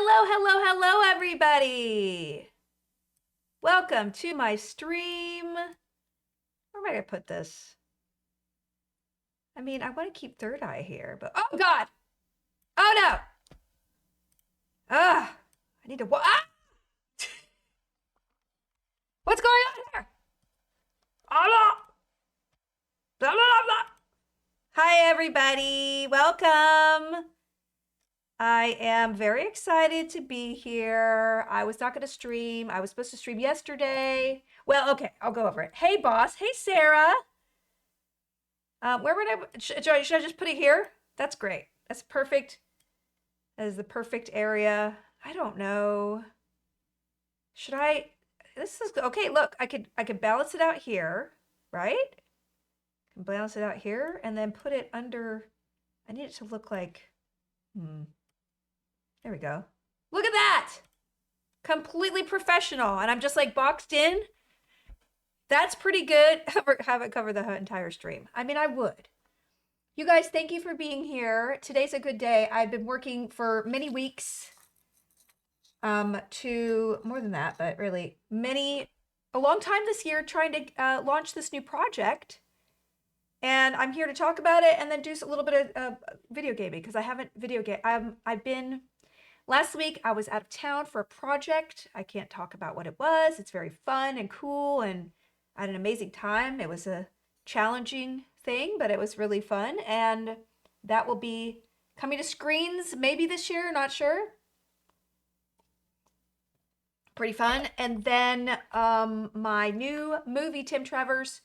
Hello, everybody. Welcome to my stream. Where am I going to put this? I mean, I want to keep Third Eye here, but oh God. Oh no. I need to, what's going on here? Oh no. Blah, blah, blah, blah. Hi, everybody. Welcome. I am very excited to be here. I was not going to stream. I was supposed to stream yesterday. Well, okay, I'll go over it. Hey, boss. Hey, Sarah. Where would should I just put it here? That's great. That's perfect. That is the perfect area. I don't know. Should I? This is okay. Look, I could balance it out here, right? I can balance it out here and then put it under. I need it to look like. There we go. Look at that! Completely professional, and I'm just like boxed in. That's pretty good. Have it cover the entire stream. I mean, I would. You guys, thank you for being here. Today's a good day. I've been working for many weeks, to more than that, but really a long time this year trying to launch this new project. And I'm here to talk about it and then do a little bit of video gaming because I haven't last week I was out of town for a project. I can't talk about what it was. It's very fun and cool and I had an amazing time. It was a challenging thing, but it was really fun. And that will be coming to screens maybe this year, not sure. Pretty fun. And then my new movie, Tim Travers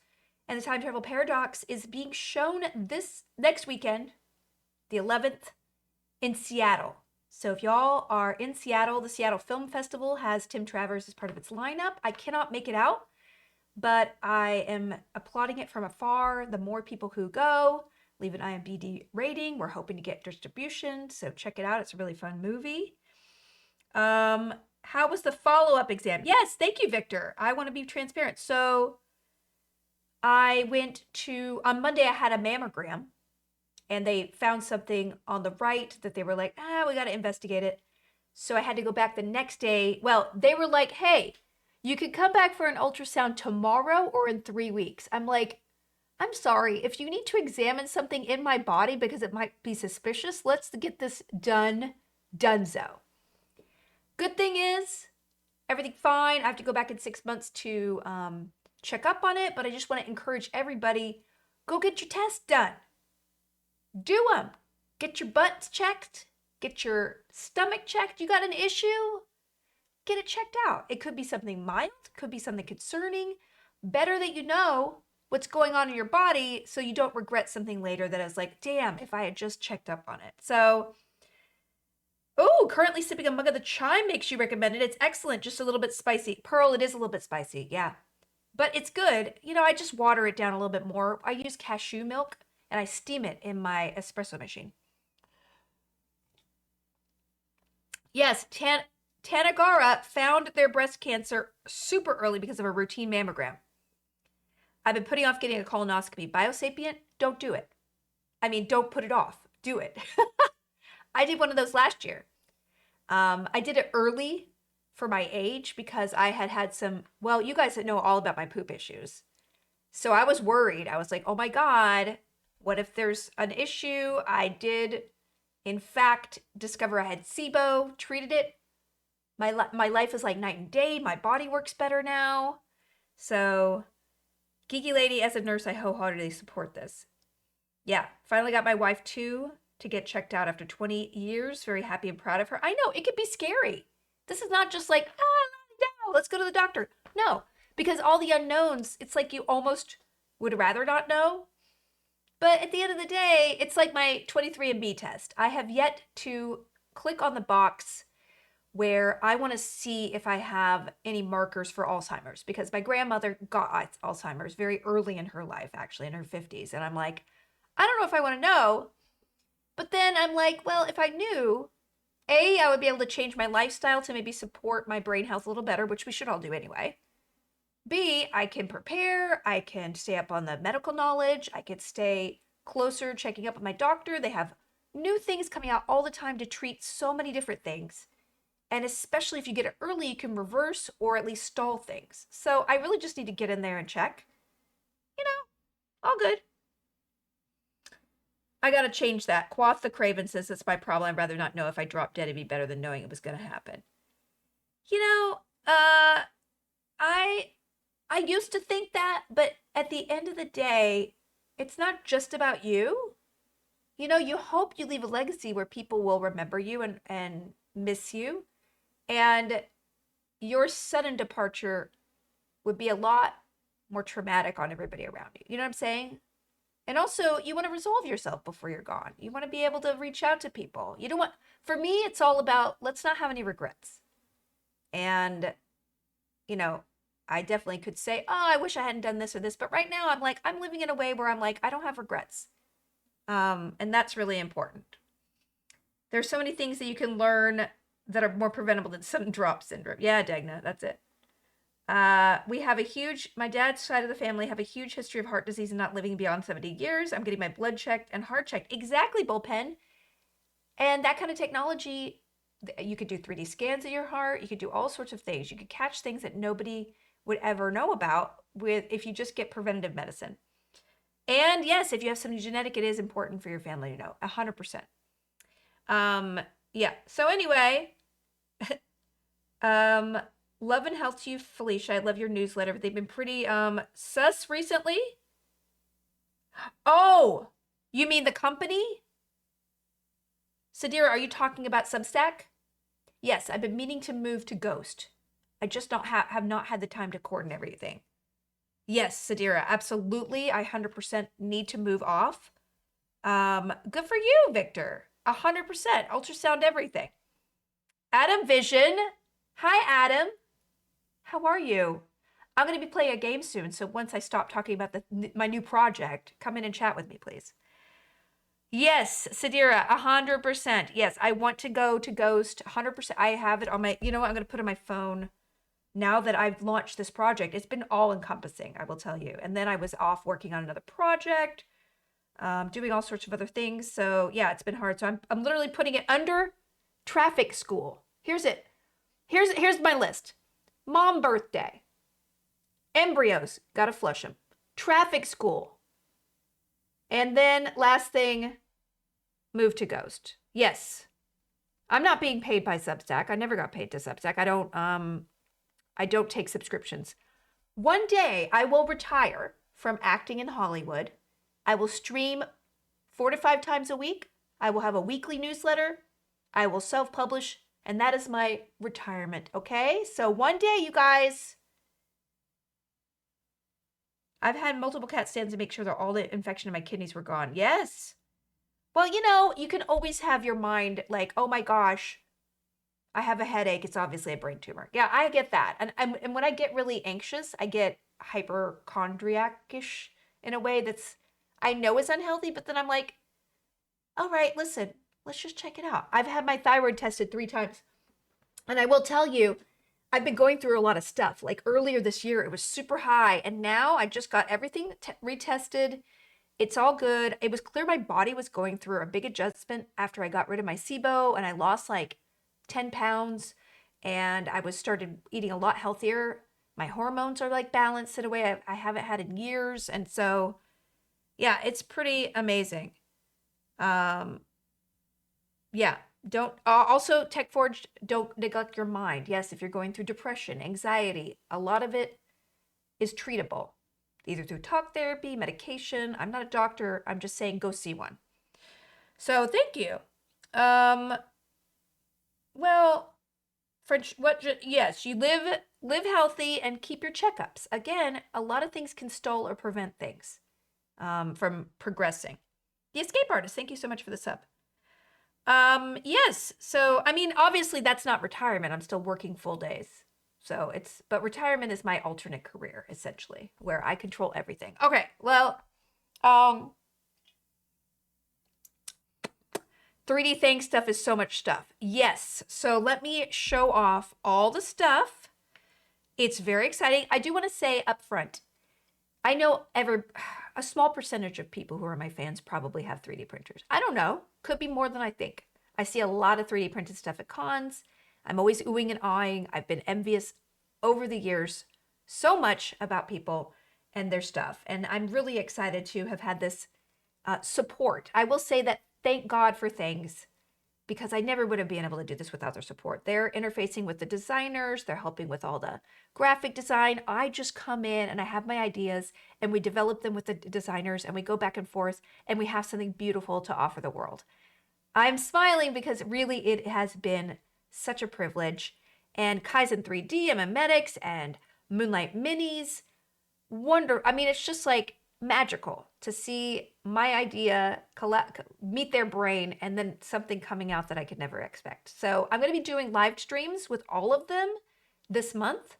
and the Time Travel Paradox, is being shown this next weekend, the 11th, in Seattle. So if y'all are in Seattle, the Seattle Film Festival has Tim Travers as part of its lineup. I cannot make it out, but I am applauding it from afar. The more people who go, leave an IMDb rating. We're hoping to get distribution, so check it out. It's a really fun movie. How was the follow-up exam? Yes, thank you, Victor. I want to be transparent. So I went on Monday, I had a mammogram. And they found something on the right that they were like, we got to investigate it. So I had to go back the next day. Well, they were like, hey, you could come back for an ultrasound tomorrow or in 3 weeks. I'm like, I'm sorry. If you need to examine something in my body because it might be suspicious, let's get this donezo. Good thing is, everything fine. I have to go back in 6 months to check up on it. But I just want to encourage everybody, go get your test done. Do them. Get your butts checked. Get your stomach checked. You got an issue? Get it checked out. It could be something mild. Could be something concerning. Better that you know what's going on in your body so you don't regret something later that is like, damn, if I had just checked up on it. So, currently sipping a mug of the chai makes you recommend it. It's excellent. Just a little bit spicy. Pearl, it is a little bit spicy. Yeah. But it's good. I just water it down a little bit more. I use cashew milk. And I steam it in my espresso machine. Yes, Tanagara found their breast cancer super early because of a routine mammogram. I've been putting off getting a colonoscopy. Biosapient, don't do it. I mean, don't put it off. Do it. I did one of those last year. I did it early for my age because I had some, well, you guys know all about my poop issues. So I was worried. I was like, oh my God, what if there's an issue? I did, in fact, discover I had SIBO, treated it. My life is like night and day. My body works better now. So, Geeky Lady, as a nurse, I wholeheartedly support this. Yeah, finally got my wife too to get checked out after 20 years. Very happy and proud of her. I know, it could be scary. This is not just like, no, let's go to the doctor. No, because all the unknowns, it's like you almost would rather not know. But at the end of the day, it's like my 23andMe test. I have yet to click on the box where I want to see if I have any markers for Alzheimer's because my grandmother got Alzheimer's very early in her life, actually in her 50s. And I'm like, I don't know if I want to know. But then I'm like, well, if I knew, I would be able to change my lifestyle to maybe support my brain health a little better, which we should all do anyway. B, I can prepare, I can stay up on the medical knowledge, I could stay closer checking up with my doctor. They have new things coming out all the time to treat so many different things. And especially if you get it early, you can reverse or at least stall things. So I really just need to get in there and check. You know, all good. I gotta change that. Quoth the Craven says that's my problem. I'd rather not know. If I drop dead, it'd be better than knowing it was gonna happen. You know, I I used to think that, but at the end of the day, it's not just about you. You know, you hope you leave a legacy where people will remember you and miss you. And your sudden departure would be a lot more traumatic on everybody around you. You know what I'm saying? And also, you want to resolve yourself before you're gone. You want to be able to reach out to people. You don't want, for me, it's all about let's not have any regrets. And, you know, I definitely could say, oh, I wish I hadn't done this or this. But right now, I'm like, I'm living in a way where I'm like, I don't have regrets. And that's really important. There's so many things that you can learn that are more preventable than sudden drop syndrome. Yeah, Dagna, that's it. We have a huge, my dad's side of the family have a huge history of heart disease and not living beyond 70 years. I'm getting my blood checked and heart checked. Exactly, Bullpen. And that kind of technology, you could do 3D scans of your heart. You could do all sorts of things. You could catch things that nobody would ever know about with if you just get preventative medicine. And yes, if you have something genetic, it is important for your family to know. 100%. Yeah. So anyway, love and health to you, Felicia. I love your newsletter. They've been pretty sus recently. Oh, you mean the company? Sadira, are you talking about Substack? Yes, I've been meaning to move to Ghost. I just have not had the time to coordinate everything. Yes, Sadira, absolutely. I 100% need to move off. Good for you, Victor. 100%. Ultrasound everything. Adam Vision. Hi, Adam. How are you? I'm going to be playing a game soon, so once I stop talking about my new project, come in and chat with me, please. Yes, Sadira, 100%. Yes, I want to go to Ghost, 100%. I have it on my, you know what, I'm going to put it on my phone now that I've launched this project. It's been all encompassing, I will tell you. And then I was off working on another project, doing all sorts of other things. So yeah, it's been hard. So I'm literally putting it under traffic school. Here's it. Here's my list. Mom birthday. Embryos, gotta flush them. Traffic school. And then last thing, move to Ghost. Yes. I'm not being paid by Substack. I never got paid to Substack. I don't take subscriptions. One day I will retire from acting in Hollywood. I will stream 4 to 5 times a week. I will have a weekly newsletter. I will self-publish, and that is my retirement, okay? So one day, you guys, I've had multiple CAT scans to make sure that all the infection in my kidneys were gone. Yes. Well, you know, you can always have your mind like, oh my gosh, I have a headache. It's obviously a brain tumor. Yeah, I get that. And when I get really anxious, I get hypochondriac-ish in a way that's, I know is unhealthy, but then I'm like, all right, listen, let's just check it out. I've had my thyroid tested 3 times. And I will tell you, I've been going through a lot of stuff. Like earlier this year, it was super high. And now I just got everything retested. It's all good. It was clear my body was going through a big adjustment after I got rid of my SIBO and I lost like 10 pounds and I was started eating a lot healthier. My hormones are like balanced in a way I haven't had in years. And so, yeah, it's pretty amazing. Yeah, don't, also TechForge, don't neglect your mind. Yes, if you're going through depression, anxiety, a lot of it is treatable, either through talk therapy, medication. I'm not a doctor. I'm just saying go see one. So thank you. Well, French, yes, you live healthy and keep your checkups. Again, a lot of things can stall or prevent things from progressing. The Escape Artist, thank you so much for the sub. Yes, so, I mean, obviously that's not retirement. I'm still working full days. So but retirement is my alternate career, essentially, where I control everything. Okay, well, 3D thing stuff is so much stuff. Yes, so let me show off all the stuff. It's very exciting. I do want to say up front, I know a small percentage of people who are my fans probably have 3D printers. I don't know. Could be more than I think. I see a lot of 3D printed stuff at cons. I'm always oohing and awing. I've been envious over the years so much about people and their stuff. And I'm really excited to have had this support. I will say that thank God for things, because I never would have been able to do this without their support. They're interfacing with the designers. They're helping with all the graphic design. I just come in and I have my ideas and we develop them with the designers and we go back and forth and we have something beautiful to offer the world. I'm smiling because really it has been such a privilege. And Kaizen 3D and Memetics and Moonlight Minis, I mean, it's just like magical to see my idea meet their brain and then something coming out that I could never expect. So I'm going to be doing live streams with all of them this month.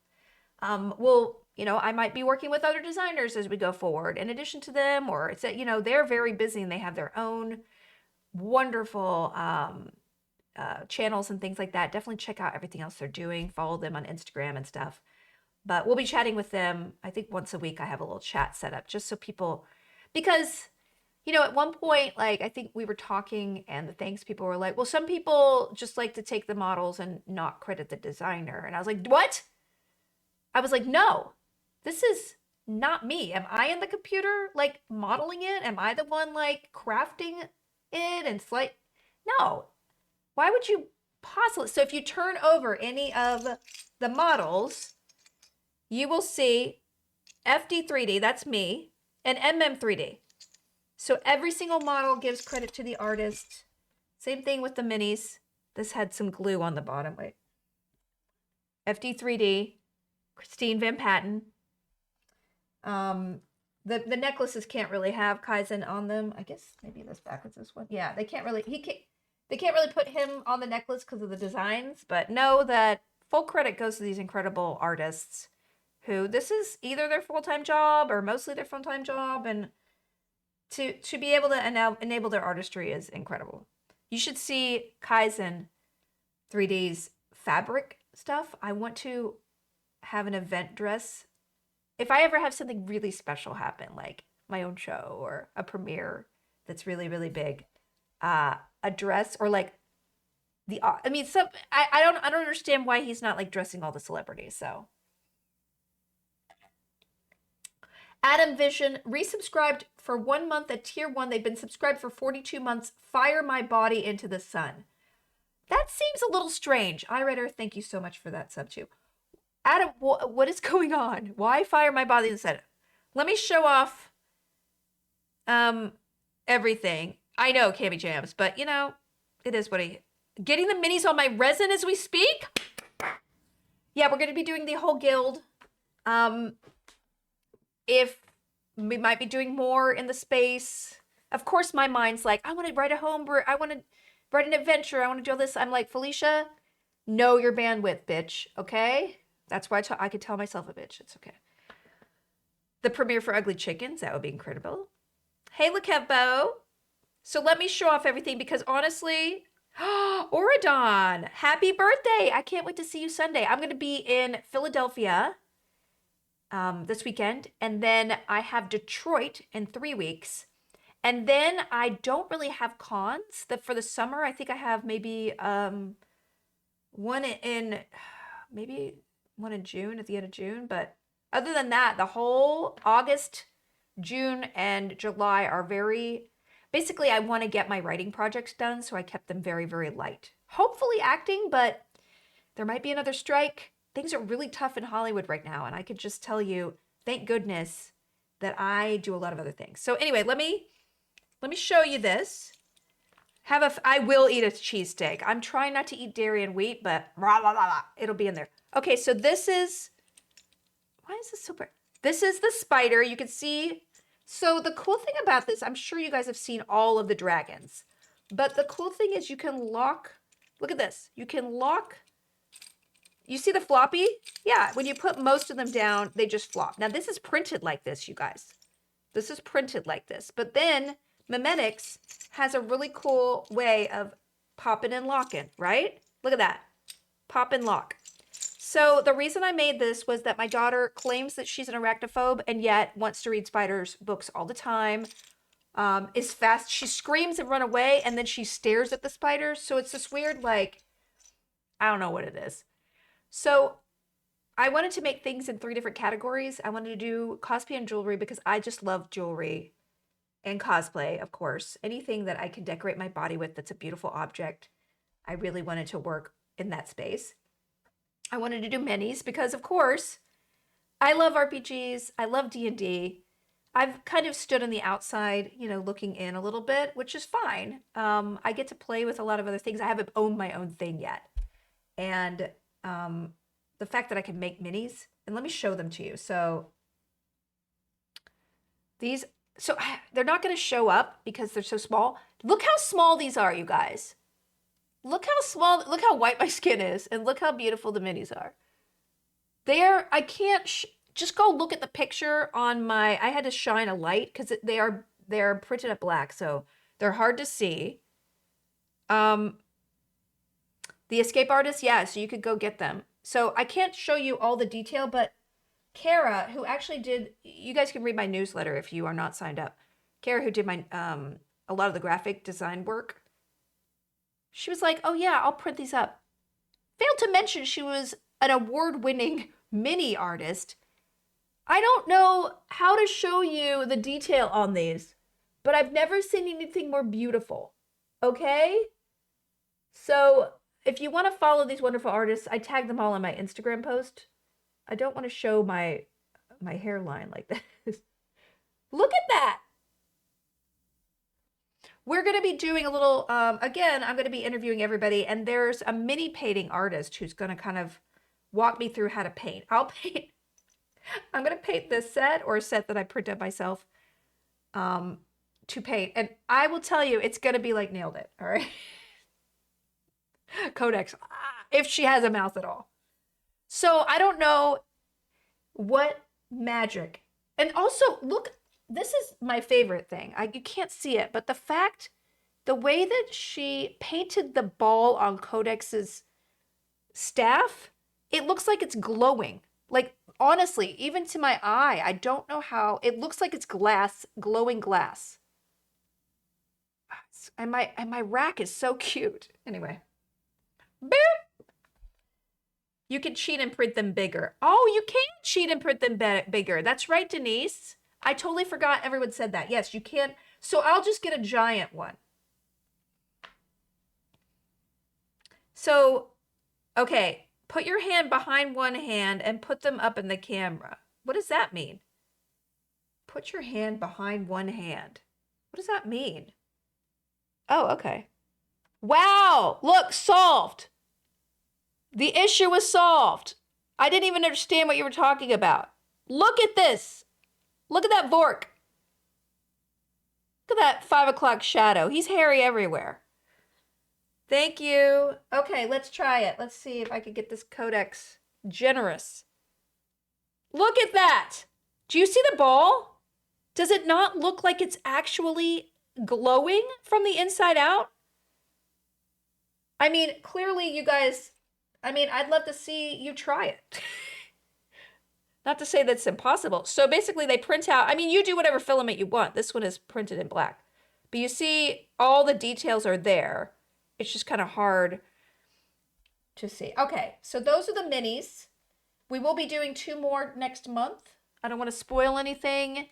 I might be working with other designers as we go forward in addition to them, or it's they're very busy and they have their own wonderful channels and things like that. Definitely check out everything else they're doing. Follow them on Instagram and stuff. But we'll be chatting with them. I think once a week I have a little chat set up just so people, because, at one point, like, I think we were talking and the thanks people were like, well, some people just like to take the models and not credit the designer. And I was like, what? I was like, no, this is not me. Am I in the computer, like, modeling it? Am I the one, like, crafting it? And it's like, no. Why would you possibly? So if you turn over any of the models, you will see FD3D, that's me, and MM3D. So every single model gives credit to the artist. Same thing with the minis. This had some glue on the bottom. Wait. FD3D, Christine Van Patten. The necklaces can't really have Kaizen on them. I guess maybe this backwards, this one. Yeah, they can't really put him on the necklace because of the designs, but know that full credit goes to these incredible artists who this is either their full-time job or mostly their full-time job, and to be able to enable their artistry is incredible. You should see Kaizen 3D's fabric stuff. I want to have an event dress. If I ever have something really special happen, like my own show or a premiere that's really, really big, a dress or like I don't understand why he's not like dressing all the celebrities. So Adam Vision resubscribed for 1 month at tier 1. They've been subscribed for 42 months. Fire my body into the sun. That seems a little strange. iRedder, thank you so much for that sub too. Adam, what is going on? Why fire my body into the sun? Let me show off everything. I know, Cammy Jams, but it is what getting the minis on my resin as we speak. Yeah, we're going to be doing the whole guild. If we might be doing more in the space. Of course, my mind's like, I want to write a homebrew. I want to write an adventure. I want to do all this. I'm like, Felicia, know your bandwidth, bitch. Okay? That's why I could tell myself a bitch. It's okay. The premiere for Ugly Chickens. That would be incredible. Hey, Lekempo. So let me show off everything because honestly, Oradon, happy birthday. I can't wait to see you Sunday. I'm going to be in Philadelphia this weekend. And then I have Detroit in 3 weeks. And then I don't really have cons for the summer. I think I have maybe one in June, at the end of June. But other than that, the whole August, June, and July are basically, I want to get my writing projects done, so I kept them very, very light. Hopefully acting, but there might be another strike. Things are really tough in Hollywood right now, and I could just tell you, thank goodness that I do a lot of other things. So anyway, let me show you this. I will eat a cheesesteak. I'm trying not to eat dairy and wheat, but it'll be in there. Okay, so this is, why is this so bright? This is the spider. You can see. So the cool thing about this, I'm sure you guys have seen all of the dragons, but the cool thing is you can lock, look at this. You can lock, you see the floppy? Yeah, when you put most of them down, they just flop. Now this is printed like this, you guys. This is printed like this, but then Memetics has a really cool way of popping and locking, right? Look at that, pop and lock. So the reason I made this was that my daughter claims that she's an arachnophobe and yet wants to read spiders books all the time. Is fast. She screams and run away and then she stares at the spiders. So it's this weird, like, I don't know what it is. So I wanted to make things in 3 different categories. I wanted to do cosplay and jewelry because I just love jewelry and cosplay, of course. Anything that I can decorate my body with that's a beautiful object. I really wanted to work in that space. I wanted to do minis because, of course, I love RPGs. I love D&D. I've kind of stood on the outside, you know, looking in a little bit, which is fine. I get to play with a lot of other things. I haven't owned my own thing yet. And the fact that I can make minis, and let me show them to you. So these, so they're not going to show up because they're so small. Look how small these are, you guys. Look how small, look how white my skin is, and look how beautiful the minis are. I can't, just go look at the picture on my, I had to shine a light because they're printed at black, so they're hard to see. The escape artists, yeah, so you could go get them. So I can't show you all the detail, but Kara, who actually did, you guys can read my newsletter if you are not signed up. Kara, who did my, a lot of the graphic design work, she was like, oh yeah, I'll print these up. Failed to mention she was an award-winning mini artist. I don't know how to show you the detail on these, but I've never seen anything more beautiful. Okay? So if you want to follow these wonderful artists, I tag them all on my Instagram post. I don't want to show my hairline like this. Look at that. We're going to be doing a little, again, I'm going to be interviewing everybody, and there's a mini painting artist who's going to kind of walk me through how to paint. I'm going to paint this set, or a set that I print up myself, to paint. And I will tell you, it's going to be like Nailed It, all right? Codex, if she has a mouth at all. So I don't know what magic. And also, look, this is my favorite thing. You can't see it, but the way that she painted the ball on Codex's staff, it looks like it's glowing. Like, honestly, even to my eye, I don't know how, it looks like it's glass, glowing glass. And my rack is so cute. Anyway. Boop. You can cheat and print them bigger. Oh, you can cheat and print them bigger. That's right, Denise. I totally forgot everyone said that. Yes, you can. So I'll just get a giant one. So, okay, put your hand behind one hand and put them up in the camera. What does that mean? Put your hand behind one hand. What does that mean? Oh, okay. Wow, look, solved. The issue was solved. I didn't even understand what you were talking about. Look at this. Look at that Vork. Look at that 5 o'clock shadow. He's hairy everywhere. Thank you. Okay, let's try it. Let's see if I can get this Codex generous. Look at that. Do you see the ball? Does it not look like it's actually glowing from the inside out? I mean, clearly you guys, I mean, I'd love to see you try it. Not to say that's impossible. So basically they print out, I mean, you do whatever filament you want. This one is printed in black. But you see all the details are there. It's just kind of hard to see. Okay, so those are the minis. We will be doing 2 more next month. I don't want to spoil anything.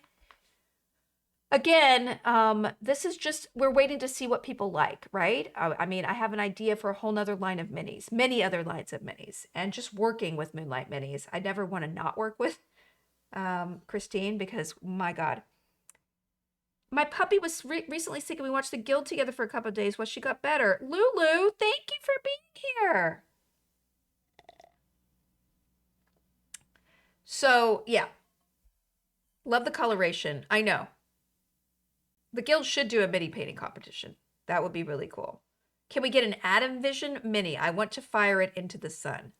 Again, this is just, we're waiting to see what people like, right? I mean, I have an idea for a whole nother line of minis, many other lines of minis, and just working with Moonlight Minis. I never want to not work with Christine because, my God. My puppy was recently sick and we watched The Guild together for a couple of days while she got better. Lulu, thank you for being here. So, yeah. Love the coloration. I know. The Guild should do a mini painting competition. That would be really cool. Can we get an Atom Vision mini? I want to fire it into the sun.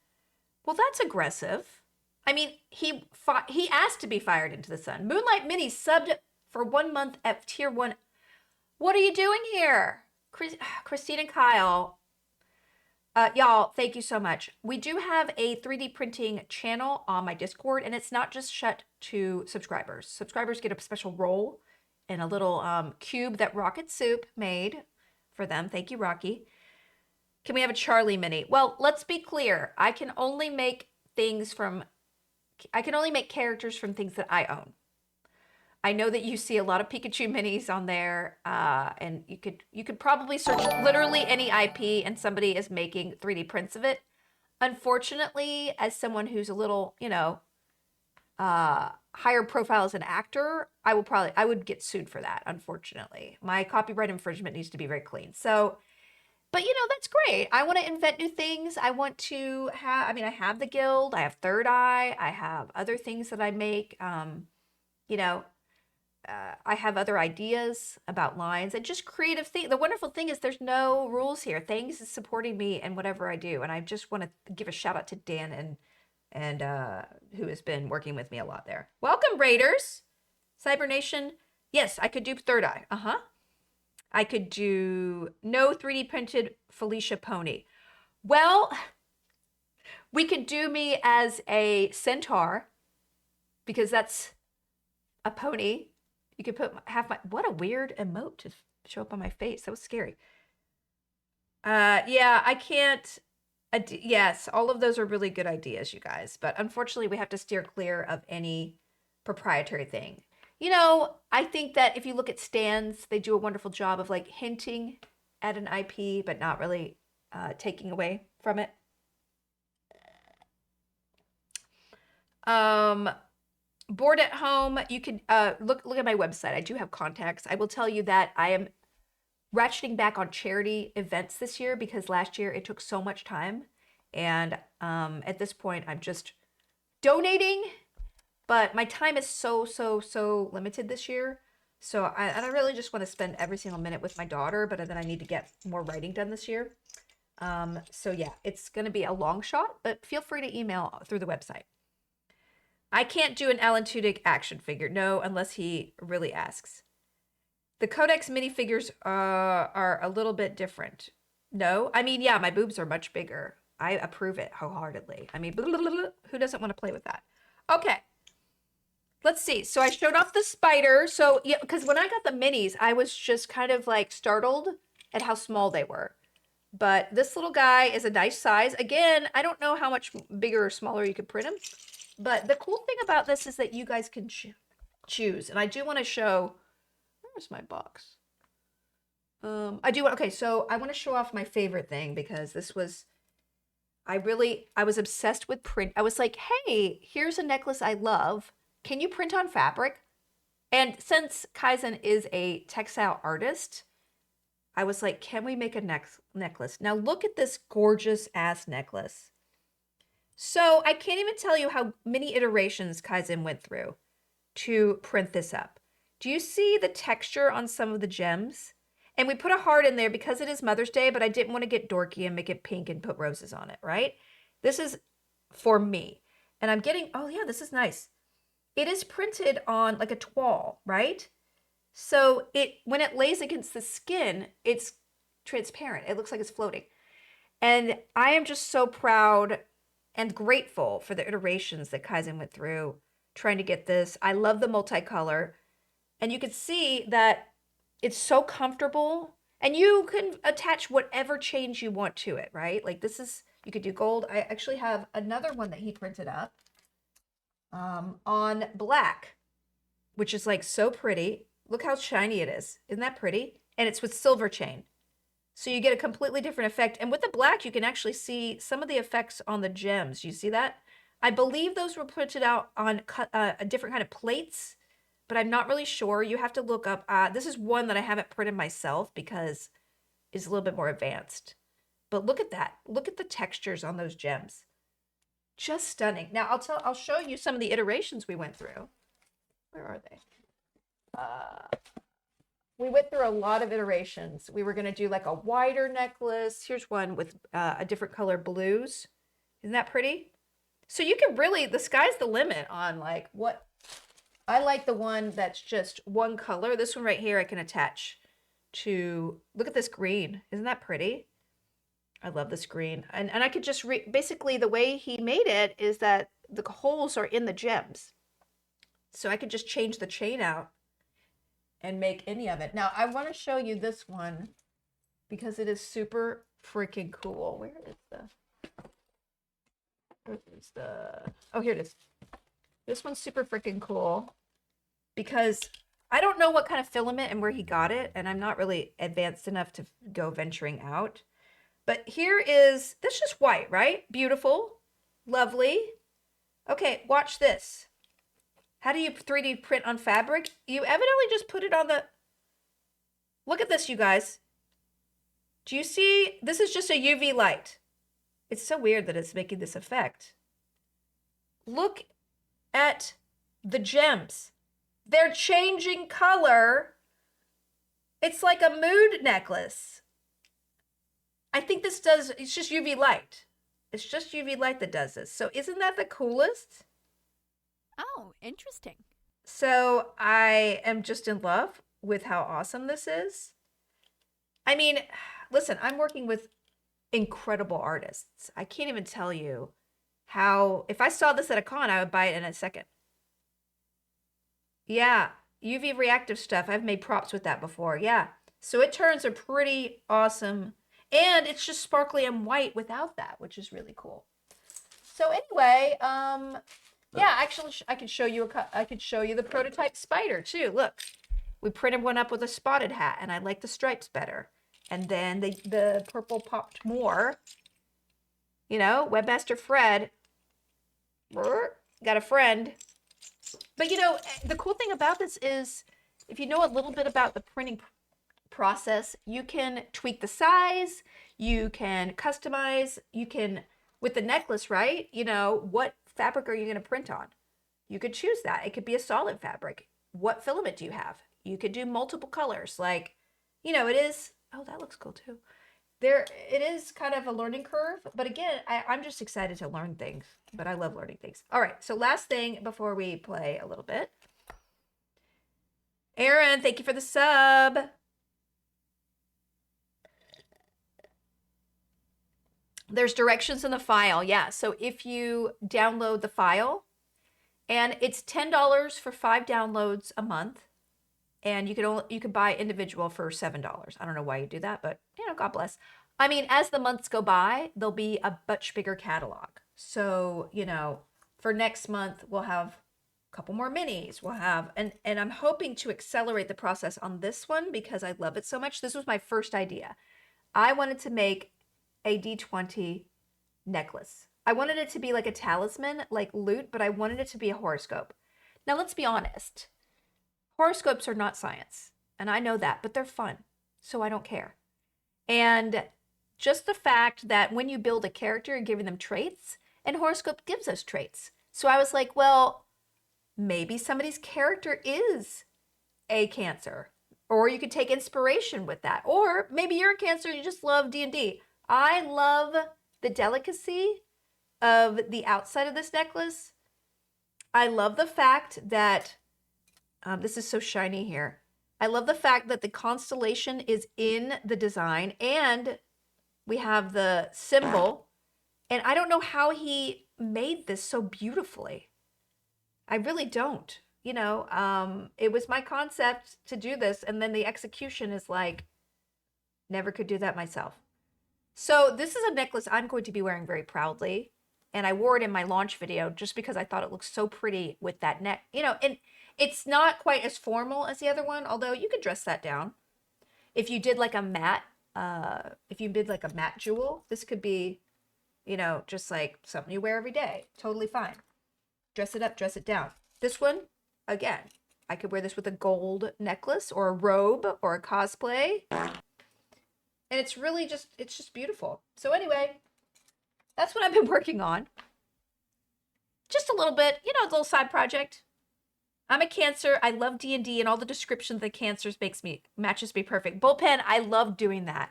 Well, that's aggressive. I mean, he asked to be fired into the sun. Moonlight Mini subbed for 1 month at tier 1. What are you doing here? Christine and Kyle. Y'all, thank you so much. We do have a 3D printing channel on my Discord, and it's not just shut to subscribers. Subscribers get a special role and a little cube that Rocket Soup made for them. Thank you, Rocky. Can we have a Charlie mini? Well, let's be clear. I can only make characters from things that I own. I know that you see a lot of Pikachu minis on there, and you could probably search literally any IP and somebody is making 3D prints of it. Unfortunately, as someone who's a little, higher profile as an actor, I would get sued for that. Unfortunately, my copyright infringement needs to be very clean. So, but that's great. I want to invent new things. I want to have. I mean, I have the guild. I have Third Eye. I have other things that I make. You know, I have other ideas about lines and just creative things. The wonderful thing is there's no rules here. Things is supporting me in whatever I do. And I just want to give a shout out to Dan and who has been working with me a lot there. Welcome, Raiders. Cyber Nation. Yes, I could do Third Eye. I could do no 3D printed Felicia pony. Well, we could do me as a centaur because that's a pony. You could what a weird emote to show up on my face. That was scary. Yeah, I can't. Yes, all of those are really good ideas, you guys. But unfortunately, we have to steer clear of any proprietary thing. I think that if you look at stands, they do a wonderful job of like hinting at an IP, but not really taking away from it. Bored at home, you can look at my website. I do have contacts. I will tell you that I am ratcheting back on charity events this year because last year it took so much time. And at this point, I'm just donating, but my time is so limited this year. So I really just want to spend every single minute with my daughter, but then I need to get more writing done this year. So yeah, it's going to be a long shot, but feel free to email through the website. I can't do an Alan Tudyk action figure. No, unless he really asks. The Codex minifigures are a little bit different. No, I mean, yeah, my boobs are much bigger. I approve it wholeheartedly. I mean, who doesn't want to play with that? Okay. Let's see. So I showed off the spider. So yeah, because when I got the minis, I was just kind of like startled at how small they were. But this little guy is a nice size. Again, I don't know how much bigger or smaller you could print him. But the cool thing about this is that you guys can choose. And I do want to show, where's my box? Okay, so I want to show off my favorite thing because this was, I was obsessed with print. I was like, hey, here's a necklace I love. Can you print on fabric? And since Kaizen is a textile artist, I was like, can we make a necklace? Now look at this gorgeous ass necklace. So I can't even tell you how many iterations Kaizen went through to print this up. Do you see the texture on some of the gems? And we put a heart in there because it is Mother's Day, but I didn't want to get dorky and make it pink and put roses on it, right? This is for me. And I'm getting, oh yeah, this is nice. It is printed on like a toile, right? So when it lays against the skin, it's transparent. It looks like it's floating. And I am just so proud and grateful for the iterations that Kaizen went through trying to get this. I love the multicolor. And you can see that it's so comfortable. And you can attach whatever chains you want to it, right? Like this is, you could do gold. I actually have another one that he printed up on black, which is like so pretty. Look how shiny it is. Isn't that pretty? And it's with silver chain. So you get a completely different effect. And with the black, you can actually see some of the effects on the gems. You see that? I believe those were printed out on a different kind of plates, but I'm not really sure. You have to look up. This is one that I haven't printed myself because it's a little bit more advanced. But look at that. Look at the textures on those gems. Just stunning. Now I'll show you some of the iterations we went through. Where are they? We went through a lot of iterations. We were going to do like a wider necklace. Here's one with a different color blues. Isn't that pretty? So you can really, the sky's the limit on like what. I like the one that's just one color. This one right here I can attach to, look at this green. Isn't that pretty? I love this green. And I could just, basically the way he made it is that the holes are in the gems. So I could just change the chain out and make any of it. Now I want to show you this one because it is super freaking cool. Oh, here it is. This one's super freaking cool because I don't know what kind of filament and where he got it, and I'm not really advanced enough to go venturing out. But here is, this is white, right? Beautiful, lovely. Okay, watch this. How do you 3D print on fabric? You evidently just put it on the, look at this, you guys. Do you see? This is just a UV light. It's so weird that it's making this effect. Look at the gems. They're changing color. It's like a mood necklace. I think this does, it's just UV light. It's just UV light that does this. So isn't that the coolest? Oh, interesting. So I am just in love with how awesome this is. I mean, listen, I'm working with incredible artists. I can't even tell you how, if I saw this at a con, I would buy it in a second. Yeah, UV reactive stuff. I've made props with that before. Yeah. So it turns a pretty awesome, and it's just sparkly and white without that, which is really cool. So anyway, yeah, actually I could show you I could show you the prototype spider too. Look. We printed one up with a spotted hat, and I like the stripes better. And then the purple popped more. You know, Webmaster Fred got a friend. But you know, the cool thing about this is if you know a little bit about the printing process, you can tweak the size, you can customize, you can, with the necklace, right? You know, what fabric are you going to print on? You could choose that. It could be a solid fabric. What filament do you have? You could do multiple colors. Like, you know, it is, oh, that looks cool too. It is kind of a learning curve, but again, I'm just excited to learn things, but I love learning things. All right, so last thing before we play a little bit. Aaron, thank you for the sub. There's directions in the file, yeah. So if you download the file, and it's $10 for 5 downloads a month. And you can buy individual for $7. I don't know why you do that, but you know, God bless. I mean, as the months go by, there'll be a much bigger catalog. So, you know, for next month, we'll have a couple more minis. We'll have, and I'm hoping to accelerate the process on this one because I love it so much. This was my first idea. I wanted to make a D20 necklace. I wanted it to be like a talisman, like loot, but I wanted it to be a horoscope. Now, let's be honest. Horoscopes are not science, and I know that, but they're fun, so I don't care. And just the fact that when you build a character, you're giving them traits, and horoscope gives us traits. So I was like, well, maybe somebody's character is a Cancer, or you could take inspiration with that, or maybe you're a Cancer and you just love D&D. I love the delicacy of the outside of this necklace. I love the fact that this is so shiny here. I love the fact that the constellation is in the design and we have the symbol. And I don't know how he made this so beautifully. I really don't. You know, it was my concept to do this, and then the execution is like, never could do that myself. So this is a necklace I'm going to be wearing very proudly. And I wore it in my launch video just because I thought it looked so pretty with that neck. You know, and it's not quite as formal as the other one, although you could dress that down. If you did like a matte, jewel, this could be, you know, just like something you wear every day. Totally fine. Dress it up, dress it down. This one, again, I could wear this with a gold necklace or a robe or a cosplay. And it's really just, it's just beautiful. So anyway, that's what I've been working on. Just a little bit, you know, a little side project. I'm a Cancer. I love D&D, and all the descriptions that Cancers matches me perfect. Bullpen, I love doing that.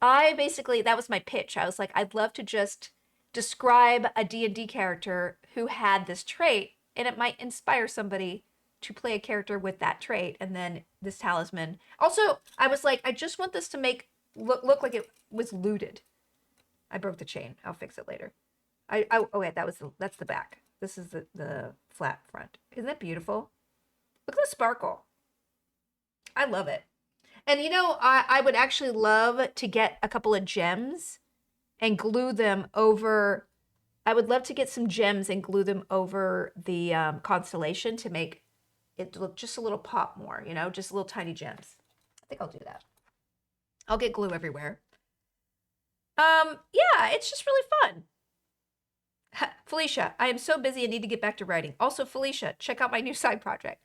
That was my pitch. I was like, I'd love to just describe a D&D character who had this trait, and it might inspire somebody to play a character with that trait, and then this talisman. Also, I was like, I just want this to look like it was looted. I broke the chain. I'll fix it later. Oh wait, that's the back. This is the flat front. Isn't that beautiful? Look at the sparkle. I love it. And you know, I would actually love to get a couple of gems and glue them over. I would love to get some gems and glue them over the constellation to make it look just a little pop more, you know, just little tiny gems. I think I'll do that. I'll get glue everywhere. Yeah, it's just really fun. Felicia, I am so busy and need to get back to writing. Also, Felicia, check out my new side project.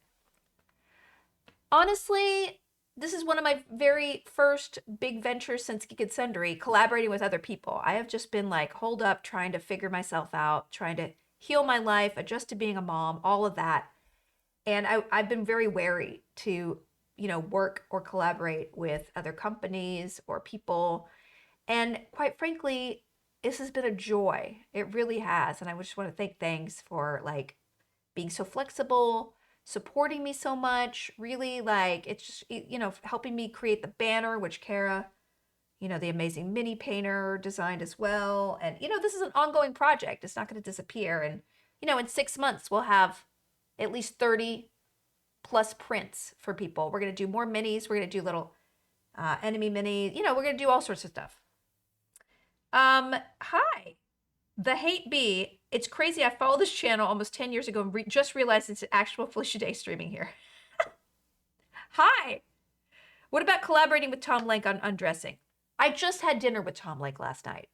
Honestly, this is one of my very first big ventures since Geek and Sundry, collaborating with other people. I have just been like holed up trying to figure myself out, trying to heal my life, adjust to being a mom, all of that. And I've been very wary to, you know, work or collaborate with other companies or people. And quite frankly, this has been a joy. It really has. And I just want to thanks for like being so flexible, supporting me so much. Really, like, it's just, you know, helping me create the banner, which Kara, you know, the amazing mini painter, designed as well. And, you know, this is an ongoing project. It's not going to disappear. And, you know, in 6 months, we'll have at least 30 plus prints for people. We're going to do more minis. We're going to do little enemy minis. You know, we're going to do all sorts of stuff. Hi. The Hate Bee. It's crazy. I followed this channel almost 10 years ago and just realized it's actual Felicia Day streaming here. Hi. What about collaborating with Tom Lake on undressing? I just had dinner with Tom Lake last night.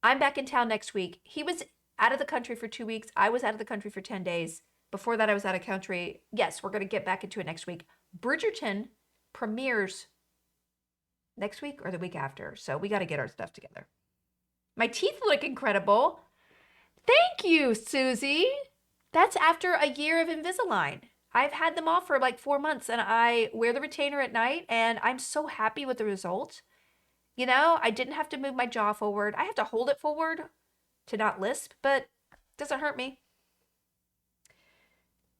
I'm back in town next week. He was out of the country for 2 weeks. I was out of the country for 10 days. Before that, I was out of country. Yes, we're going to get back into it next week. Bridgerton premieres next week or the week after. So we got to get our stuff together. My teeth look incredible. Thank you, Susie. That's after a year of Invisalign. I've had them off for like 4 months and I wear the retainer at night and I'm so happy with the result. You know, I didn't have to move my jaw forward. I have to hold it forward to not lisp, but it doesn't hurt me.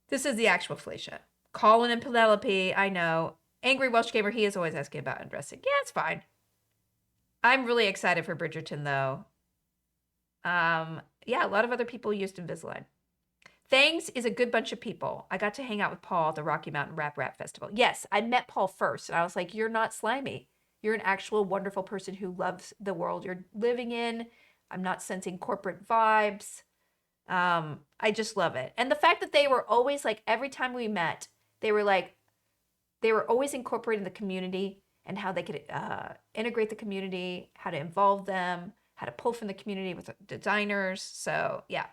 This is the actual Felicia. Colin and Penelope, I know. Angry Welsh Gamer, he is always asking about undressing. Yeah, it's fine. I'm really excited for Bridgerton, though. Yeah, a lot of other people used Invisalign. Thangs is a good bunch of people. I got to hang out with Paul at the Rocky Mountain Rap Festival. Yes, I met Paul first, and I was like, you're not slimy. You're an actual wonderful person who loves the world you're living in. I'm not sensing corporate vibes. I just love it. And the fact that they were always like, every time we met, they were always incorporating the community and how they could integrate the community, how to involve them, how to pull from the community with designers. So yeah.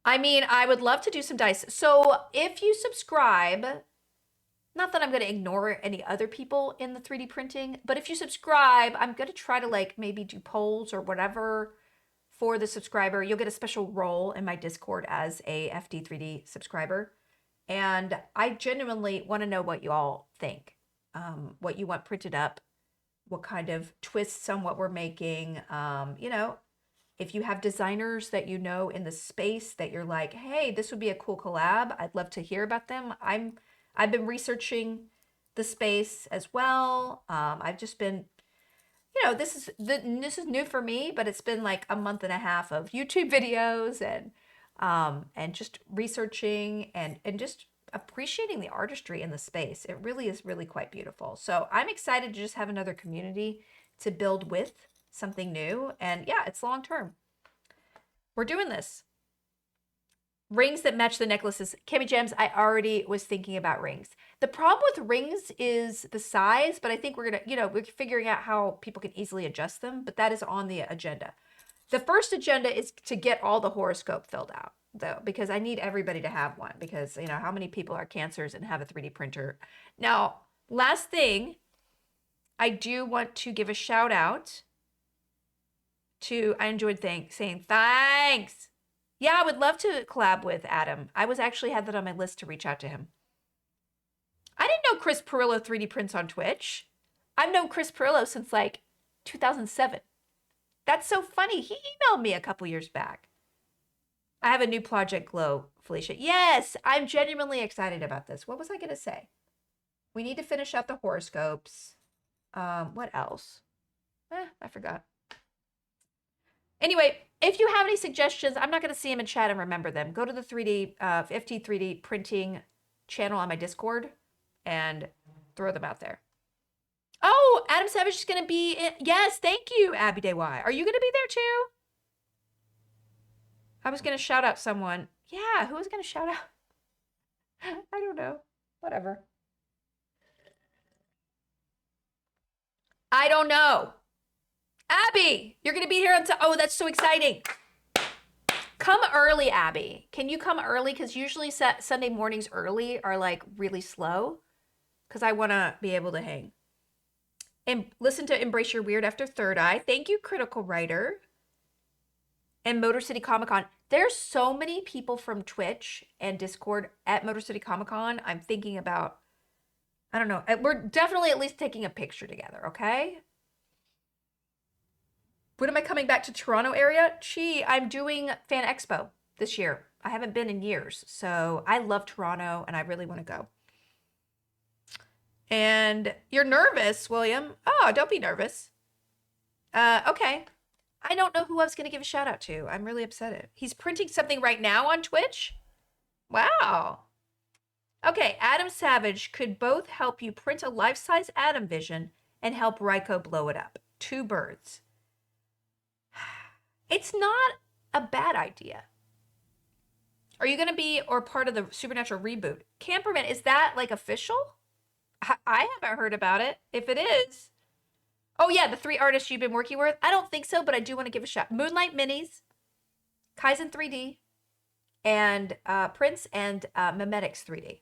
I mean, I would love to do some dice. So if you subscribe, not that I'm going to ignore any other people in the 3D printing, but if you subscribe, I'm going to try to like maybe do polls or whatever for the subscriber. You'll get a special role in my Discord as a FD3D subscriber. And I genuinely want to know what you all think, what you want printed up, what kind of twists on what we're making. You know, if you have designers that you know in the space that you're like, hey, this would be a cool collab, I'd love to hear about them. I've been researching the space as well. I've just been, you know, this is new for me, but it's been like a month and a half of YouTube videos and just researching and just appreciating the artistry in the space. It really is really quite beautiful. So I'm excited to just have another community to build with, something new. And yeah, it's long term. We're doing this. Rings that match the necklaces. Kimmy Gems, I already was thinking about rings. The problem with rings is the size, but I think we're going to, you know, we're figuring out how people can easily adjust them, but that is on the agenda. The first agenda is to get all the horoscope filled out, though, because I need everybody to have one because, you know, how many people are cancers and have a 3D printer? Now, last thing, I do want to give a shout out to, I enjoyed saying thanks. Yeah, I would love to collab with Adam. I was actually had that on my list to reach out to him. I didn't know Chris Perillo 3D prints on Twitch. I've known Chris Perillo since like 2007. That's so funny. He emailed me a couple years back. I have a new project, Glow, Felicia. Yes, I'm genuinely excited about this. What was I going to say? We need to finish out the horoscopes. What else? I forgot. Anyway, if you have any suggestions, I'm not going to see them in chat and remember them. Go to the FT3D printing channel on my Discord and Throw them out there. Oh, Adam Savage is going to be in. Yes, thank you, Abby Day Y. Are you going to be there too? I was going to shout out someone. Yeah, who was going to shout out? I don't know. Whatever. I don't know. Abby, you're going to be here until. Oh, that's so exciting. Come early, Abby. Can you come early? Because usually Sunday mornings early are like really slow. Because I want to be able to hang. And listen to Embrace Your Weird after Third Eye. Thank you, Critical Writer. And Motor City Comic Con. There's so many people from Twitch and Discord at Motor City Comic Con. I'm thinking about, I don't know. We're definitely at least taking a picture together, okay? When am I coming back to Toronto area? Gee, I'm doing Fan Expo this year. I haven't been in years. So I love Toronto and I really want to go. And you're nervous, William. Oh, don't be nervous. Okay. I don't know who I was going to give a shout out to. I'm really upset. He's printing something right now on Twitch. Wow. Okay, Adam Savage could both help you print a life-size Adam Vision and help Ryko blow it up. 2 birds. It's not a bad idea. Are you going to be or part of the Supernatural reboot? Camperman, is that like official? I haven't heard about it. If it is, oh yeah, the 3 artists you've been working with. I don't think so, but I do want to give a shout. Moonlight Minis, Kaizen 3D, and Prince and Memetics 3D.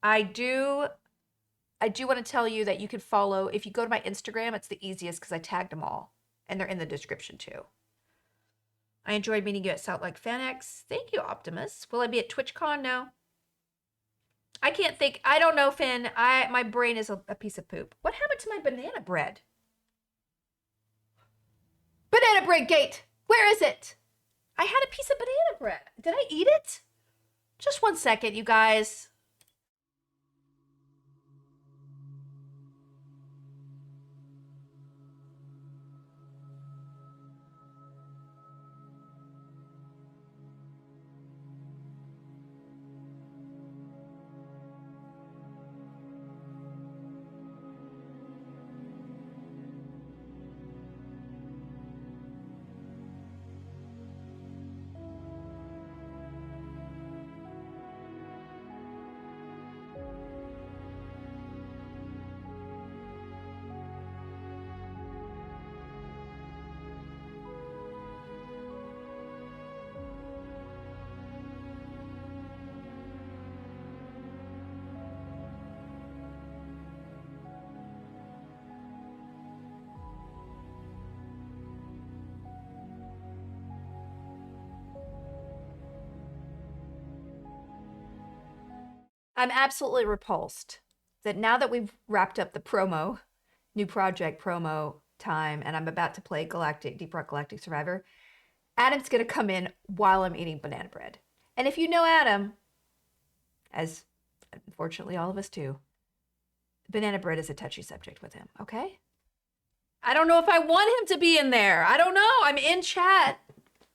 I do want to tell you that you can follow, if you go to my Instagram, it's the easiest because I tagged them all, and they're in the description too. I enjoyed meeting you at Salt Lake FanX. Thank you, Optimus. Will I be at TwitchCon? No. I can't think. I don't know, Finn. My brain is a piece of poop. What happened to my banana bread? Banana bread gate. Where is it? I had a piece of banana bread. Did I eat it? Just 1 second, you guys. I'm absolutely repulsed that now that we've wrapped up the promo, new project promo time, and I'm about to play Galactic, Deep Rock Galactic Survivor, Adam's going to come in while I'm eating banana bread. And if you know Adam, as unfortunately all of us do, banana bread is a touchy subject with him, okay? I don't know if I want him to be in there. I don't know. I'm in chat,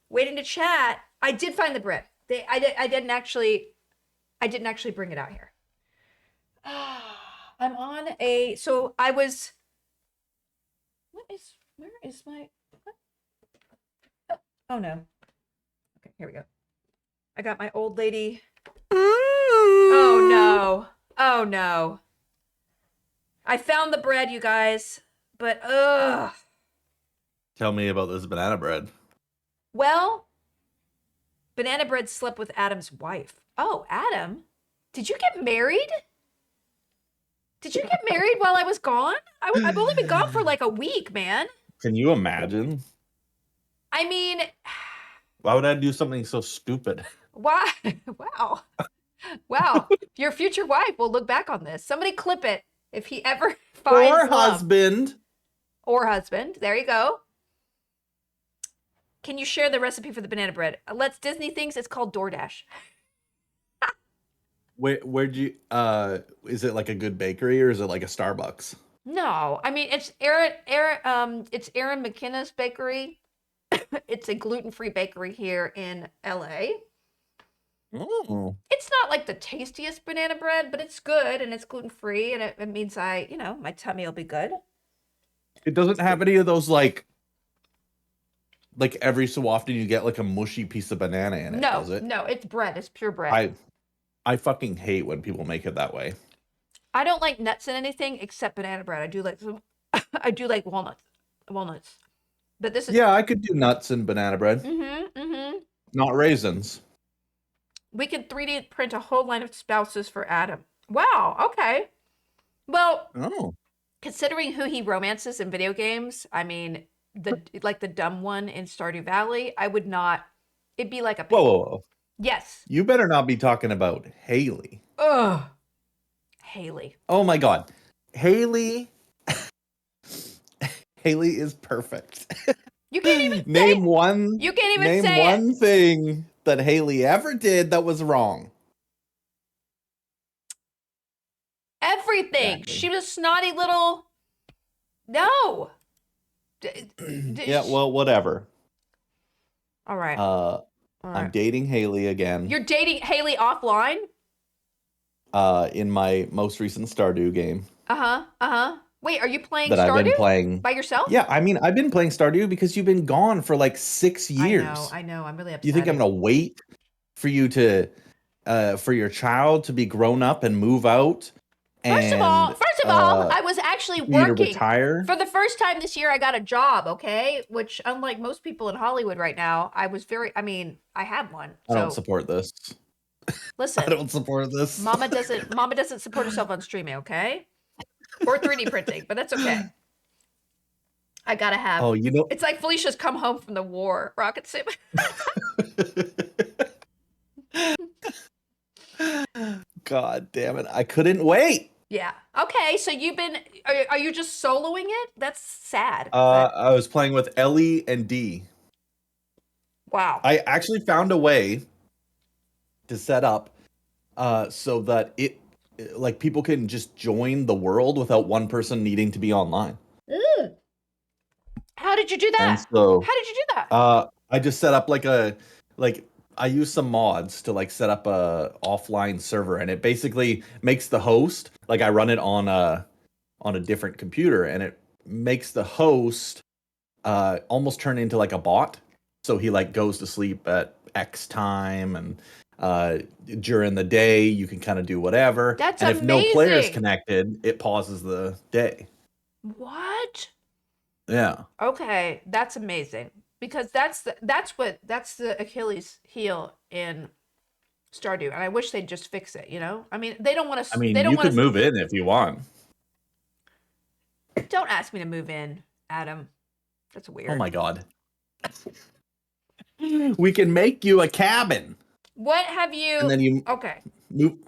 waiting to chat. I did find the bread. I didn't actually bring it out here. I'm on a, so I was, where is my, oh no. Okay, here we go. I got my old lady. Oh no. Oh no. I found the bread, you guys, but ugh. Tell me about this banana bread. Well, banana bread slept with Adam's wife. Oh, Adam, did you get married? Did you get married while I was gone? I've only been gone for like a week, man. Can you imagine? I mean, why would I do something so stupid? Why? Wow. Wow. Your future wife will look back on this. Somebody clip it if he ever finds Or love. husband. Or husband. There you go. Can you share the recipe for the banana bread? Let's Disney things. It's called DoorDash. Where'd you is it like a good bakery or is it like a Starbucks? No, I mean it's it's Aaron McKenna's bakery. It's a gluten-free bakery here in LA. Oh. It's not like the tastiest banana bread, but it's good and it's gluten-free and it means my tummy will be good. It doesn't have any of those like every so often you get like a mushy piece of banana in it, does it? No, it's bread. It's pure bread. I fucking hate when people make it that way. I don't like nuts in anything except banana bread. I do like some, I do like walnuts. But this is Yeah, I could do nuts and banana bread, mm-hmm. not raisins. We can 3D print a whole line of spouses for Adam. Wow, okay. Well, Oh. considering who he romances in video games, I mean, the dumb one in Stardew Valley, I would not. It'd be like a Whoa, pain. whoa, whoa. Yes. You better not be talking about Haley. Ugh. Haley. Oh my god. Haley Haley is perfect. You can't even name say one You can't even name say it. one thing that Haley ever did that was wrong. Everything. Exactly. She was a snotty little. No. Yeah, well, whatever. All right. All I'm dating Haley again. You're dating Haley offline? In my most recent Stardew game Wait, are you playing that I've been Stardew playing by yourself? Yeah, I mean, I've been playing Stardew because you've been gone for like 6 years. I know. I'm really upset. You think I'm gonna wait for you to, for your child to be grown up and move out? First of all, I was actually for you to working. retire? For the first time this year, I got a job, okay? Which, unlike most people in Hollywood right now, I had one. I So don't support this. listen, I don't support this. Mama doesn't support herself on streaming, okay? Or 3D printing, but that's okay. I gotta have. Oh, you know. It's like Felicia's come home from the war, Rocket Sim. God damn it! I couldn't wait. Yeah. Okay. So are you just soloing it? That's sad. I was playing with Ellie and D. Wow. I actually found a way to set up so that like people can just join the world without one person needing to be online. How did you do that? And so, How did you do that? I just set up I use some mods to like set up a offline server, and it basically makes the host, like I run it on a different computer, and it makes the host almost turn into like a bot. So he like goes to sleep at X time, and during the day you can kind of do whatever. That's and if no players amazing. connected, it pauses the day. What? Yeah. Okay, that's amazing. Because that's the Achilles heel in Stardew, and I wish they'd just fix it. I mean, they don't want to. I mean, They don't you want could move in if you want. Don't ask me to move in, Adam. That's weird. Oh my god. We can make you a cabin. What have you? And then you Okay.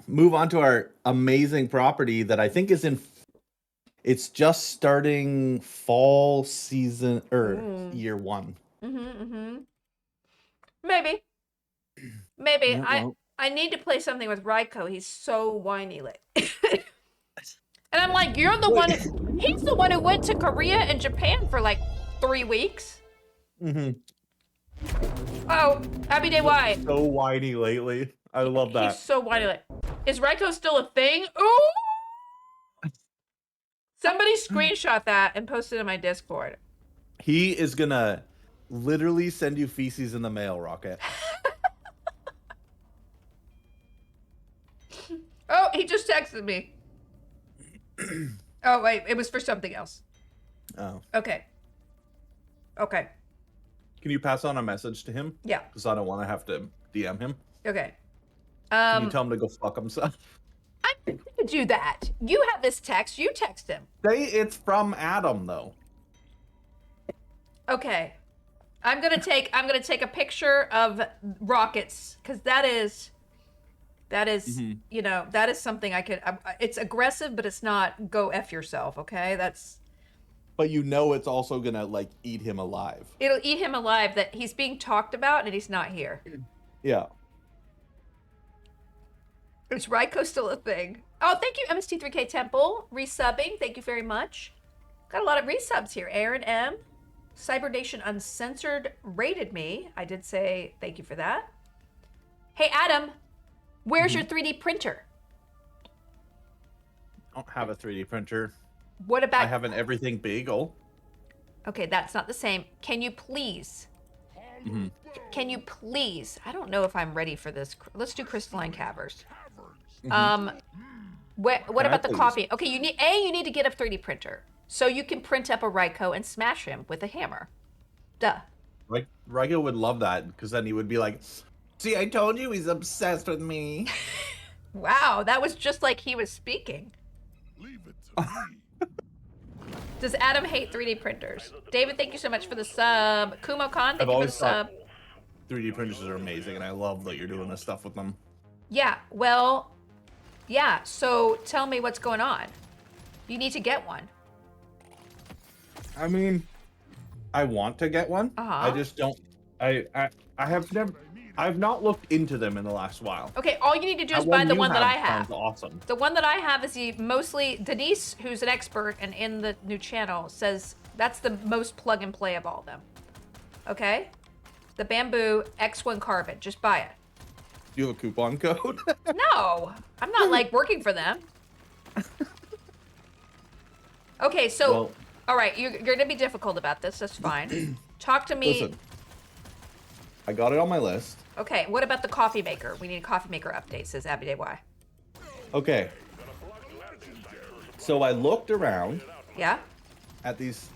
move on to our amazing property that I think is it's just starting fall season or year 1. Maybe. Yeah, I need to play something with Raiko. He's so whiny. And I'm like, you're the one. He's the one who went to Korea and Japan for like 3 weeks. Oh, happy day, why? So whiny lately. I love that. He's so whiny. Is Raiko still a thing? Ooh! Somebody screenshot that and post it in my Discord. He is gonna literally send you feces in the mail, Rocket. Oh, he just texted me. Oh, wait, it was for something else. Oh. Okay. Can you pass on a message to him? Yeah. Because I don't want to have to DM him. Okay. Can you tell him to go fuck himself? I'm not gonna do that. You have this text. You text him. Say it's from Adam, though. Okay. I'm gonna take a picture of rockets because that is that is something I could. It's aggressive, but it's not go F yourself. Okay, that's. But it's also gonna like eat him alive. It'll eat him alive that he's being talked about and he's not here. Yeah. Is Raiko still a thing? Oh, thank you, MST3K Temple, resubbing. Thank you very much. Got a lot of resubs here. Aaron M. Cybernation Uncensored rated me. I did say thank you for that. Hey, Adam, Where's your 3D printer? I don't have a 3D printer. What about... I have an everything bagel. Okay, that's not the same. Can you please... Mhm. Can you please... I don't know if I'm ready for this. Let's do crystalline caverns. Mhm. What Can I about the please? coffee? Okay, you need to get a 3D printer. So you can print up a Ryko and smash him with a hammer. Duh. Like Rygo would love that because then he would be like, "See, I told you he's obsessed with me." Wow, that was just like he was speaking. Leave it to me. Does Adam hate 3D printers? David, thank you so much for the sub. Kumo Khan, thank I've you for the always sub. thought 3D printers are amazing, and I love that you're doing this stuff with them. Yeah, well, yeah, so tell me what's going on. You need to get one. I mean, I want to get one. Uh-huh. I just don't. I have never. I've not looked into them in the last while. Okay, all you need to do is That buy the you one that I have. Sounds awesome. The one that I have is mostly Denise, who's an expert and in the new channel, says that's the most plug and play of all of them. Okay? The bamboo X1 carbon. Just buy it. Do you have a coupon code? No, I'm not like working for them. Okay, so, Well- all right, you're going to be difficult about this. That's fine. Talk to me. Listen, I got it on my list. Okay, what about the coffee maker? We need a coffee maker update, says Abby Day Y. Okay. So I looked around Yeah? at these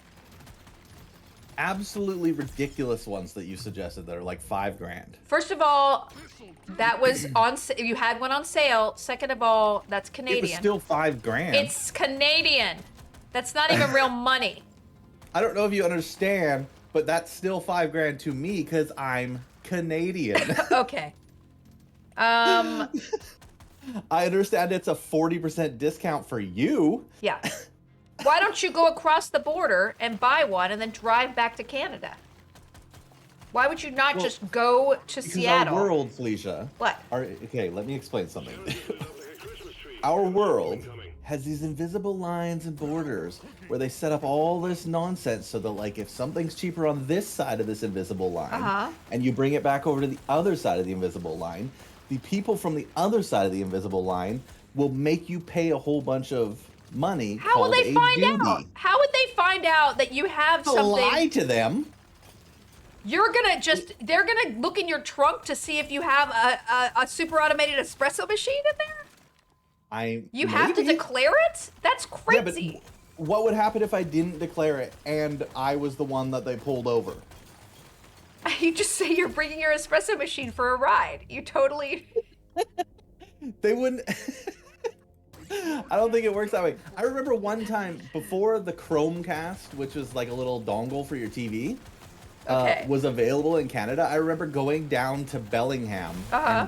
absolutely ridiculous ones that you suggested that are like $5,000. First of all, that was on. You had one on sale. Second of all, that's It Canadian. was still $5,000. It's Canadian. That's not even real money. I don't know if you understand, but that's still $5,000 to me because I'm Canadian. Okay. I understand it's a 40% discount for you. Yeah. Why don't you go across the border and buy one and then drive back to Canada? Why would you not Well, just go to Because Seattle? our world, Felicia. What? Okay, let me explain something. Our world has these invisible lines and borders where they set up all this nonsense so that, like, if something's cheaper on this side of this invisible line Uh-huh. and you bring it back over to the other side of the invisible line, the people from the other side of the invisible line will make you pay a whole bunch of money. How will called they a find duty. out? How would they find out that you have To something? lie to them. You're gonna they're gonna look in your trunk to see if you have a super automated espresso machine in there? You have to maybe. declare it? That's Yeah, but crazy. what would happen if I didn't declare it and I was the one that they pulled over? You just say you're bringing your espresso machine for a ride. You totally... They wouldn't. I don't think it works that way. I remember one time before the Chromecast, which was like a little dongle for your TV, Okay. was available in Canada. I remember going down to Bellingham Uh-huh.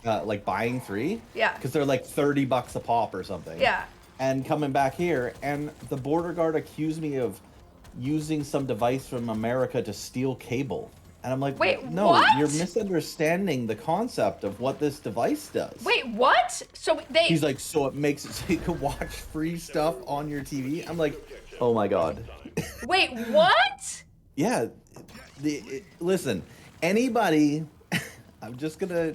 and like buying 3. Yeah. Because they're like $30 a pop or something. Yeah. And coming back here, and the border guard accused me of using some device from America to steal cable. And I'm like, Wait, no, what? you're misunderstanding the concept of what this device does. Wait, what? So they... He's like, so it makes it so you can watch free stuff on your TV? I'm like, oh my God. Wait, what? Yeah. Listen, anybody, I'm just gonna,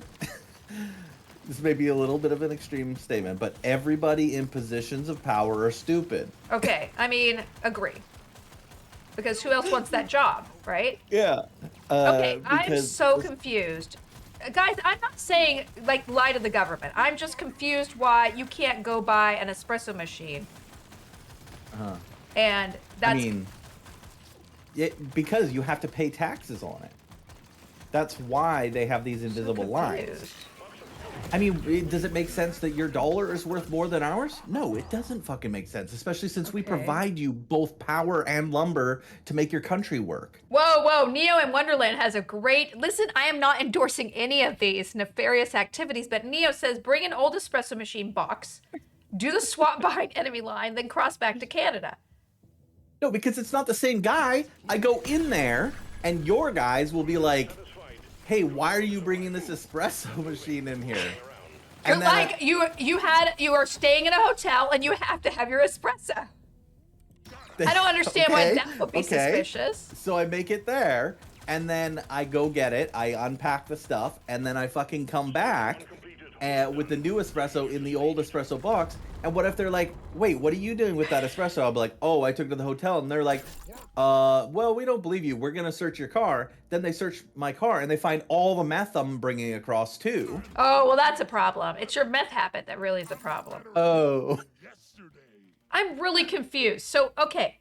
this may be a little bit of an extreme statement, but everybody in positions of power are stupid. Okay, I mean, agree. Because who else wants that job, right? Yeah. Okay, I'm because so confused. Guys, I'm not saying, like, lie to the government. I'm just confused why you can't go buy an espresso machine. And that's... I mean, because you have to pay taxes on it. That's why they have these invisible lines. confused. I mean, does it make sense that your dollar is worth more than ours? No, it doesn't fucking make sense, especially since we Okay. provide you both power and lumber to make your country work. Whoa, whoa, Neo in Wonderland has a great... Listen, I am not endorsing any of these nefarious activities, but Neo says, bring an old espresso machine box, do the swap behind enemy line, then cross back to Canada. No, because it's not the same guy. I go in there, and your guys will be like, hey, why are you bringing this espresso machine in here? You're And then like, you are staying in a hotel and you have to have your espresso. I don't understand why that would be suspicious. So I make it there, and then I go get it, I unpack the stuff, and then I fucking come back, with the new espresso in the old espresso box. And what if they're like, wait, what are you doing with that espresso? I'll be like, oh, I took it to the hotel. And they're like, well, we don't believe you. We're going to search your car. Then they search my car and they find all the meth I'm bringing across too. Oh, well, that's a problem. It's your meth habit that really is the problem. Oh. I'm really confused. So, okay.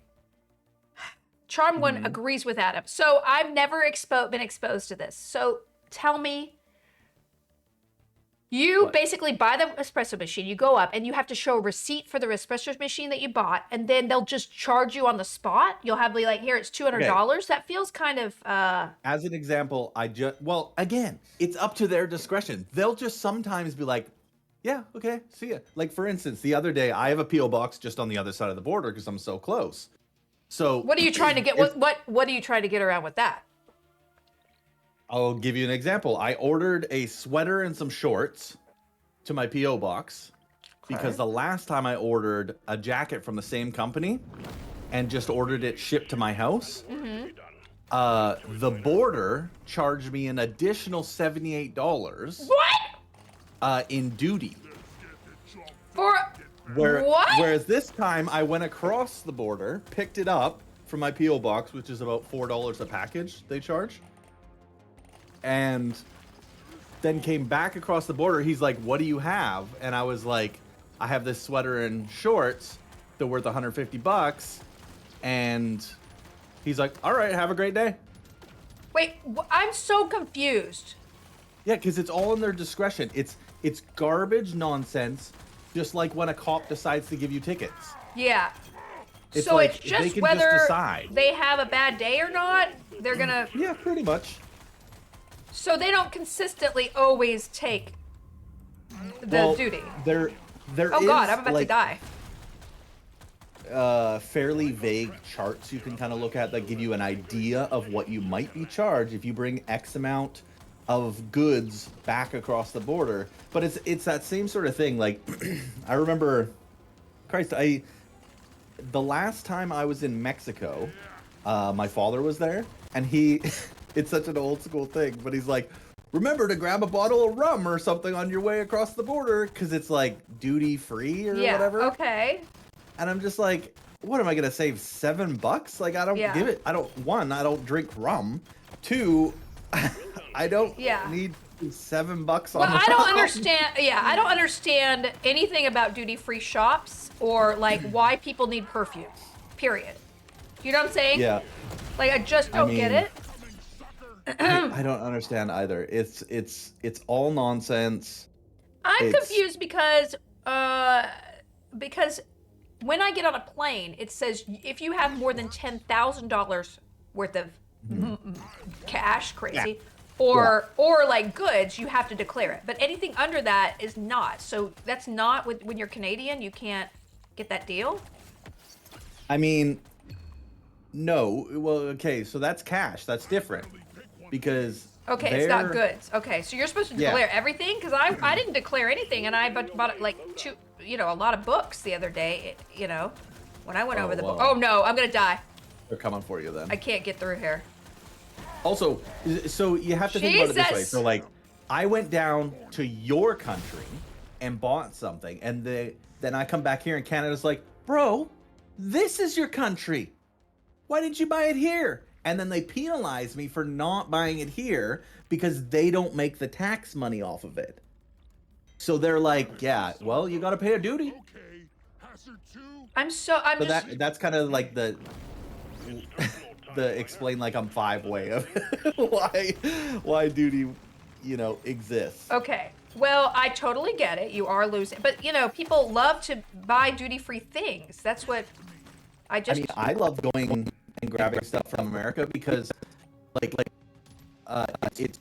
Charm One agrees with Adam. So I've never been exposed to this. So tell me, you What? basically buy the espresso machine, you go up and you have to show a receipt for the espresso machine that you bought, and then they'll just charge you on the spot. You'll have be like, here, it's $200. That feels kind of As an example, well, again, it's up to their discretion. They'll just sometimes be like, yeah, okay, see ya. Like, for instance, the other day, I have a P.O. box just on the other side of the border because I'm so close. So what are you trying to get? What are you trying to get around with that? I'll give you an example. I ordered a sweater and some shorts to my P.O. box because the last time I ordered a jacket from the same company and just ordered it shipped to my house, the border charged me an additional $78 in duty. For what? Whereas this time I went across the border, picked it up from my P.O. box, which is about $4 a package they charge, and then came back across the border. He's like, what do you have? And I was like, I have this sweater and shorts. They're worth $150. And he's like, all right, have a great day. Wait, I'm so confused. Yeah, because it's all in their discretion. It's garbage nonsense, just like when a cop decides to give you tickets. Yeah. It's so like, it's they just can whether just decide. they have a bad day or not, they're gonna... Yeah, pretty much. So they don't consistently always take the duty. There Oh is, God, I'm about like, to die. fairly vague charts you can kind of look at that give you an idea of what you might be charged if you bring X amount of goods back across the border. But it's that same sort of thing. Like, I remember, Christ, the last time I was in Mexico, my father was there, and he, it's such an old school thing, but he's like, remember to grab a bottle of rum or something on your way across the border, because it's like duty free or Yeah, whatever. okay. And I'm just like, what am I gonna save $7? Like, I don't give it. I don't drink rum. 2, I don't need $7 on Well, I rum. don't understand. Yeah, I don't understand anything about duty-free shops or like why people need perfume. Period. You know what I'm saying? Yeah. Like I just don't get it. I don't understand either. It's all nonsense. I'm confused because when I get on a plane, it says if you have more than $10,000 worth of cash, crazy, or like goods, you have to declare it. But anything under that is not. So that's not when you're Canadian, you can't get that deal. I mean, no. Well, okay, so that's cash. That's different because Okay, it's not goods. Okay, so you're supposed to declare everything? Because I didn't declare anything, and I bought like a lot of books the other day. When I went over the book. Oh no, I'm gonna die. They're coming for you then. I can't get through here. Also, so you have to think about it this way. Jesus! So like, I went down to your country and bought something, and then I come back here and Canada's like, bro, this is your country. Why didn't you buy it here? And then they penalize me for not buying it here because they don't make the tax money off of it. So they're like, yeah, well, you got to pay a duty. So That's kind of like the explain like I'm 5 way of why duty, exists. Okay. Well, I totally get it. You are losing, but people love to buy duty-free things. That's what I just. I mean, I love going and grabbing stuff from America because, it's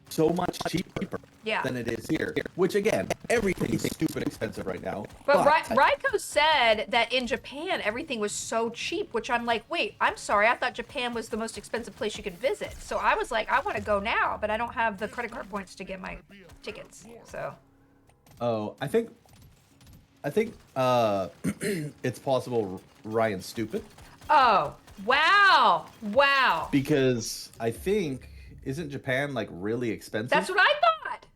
so much cheaper than it is here. Which again, everything's stupid expensive right now. But Raiko said that in Japan everything was so cheap, which I'm like, wait, I'm sorry, I thought Japan was the most expensive place you could visit. So I was like, I want to go now, but I don't have the credit card points to get my tickets. So. Oh, I think it's possible Ryan's stupid. Oh, wow. Wow. Because I think, isn't Japan like really expensive? That's what I thought.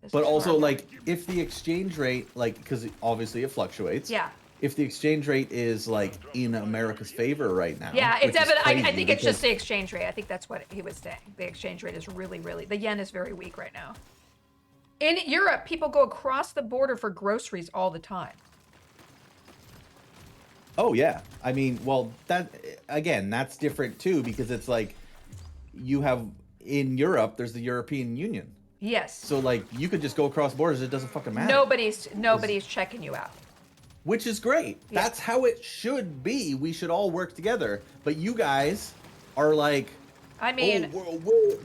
This But is also, horrible. like, if the exchange rate, like, because obviously it fluctuates. Yeah. If the exchange rate is like in America's favor right now, Yeah, it's which is evident. I crazy think it's just because- the exchange rate. I think that's what he was saying. The exchange rate is really, really. The yen is very weak right now. In Europe, people go across the border for groceries all the time. Oh yeah, I mean, well, that again, that's different too because it's like you have in Europe, there's the European Union, Yes. so like you could just go across borders; it doesn't fucking matter. Nobody's checking you out. Which is great. Yeah. That's how it should be. We should all work together. But you guys are like, I mean,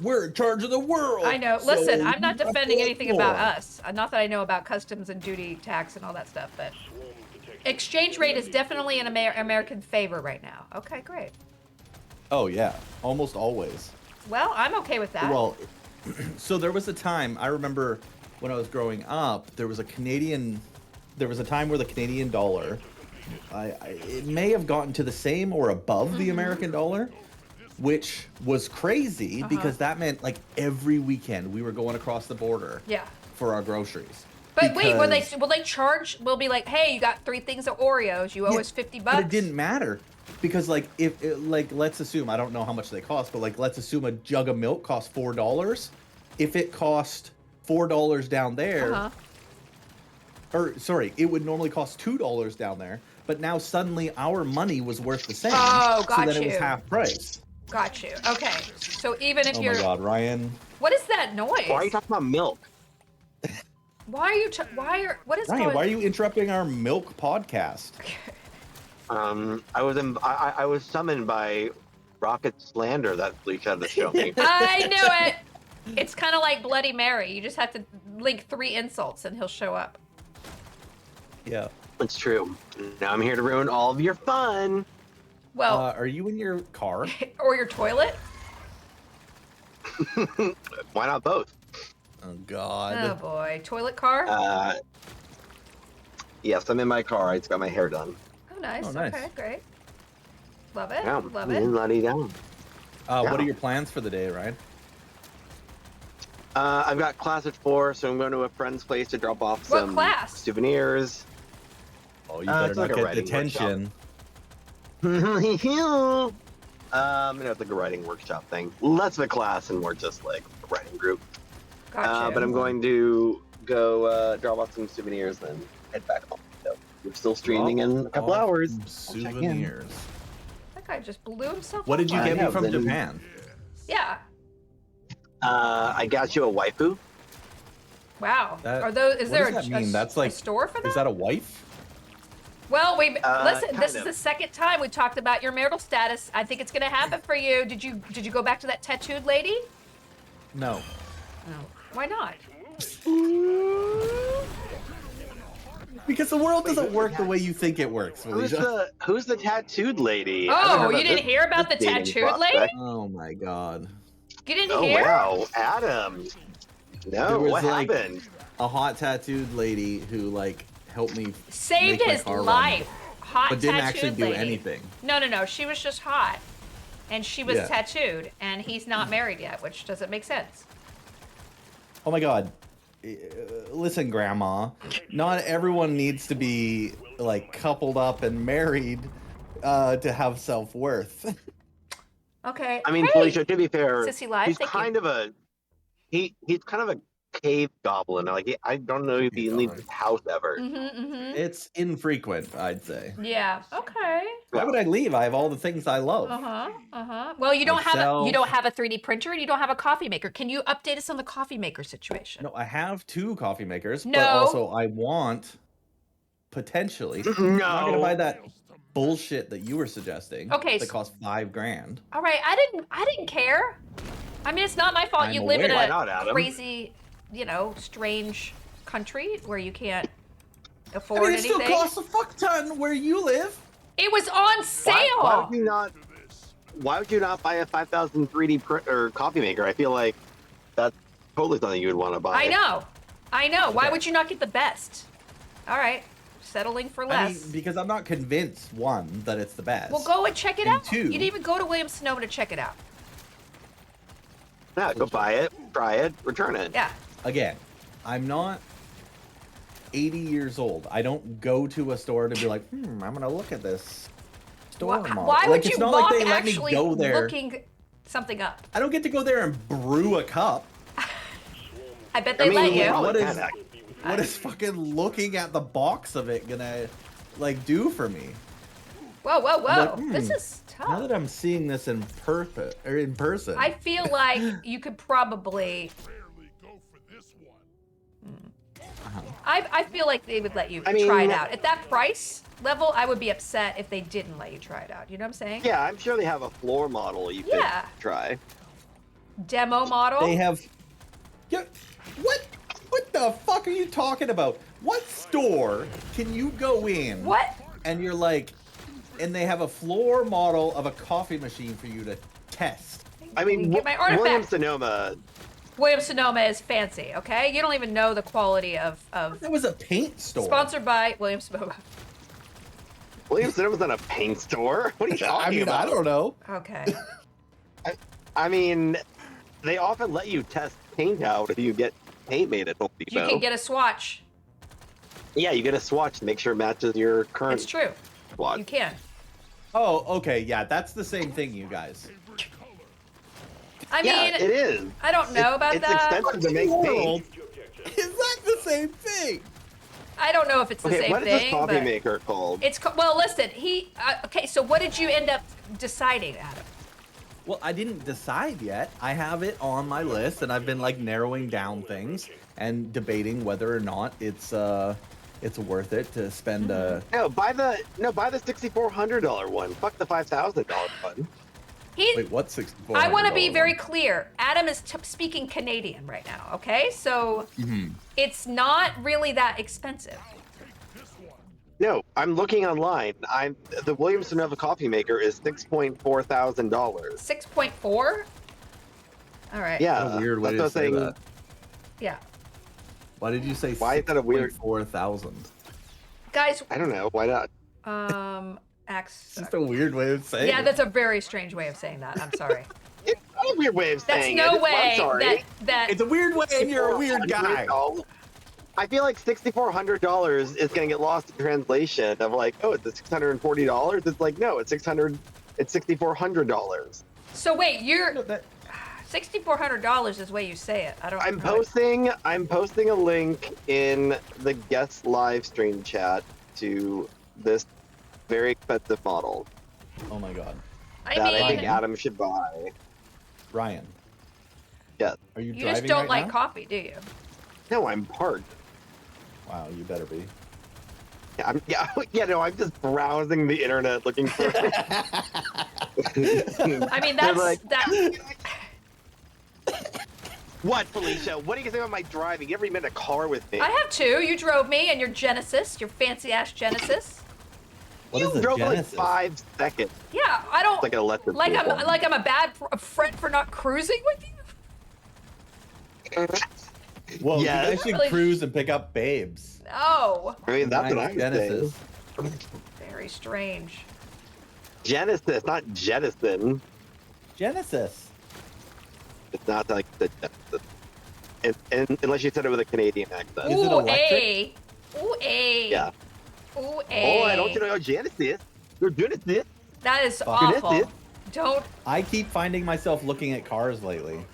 we're in charge of the world. I know. so Listen, I'm you not have to defending like anything about more." us. Not that I know about customs and duty tax and all that stuff, but exchange rate is definitely in American favor right now. Okay, great. Oh yeah, almost always. Well, I'm okay with that. Well, so there was a time I remember when I was growing up. There was a time where the Canadian dollar, it may have gotten to the same or above the American dollar, which was crazy because that meant like every weekend we were going across the border yeah. for our groceries. But wait, Because- will they charge? Will be like, hey, you got 3 things of Oreos. You owe Yeah, us $50. But it didn't matter because like like let's assume I don't know how much they cost, but like let's assume a jug of milk costs $4. If it cost $4 down there, Uh-huh. or sorry, it would normally cost $2 down there, but now suddenly our money was worth the same. Oh, So got then it was you. half price. Got you. Okay. So even if Oh you're, my God, Ryan. what is that noise? Why are you talking about milk? Why are you? What is Ryan, going? why are you interrupting our milk podcast? I was summoned by Rocket Slander that Felicia had to show me. I knew it. It's kind of like Bloody Mary. You just have to link 3 insults and he'll show up. Yeah. It's true. Now I'm here to ruin all of your fun. Well, Are you in your car? or your toilet. Why not both? Oh God. Oh boy, toilet car. Yes, I'm in my car. I just got my hair done. Oh nice. Oh, nice. Okay, great. Love it. Yeah, Love it. bloody down. What Yeah. are your plans for the day, Ryan? I've got class at 4, so I'm going to a friend's place to drop off What some class? souvenirs. Oh, you better it's not like a get writing detention. It's like a writing workshop thing. Less of a class, and more just like a writing group. Gotcha. But I'm going to go drop off some souvenirs, then head back home. So we're still streaming in a couple Drop hours. some I'll check in. Souvenirs. That guy just blew himself. What up. did you I get me know, from then- Japan? Yeah. I got you a waifu. Wow. That- Are those? Is what there does a, that mean? That's a like- store for that? Is that a wife? Well, we listen. This kind is of. the second time we talked about your marital status. I think it's going to happen for you. Did you go back to that tattooed lady? No. No. Why not? Because the world doesn't work the way you think it works, Felicia. Who's the tattooed lady? I Oh, haven't heard you about didn't this- hear about the this dating tattooed lady? prospect. Oh my God. You didn't Oh hear? wow, Adam. There No, was, what like, happened? A hot tattooed lady who like helped me Saved make my his car run, life. Hot but didn't tattooed actually do lady. anything. No. She was just hot, and she was Yeah. tattooed, and he's not married yet, which doesn't make sense. Oh my God. Listen, Grandma. Not everyone needs to be like coupled up and married to have self-worth. Okay. I mean, hey, Felicia, to be fair, Sissy Live, he's thank you. kind of a he's kind of a cave goblin. Like I don't know if he Yeah. leaves his house ever. It's infrequent, I'd say. Yeah. Okay. Why would I leave? I have all the things I love. Well, you don't have Myself. you don't have a 3D printer and you don't have a coffee maker. Can you update us on the coffee maker situation? No, I have 2 coffee makers, but No. also I want potentially. I'm not gonna buy No. that bullshit that you were suggesting. Okay, That s- costs $5,000. All right. I didn't care. I mean, it's not my fault. I'm You live in aware. Why a not, Adam? crazy, strange country where you can't I afford mean, it still anything. costs a fuck ton where you live. It was on sale. Why would you not? Why would you not buy a 5,000 3D or coffee maker? I feel like that's totally something you would want to buy. I know. Why Okay. would you not get the best? All right. Settling for I less. mean, because I'm not convinced, one, that it's the best. Well, go and check it And out. 2, You didn't even go to Williams-Sonoma to check it out. Yeah, go buy it, try it, return it. Yeah. again, I'm not 80 years old. I don't go to a store to be like, I'm gonna look at this store model. Why Like, would it's you not mock like they let me actually go there. looking something up? I don't get to go there and brew a cup. I bet they let you. what is kinda. what is fucking looking at the box of it gonna like do for me? Whoa, whoa, whoa! like, This is Now tough. that I'm seeing this in person, I feel like you could probably. Rarely go for this one. I feel like they would let you I mean- try it out. At that price level, I would be upset if they didn't let you try it out. You know what I'm saying? Yeah, I'm sure they have a floor model you could Yeah. try. Demo model. they have. Yeah, what? What the fuck are you talking about? What store can you go in? What? And you're like, and they have a floor model of a coffee machine for you to test. I mean, Get my Williams artifact. Sonoma. Williams Sonoma is fancy. Okay, you don't even know the quality of. That was a paint store. Sponsored by Williams Sonoma. Williams Sonoma's not a paint store. What are you talking I mean, about? I don't know. Okay. I mean, they often let you test paint out if you get paint made at Home Depot. You can get a swatch. Yeah, you get a swatch to make sure it matches your current It's true. swatch. You can. Oh, okay, yeah, that's the same thing, you guys. I Yeah, mean, it is. I don't know about it's that. expensive to make paint. Is that the same thing? I don't know if it's the Okay, same what is this thing. coffee but maker called? It's well. Listen, okay. So what did you end up deciding, Adam? Well, I didn't decide yet. I have it on my list, and I've been like narrowing down things and debating whether or not it's worth it to spend No, buy the $6,400 one. Fuck the $5,000 one. He. what $64? I want to be very clear. Adam is speaking Canadian right now. Okay, so it's not really that expensive. No, I'm looking online. The Williams Sonoma coffee maker is $6.4 thousand. 6.4. All right. Yeah, What a weird way that's to what say I'm saying. that. Yeah. Why did you say Why is that a weird- 4,000? Guys. I don't know. Why not? Axe. It's just a weird way of saying Yeah, it. that's a very strange way of saying that. I'm sorry. It's not a weird way of That's saying no it. way I'm sorry. that It's a weird way, and you're a weird guy. I feel like $6,400 is going to get lost in translation of like, oh, it's $640. It's like, no, it's $6,400. So wait, you're No, that- $6,400 is the way you say it. I don't. I'm know. posting a link in the guest live stream chat to this very expensive model Oh my god. I that I think mean, Adam should buy. Ryan. Yes. Are you you driving just don't right like now? coffee, do you? No, I'm parked. Wow, you better be. No, I'm just browsing the internet looking for. I mean, They're that's like- that. What, Felicia? What do you think about my driving? You ever been in a car with me? I have two. You drove me and your Genesis, your fancy ass Genesis. What you is a drove for like Genesis? 5 seconds. Yeah, I don't Like an electric like I'm vehicle. like I'm a bad friend for not cruising with you. Well, Yeah, you guys it's should really- cruise and pick up babes. Oh, I mean, that's what Nice I'm saying. very strange. Genesis, not jettison. Genesis. It's not like the Genesis. And unless you said it with a Canadian accent. Is it Ooh, electric? a. Ooh, a. Yeah. Ooh, a. Oh, I don't you know Genesis. You're Genesis. That is Fuck. awful. Genesis. Don't. I keep finding myself looking at cars lately.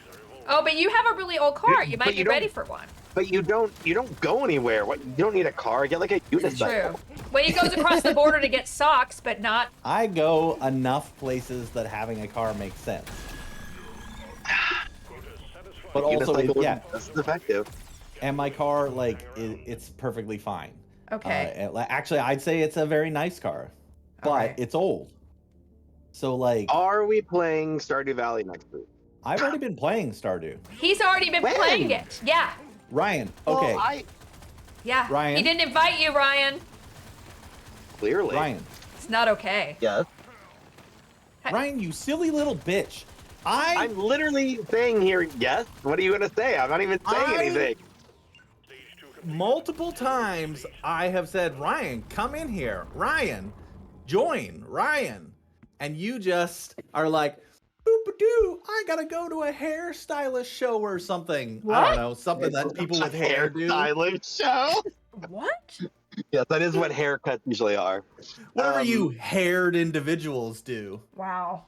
Oh, but you have a really old car. You But might you be ready don't- for one. But you don't go anywhere. What? You don't need a car. Get like a It's true. unicycle. Well, he goes across the border to get socks, but not. I go enough places that having a car makes sense. But also, Unicycle yeah, is effective. and my car, like, it's perfectly fine. Okay. Actually, I'd say it's a very nice car, but Alright. it's old. So, like, Are we playing Stardew Valley next week? I've already been playing Stardew. He's already been When? playing it. Yeah. Ryan, okay, Well, Yeah. Ryan? He didn't invite you, Ryan. clearly. Ryan, It's not okay. Yes. Ryan, you silly little bitch. I'm literally saying here, yes. What are you gonna say? I'm not even saying I- anything. multiple times I have said, Ryan, come in here. Ryan, join. Ryan. And you just are like, boop, dude, I gotta go to a hairstylist show or something. I What? don't know, something that people with hair do. Hairstylist show. What? Yes, that is what haircuts usually are. Whatever you haired individuals do. Wow.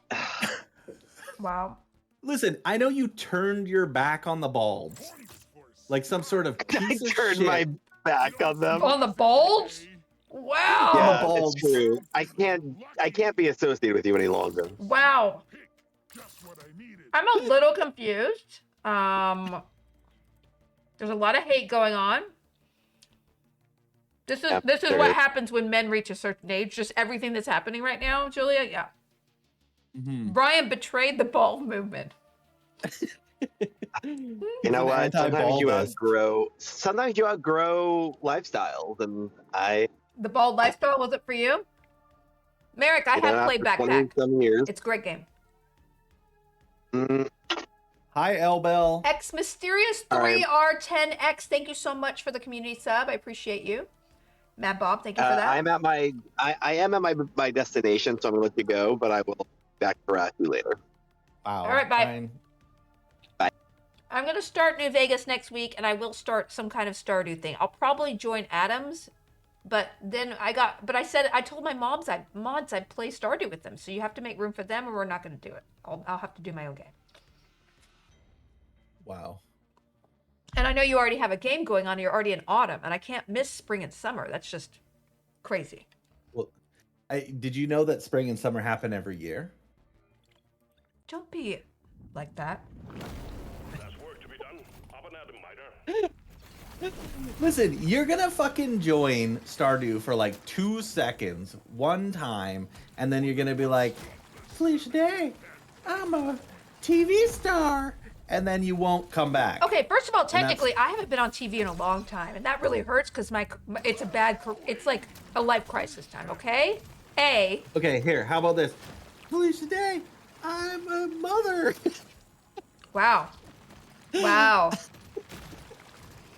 Wow. Listen, I know you turned your back on the balds, like some sort of I piece of turned shit. my back on them. On the bulge? Wow. Yeah, balls. it's true. I can't be associated with you any longer. Wow. Just what I needed. I'm a little confused. There's a lot of hate going on. This is Yep, this is there what is. happens when men reach a certain age. Just everything that's happening right now, Julia. Yeah. Mhm. Brian betrayed the ball movement. You know what? Sometimes you outgrow lifestyles, and The bald lifestyle wasn't for you? Merrick, I have played after Backpack. 20-some years. It's a great game. Mm, Hi, Elbel. X Mysterious 3R10X, thank you so much for the community sub. I appreciate you. Mad Bob, thank you for that. I am at my destination, so I'm gonna let you go, but I will be back to harass you later. Wow. All right, bye. fine. I'm going to start New Vegas next week, and I will start some kind of Stardew thing. I'll probably join Adams, but then I told my mods I'd play Stardew with them, so you have to make room for them, or we're not going to do it. I'll have to do my own game. Wow. And I know you already have a game going on. You're already in autumn, and I can't miss spring and summer. That's just crazy. Well, did you know that spring and summer happen every year? Don't be like that. There's work to be done. Up and at 'em, miter. Listen, you're gonna fucking join Stardew for like 2 seconds, one time, and then you're gonna be like, Felicia Day, I'm a TV star, and then you won't come back. Okay, first of all, that's- technically, I haven't been on TV in a long time, and that really hurts because it's like a life crisis time. Okay, Okay, here, how about this? Felicia Day, I'm a mother. Wow. Wow.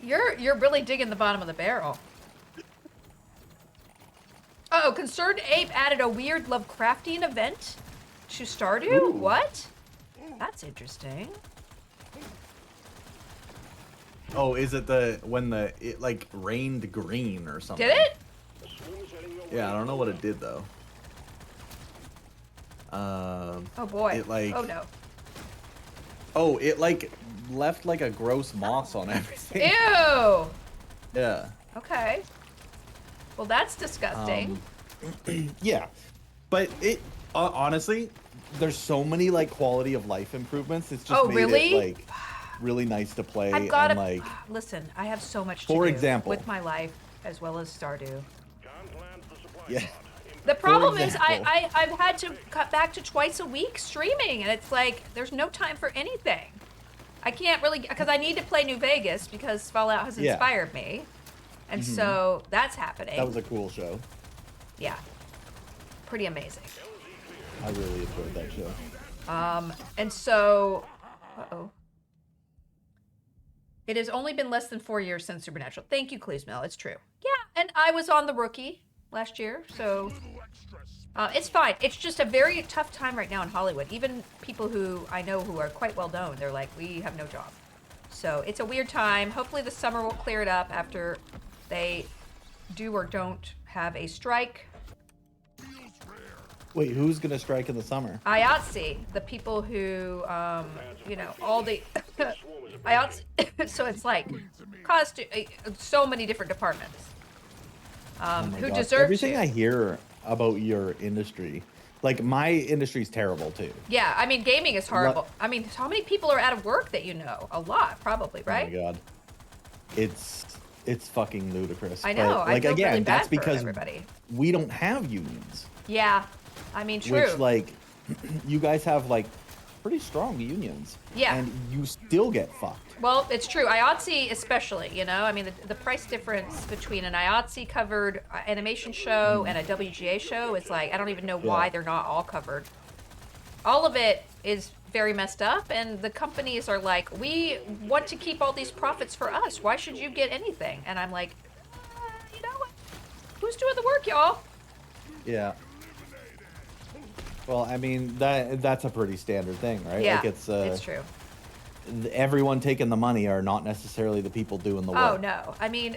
You're really digging the bottom of the barrel. Oh, Concerned Ape added a weird Lovecraftian event to Stardew? Ooh. What? That's interesting. Oh, is it when it like rained green or something? Did it? Yeah, I don't know what it did though. Oh boy. It like Oh no. Oh, it like left like a gross moss on everything. Ew. Yeah. Okay. Well, that's disgusting. Yeah, but it honestly, there's so many like quality of life improvements. It's just Oh, made really? it like really nice to play. I've got and to like listen. I have so much to For do example. with my life as well as Stardew. Can't land the supply yeah. pod. The problem is example. I've had to cut back to twice a week streaming, and it's like there's no time for anything. I can't really, because I need to play New Vegas because Fallout has Yeah. inspired me, and so that's happening. That was a cool show. Yeah, pretty amazing. I really enjoyed that show. And so, it has only been less than 4 years since Supernatural. Thank you, Cleesmell. It's true. Yeah, and I was on The Rookie last year, so it's fine. It's just a very tough time right now in Hollywood. Even people who I know who are quite well known, they're like, we have no job. So it's a weird time. Hopefully the summer will clear it up after they do or don't have a strike. Wait, who's gonna strike in the summer? IATSE, the people who, all the IATSE, so it's like so many different departments Oh my who God. deserve Everything to. I hear about your industry, like my industry's terrible too. Yeah, I mean, gaming is horrible. I mean, how many people are out of work that you know? A lot, probably, right? Oh my God, it's fucking ludicrous. I know. But, I like feel again, really bad that's for because everybody. we don't have unions. Yeah, I mean, true. Which like, you guys have like pretty strong unions. Yeah. And you still get fucked. Well, it's true. IATSE especially, I mean, the price difference between an IATSE covered animation show and a WGA show is like, I don't even know why Yeah. they're not all covered. All of it is very messed up, and the companies are like, we want to keep all these profits for us. Why should you get anything? And I'm like, you know what? Who's doing the work, y'all? Yeah. Well, I mean that's a pretty standard thing, right? Yeah, Like it's true. everyone taking the money are not necessarily the people doing the work. Oh no! I mean,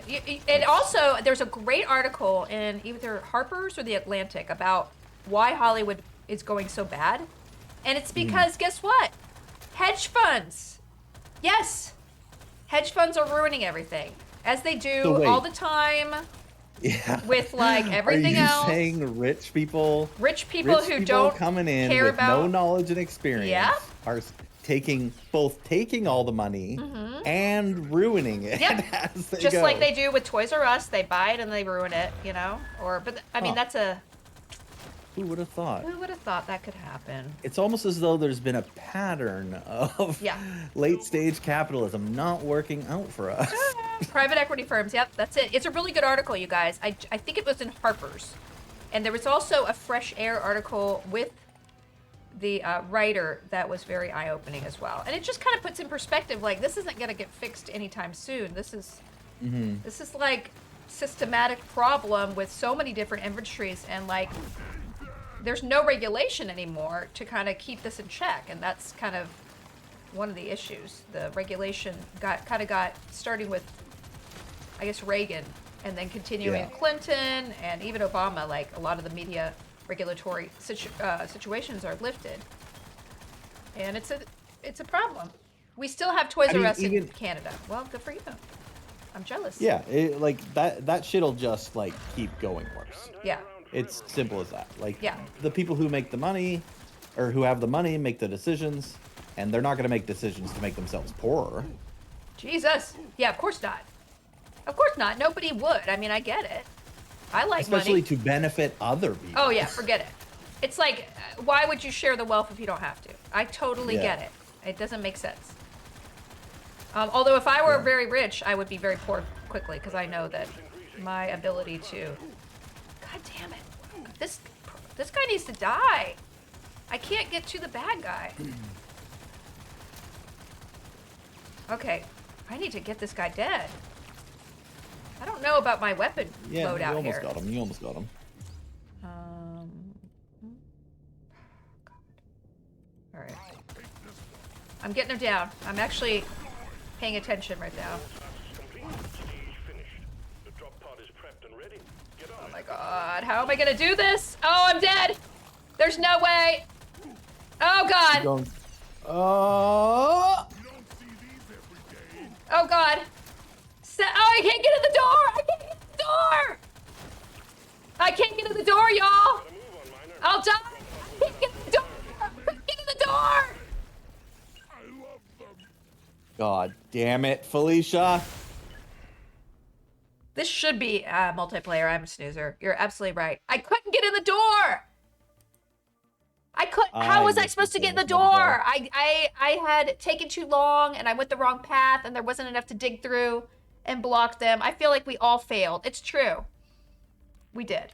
and also there's a great article in either Harper's or the Atlantic about why Hollywood is going so bad, and it's because guess what? Hedge funds. Yes, hedge funds are ruining everything, as they do So wait. all the time Yeah. with like everything Are you else. saying rich people Who don't coming in care with about no knowledge and experience Yeah. are taking all the money and ruining it Yep. as they just go. like they do with Toys R Us, they buy it and they ruin it, you know? But I mean, Huh. Who would have thought? who would have thought that could happen? It's almost as though there's been a pattern of Yeah. late stage capitalism not working out for us. Private equity firms, yep, that's it. It's a really good article, you guys. I think it was in Harper's. And there was also a Fresh Air article with the writer that was very eye-opening as well. And it just kind of puts in perspective, like, this isn't going to get fixed anytime soon. This is like systematic problem with so many different industries, and like there's no regulation anymore to kind of keep this in check, and that's kind of one of the issues. The regulation got starting with, I guess, Reagan, and then continuing Yeah. Clinton and even Obama. Like a lot of the media regulatory situations are lifted, and it's a problem. We still have Toys R Us in Canada. Well, good for you. I'm jealous. Yeah, like that shit'll just like keep going worse. Yeah. It's simple as that. Like, Yeah. the people who make the money, or who have the money, make the decisions, and they're not going to make decisions to make themselves poorer. Jesus. Yeah, of course not. Of course not. Nobody would. I mean, I get it. I like Especially money. to benefit other people. Oh yeah, forget it. It's like, why would you share the wealth if you don't have to? I totally Yeah. get it. It doesn't make sense. Although if I were very rich, I would be very poor quickly because I know that my ability to. God damn it! This guy needs to die. I can't get to the bad guy. Okay, I need to get this guy dead. I don't know about my weapon Yeah, you loadout almost here. got him. You almost got him. All right. I'm getting him down. I'm actually paying attention right now. Complete. Stage finished. The drop pod is prepped and ready. Get on Oh it. my god, how am I gonna do this? Oh, I'm dead! There's no way! Oh god! Going. Oh! Oh god! Oh, I can't get in the door! I can't get in the door! I can't get in the door, y'all! Move on, Miner. I'll die! I can't get in the door! I can't get in the door! God damn it, Felicia. This should be multiplayer. I'm a snoozer. You're absolutely right. I couldn't get in the door! How was I supposed to get in the door? I had taken too long and I went the wrong path and there wasn't enough to dig through and block them. I feel like we all failed. It's true. We did.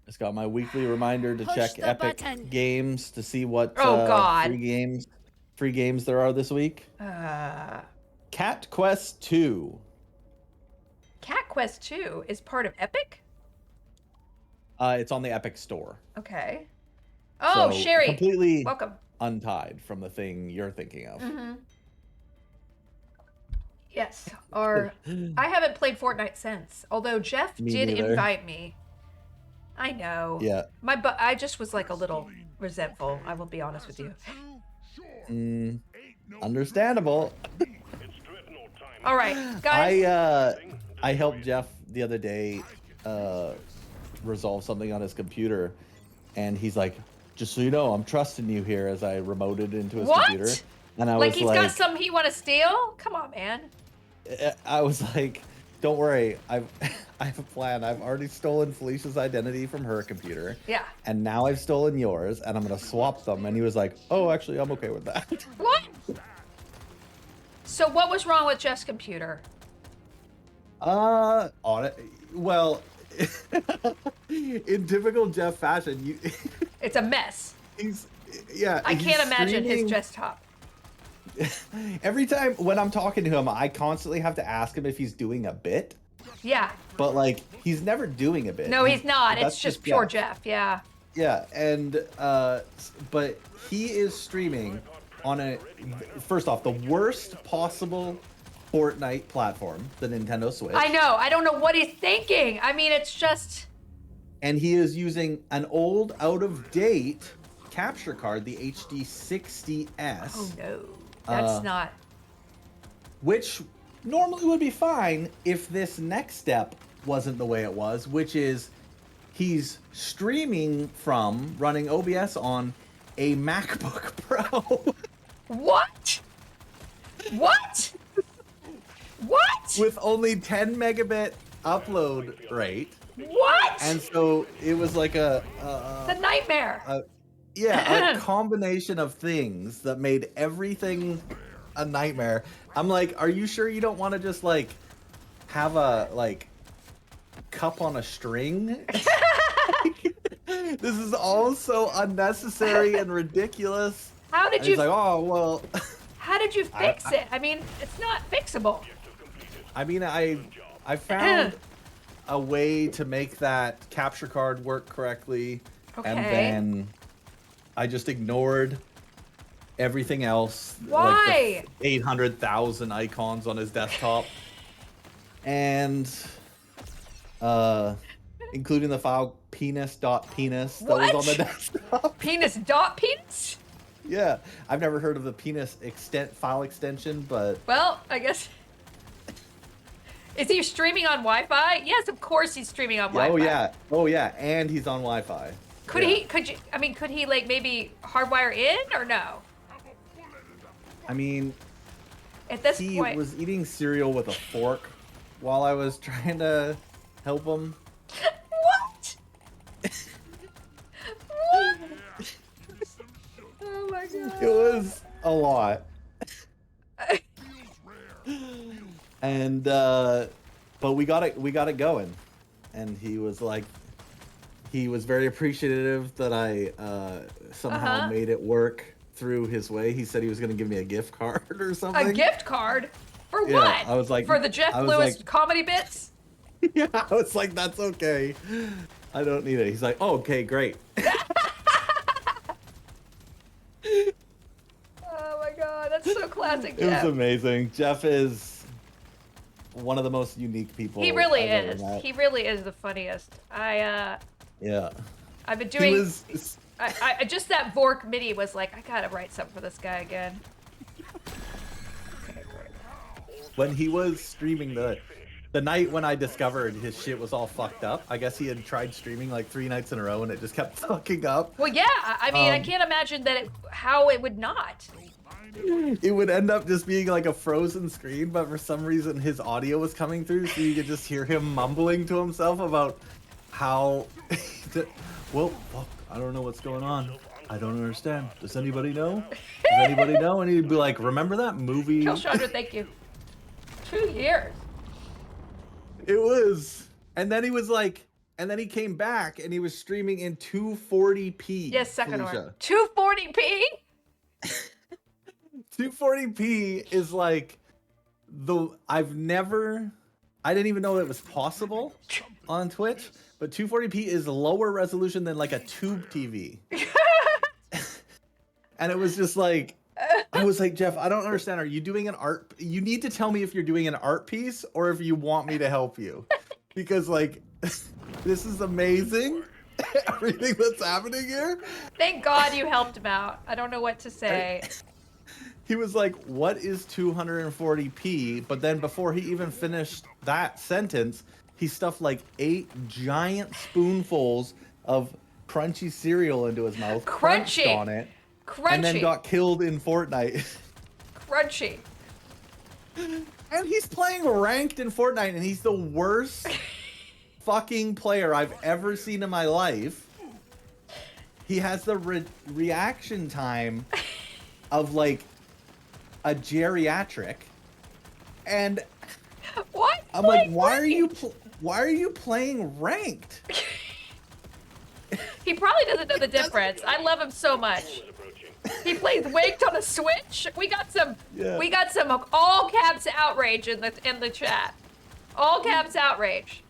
Just got my weekly reminder to Push check the Epic button. Games to see what Oh, God. free games there are this week. Cat Quest 2. Cat Quest 2 is part of Epic? It's on the Epic Store. Okay. Oh, So, Sherry. completely Welcome. untied from the thing you're thinking of. Yes. Or I haven't played Fortnite since. Although Jeff Me did neither. invite me. I know. Yeah. I just was like a little resentful. I will be honest with you. Understandable. It's dreadnought time. All right, guys. I helped Jeff the other day resolve something on his computer, and he's like, "Just so you know, I'm trusting you here." As I remoted into his What? computer, and I Like was he's like, got something he want to steal? Come on, man. I was like, "Don't worry, I have a plan. I've already stolen Felicia's identity from her computer, Yeah. and now I've stolen yours, and I'm gonna swap them." And he was like, "Oh, actually, I'm okay with that." What? So what was wrong with Jeff's computer? On it. Well, in typical Jeff fashion, It's a mess. he's I he's can't imagine his streaming- desktop. Every time when I'm talking to him, I constantly have to ask him if he's doing a bit, Yeah. but like he's never doing a bit. No, he's not. That's It's just pure Jeff. Yeah. Yeah, and but he is streaming on first off, the worst possible Fortnite platform, the Nintendo Switch. I know. I don't know what he's thinking. I mean, it's just. And he is using an old, out-of-date capture card, the HD60S. Oh no, that's not. Which normally would be fine if this next step wasn't the way it was, which is he's streaming from running OBS on a MacBook Pro. What? What? What? With only 10 megabit upload rate. What? And so it was like It's a nightmare. a combination of things that made everything a nightmare. I'm like, are you sure you don't want to just like have a like cup on a string? This is all so unnecessary and ridiculous. How did And you? he's like, oh well. How did you fix it? I mean, it's not fixable. I mean, I found a way to make that capture card work correctly, and Okay. then I just ignored everything else. Why? Like the 800,000 icons on his desktop, and including the file penis.penis that was on the desktop. Penis dot penis? Yeah, I've never heard of the penis file extension, but Well, I guess. Is he streaming on Wi-Fi? Yes, of course he's streaming on Wi-Fi. oh yeah, and he's on Wi-Fi. Could Yeah. he? Could you? I mean, could he like maybe hardwire in or no? I mean, At this he point, was eating cereal with a fork while I was trying to help him. what? What? Oh my god. It was a lot. And but we got it going. And he was like, he was very appreciative that I somehow made it work through his way. He said he was going to give me a gift card or something. A gift card? For Yeah, what? I was like- for the Jeff I was Lewis like- comedy bits? Yeah, I was like, that's okay. I don't need it. He's like, oh, okay, great. Oh my god, that's so classic It was Jeff. amazing. Jeff is one of the most unique people. He really I've ever is. met. He really is the funniest. Yeah. I've been He doing. was. I just that Vork MIDI was like, I gotta write something for this guy again. Okay, great. When he was streaming the night when I discovered his shit was all fucked up, I guess he had tried streaming like 3 nights in a row and it just kept fucking up. Well, yeah. I mean, I can't imagine how it would not. It would end up just being like a frozen screen, but for some reason his audio was coming through, so you could just hear him mumbling to himself about how. well, I don't know what's going on. I don't understand. Does anybody know? Does anybody know? And he'd be like, "Remember that movie?" Kill Chandra, thank you. 2 years. It was. And then he was like, and then he came back and he was streaming in 240p. Yes, second Felicia. order. 240p? 240p is like I didn't even know it was possible on Twitch, but 240p is lower resolution than like a tube TV. And it was just like, I was like, Jeff, I don't understand. Are you doing an art? You need to tell me if you're doing an art piece or if you want me to help you. Because like, this is amazing. Everything that's happening here. Thank God you helped him out. I don't know what to say. He was like, what is 240p? But then before he even finished that sentence, he stuffed like 8 giant spoonfuls of crunchy cereal into his mouth, crunched Crunchy. on it, Crunchy. and then got killed in Fortnite. Crunchy. And he's playing ranked in Fortnite, and he's the worst fucking player I've ever seen in my life. He has the reaction time of like a geriatric, and What? I'm like, why are you playing ranked? He probably doesn't know the difference. I love him so much. He plays Waked on a Switch. We got some. Yeah. We got some all caps outrage in the chat. All caps outrage.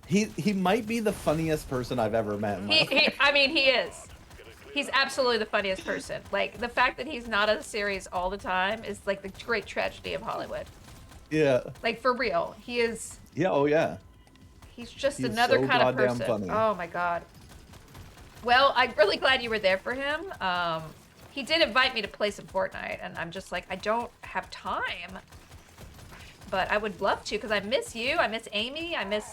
He might be the funniest person I've ever met in my life. I mean, he is. He's absolutely the funniest person. Like, the fact that he's not on the series all the time is like the great tragedy of Hollywood. Yeah. Like, for real. He is. Yeah, oh yeah. He's just He's another so kind of goddamn person. funny. Oh my god. Well, I'm really glad you were there for him. He did invite me to play some Fortnite, and I'm just like, I don't have time. But I would love to, because I miss you. I miss Amy. I miss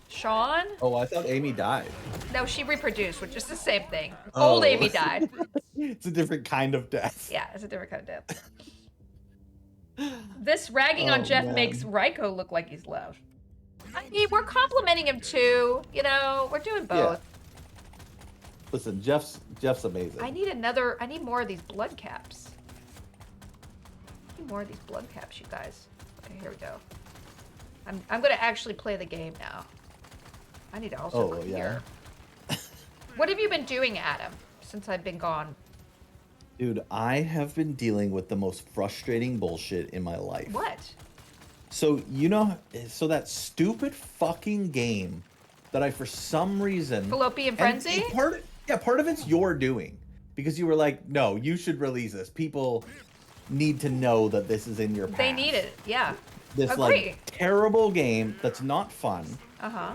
Sean. Oh, I thought Amy died. No, she reproduced, which is the same thing. Oh. Old Amy died. It's a different kind of death. Yeah, it's a different kind of death. This ragging on Oh, Jeff man. makes Ryko look like he's loved. I mean, we're complimenting him too. You know, we're doing both. Listen, Jeff's amazing. I need more of these blood caps. I need more of these blood caps, you guys. Okay, here we go. I'm gonna actually play the game now. I need to also clear. What have you been doing, Adam, since I've been gone? Dude, I have been dealing with the most frustrating bullshit in my life. What? So, so that stupid fucking game that I, for some reason... Fallopian Frenzy? Part of it's your doing. Because you were like, no, you should release this. People need to know that this is in your past. They need it, yeah. This, Agree. like, terrible game that's not fun. Uh-huh.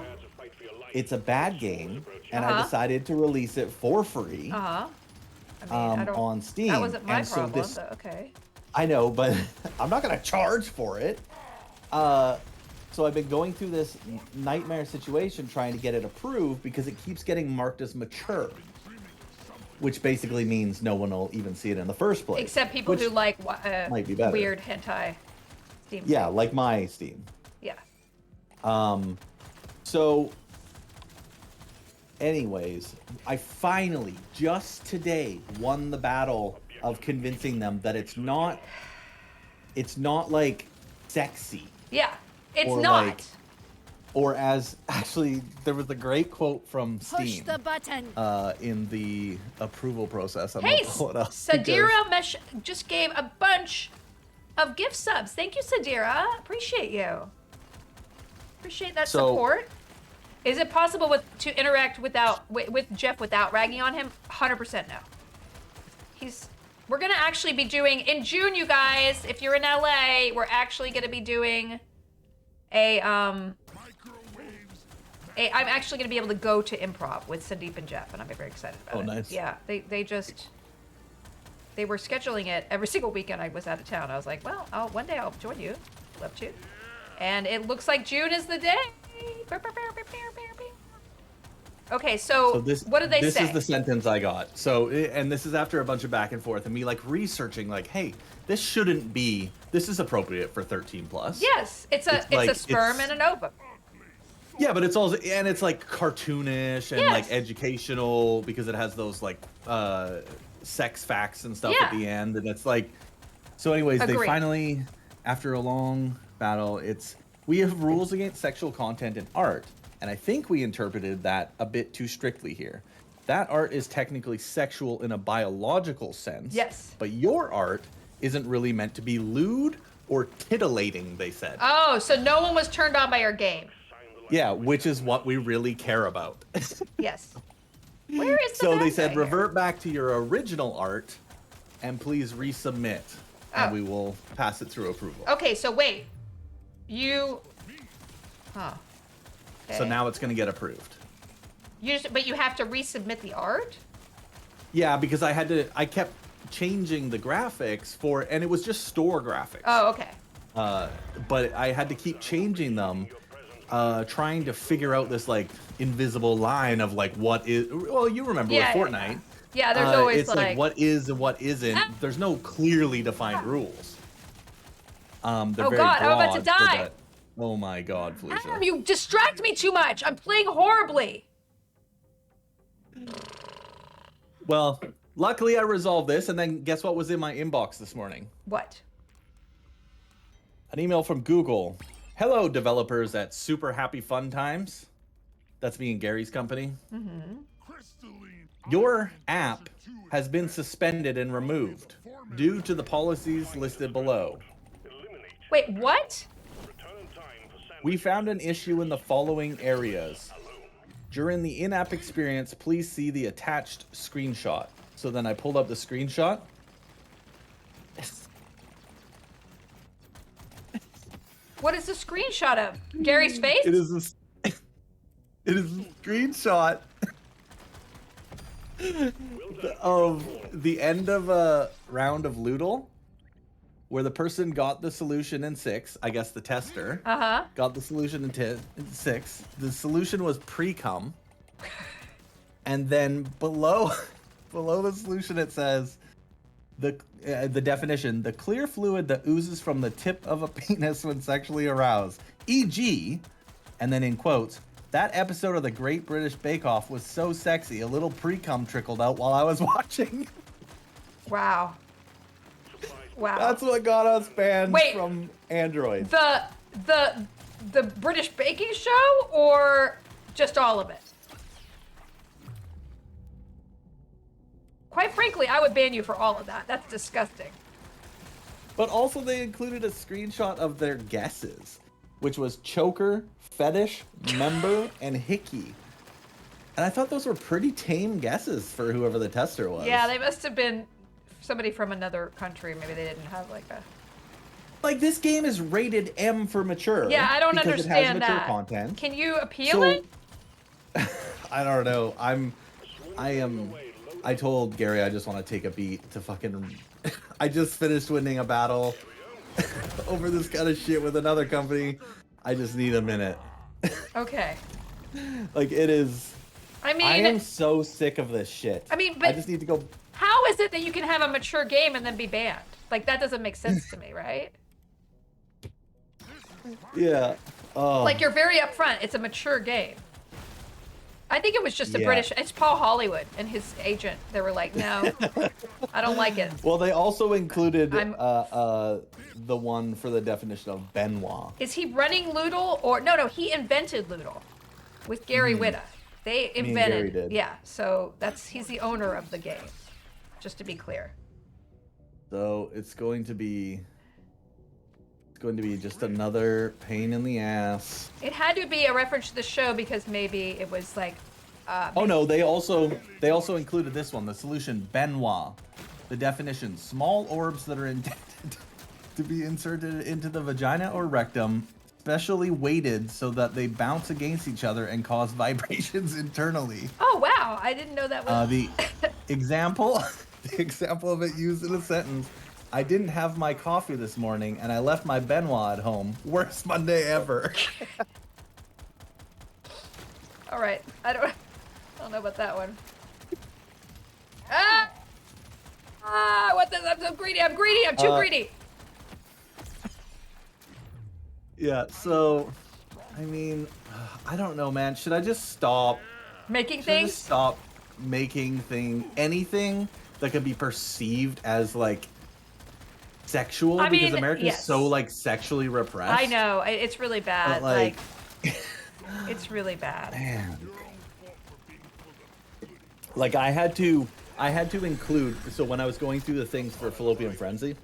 It's a bad game, and I decided to release it for free. Uh-huh. I mean, on Steam. That wasn't my and problem, so but okay. I know, but I'm not gonna charge for it. So I've been going through this nightmare situation trying to get it approved because it keeps getting marked as mature, which basically means no one will even see it in the first place. Except people who like might be better. weird hentai Steam. Yeah, like my Steam. Yeah. So anyways, I finally, just today, won the battle of convincing them that it's not like sexy. Yeah, it's or not. like, or as actually, there was a great quote from Push Steam the button. in the approval process. I'm Hey, gonna pull it up Sadira Mesh just gave a bunch of gift subs. Thank you, Sadira. Appreciate you. Appreciate that support. Is it possible to interact with Jeff without ragging on him? 100% no. We're gonna actually be doing in June, you guys. If you're in LA, we're actually gonna be doing I'm actually gonna be able to go to improv with Sandeep and Jeff, and I'm very excited about it. Oh, nice. Yeah, they were scheduling it every single weekend I was out of town. I was like, well, one day I'll join you. Love to. And it looks like June is the day. Okay, so what did they say? This is the sentence I got. So, and this is after a bunch of back and forth and me like researching, like, hey, this is appropriate for 13 plus. Yes, it's a sperm and an ovum. Yeah, but it's also, and it's like cartoonish and like educational because it has those like sex facts and stuff at the end, and it's like, so anyways, they finally, after a long battle, we have rules against sexual content in art. And I think we interpreted that a bit too strictly here. That art is technically sexual in a biological sense. Yes. But your art isn't really meant to be lewd or titillating, they said. Oh, so no one was turned on by our game. Yeah, which is what we really care about. Yes. Where is the So they said, here? revert back to your original art and please resubmit. And we will pass it through approval. Okay, so wait. So now it's going to get approved. But you have to resubmit the art? Yeah, because I kept changing the graphics and it was just store graphics. Oh, okay. But I had to keep changing them, trying to figure out this like invisible line of like what is, well, you remember with Fortnite. Yeah, there's always it's like what is and what isn't. There's no clearly defined rules. They're very God, I'm about to broad, die. Oh my God, Felicia. Adam, you distract me too much. I'm playing horribly. Well, luckily I resolved this, and then guess what was in my inbox this morning? What? An email from Google. Hello, developers at Super Happy Fun Times. That's me and Gary's company. Mm-hmm. Your app has been suspended and removed due to the policies listed below. Wait, what? We found an issue in the following areas. During the in-app experience, please see the attached screenshot. So then I pulled up the screenshot. What is the screenshot of? Gary's face? It is a, it is a screenshot of the end of a round of Loodle, where the person got the solution in 6. I guess the tester got the solution in 6. The solution was pre-cum, and then below the solution it says the definition: the clear fluid that oozes from the tip of a penis when sexually aroused, e.g., and then in quotes, that episode of the Great British Bake Off was so sexy, a little pre-cum trickled out while I was watching. Wow. Wow. That's what got us banned from Android. The British baking show or just all of it? Quite frankly, I would ban you for all of that. That's disgusting. But also they included a screenshot of their guesses, which was choker, fetish, member, and hickey. And I thought those were pretty tame guesses for whoever the tester was. Yeah, they must have been somebody from another country. Maybe they didn't have like a... Like, this game is rated M for mature. Yeah, I don't because understand it has mature that. content. Can you appeal it? I don't know. I told Gary I just want to take a beat to fucking... I just finished winning a battle over this kind of shit with another company. I just need a minute. Okay. Like, it is... I mean... I am so sick of this shit. I mean, but... I just need to go... How is it that you can have a mature game and then be banned? Like, that doesn't make sense to me, right? Yeah. Oh. Like, you're very upfront. It's a mature game. I think it was just a British... It's Paul Hollywood and his agent. They were like, no, I don't like it. Well, they also included the one for the definition of Benoit. Is he running Loodle or... No, he invented Loodle with Gary Whitta. They invented... Me and Gary did. Yeah, so he's the owner of the game, just to be clear. So it's going to be just another pain in the ass. It had to be a reference to the show because maybe it was like... Oh no, they also included this one, the solution Benoit. The definition: small orbs that are intended to be inserted into the vagina or rectum, specially weighted so that they bounce against each other and cause vibrations internally. Oh wow, I didn't know that was... The example of it used in a sentence: I didn't have my coffee this morning and I left my Benoit at home. Worst Monday ever. All right, I don't know about that one. What this? I'm so greedy. I'm too greedy. Yeah, so, I mean, I don't know, man. Should I just stop? Making Should I things? just stop making anything that could be perceived as, like, sexual? I because mean, America's yes. so, like, sexually repressed. I know, it's really bad. But, like... It's really bad. Man. Like, I had to include, so when I was going through the things for Fallopian Frenzy,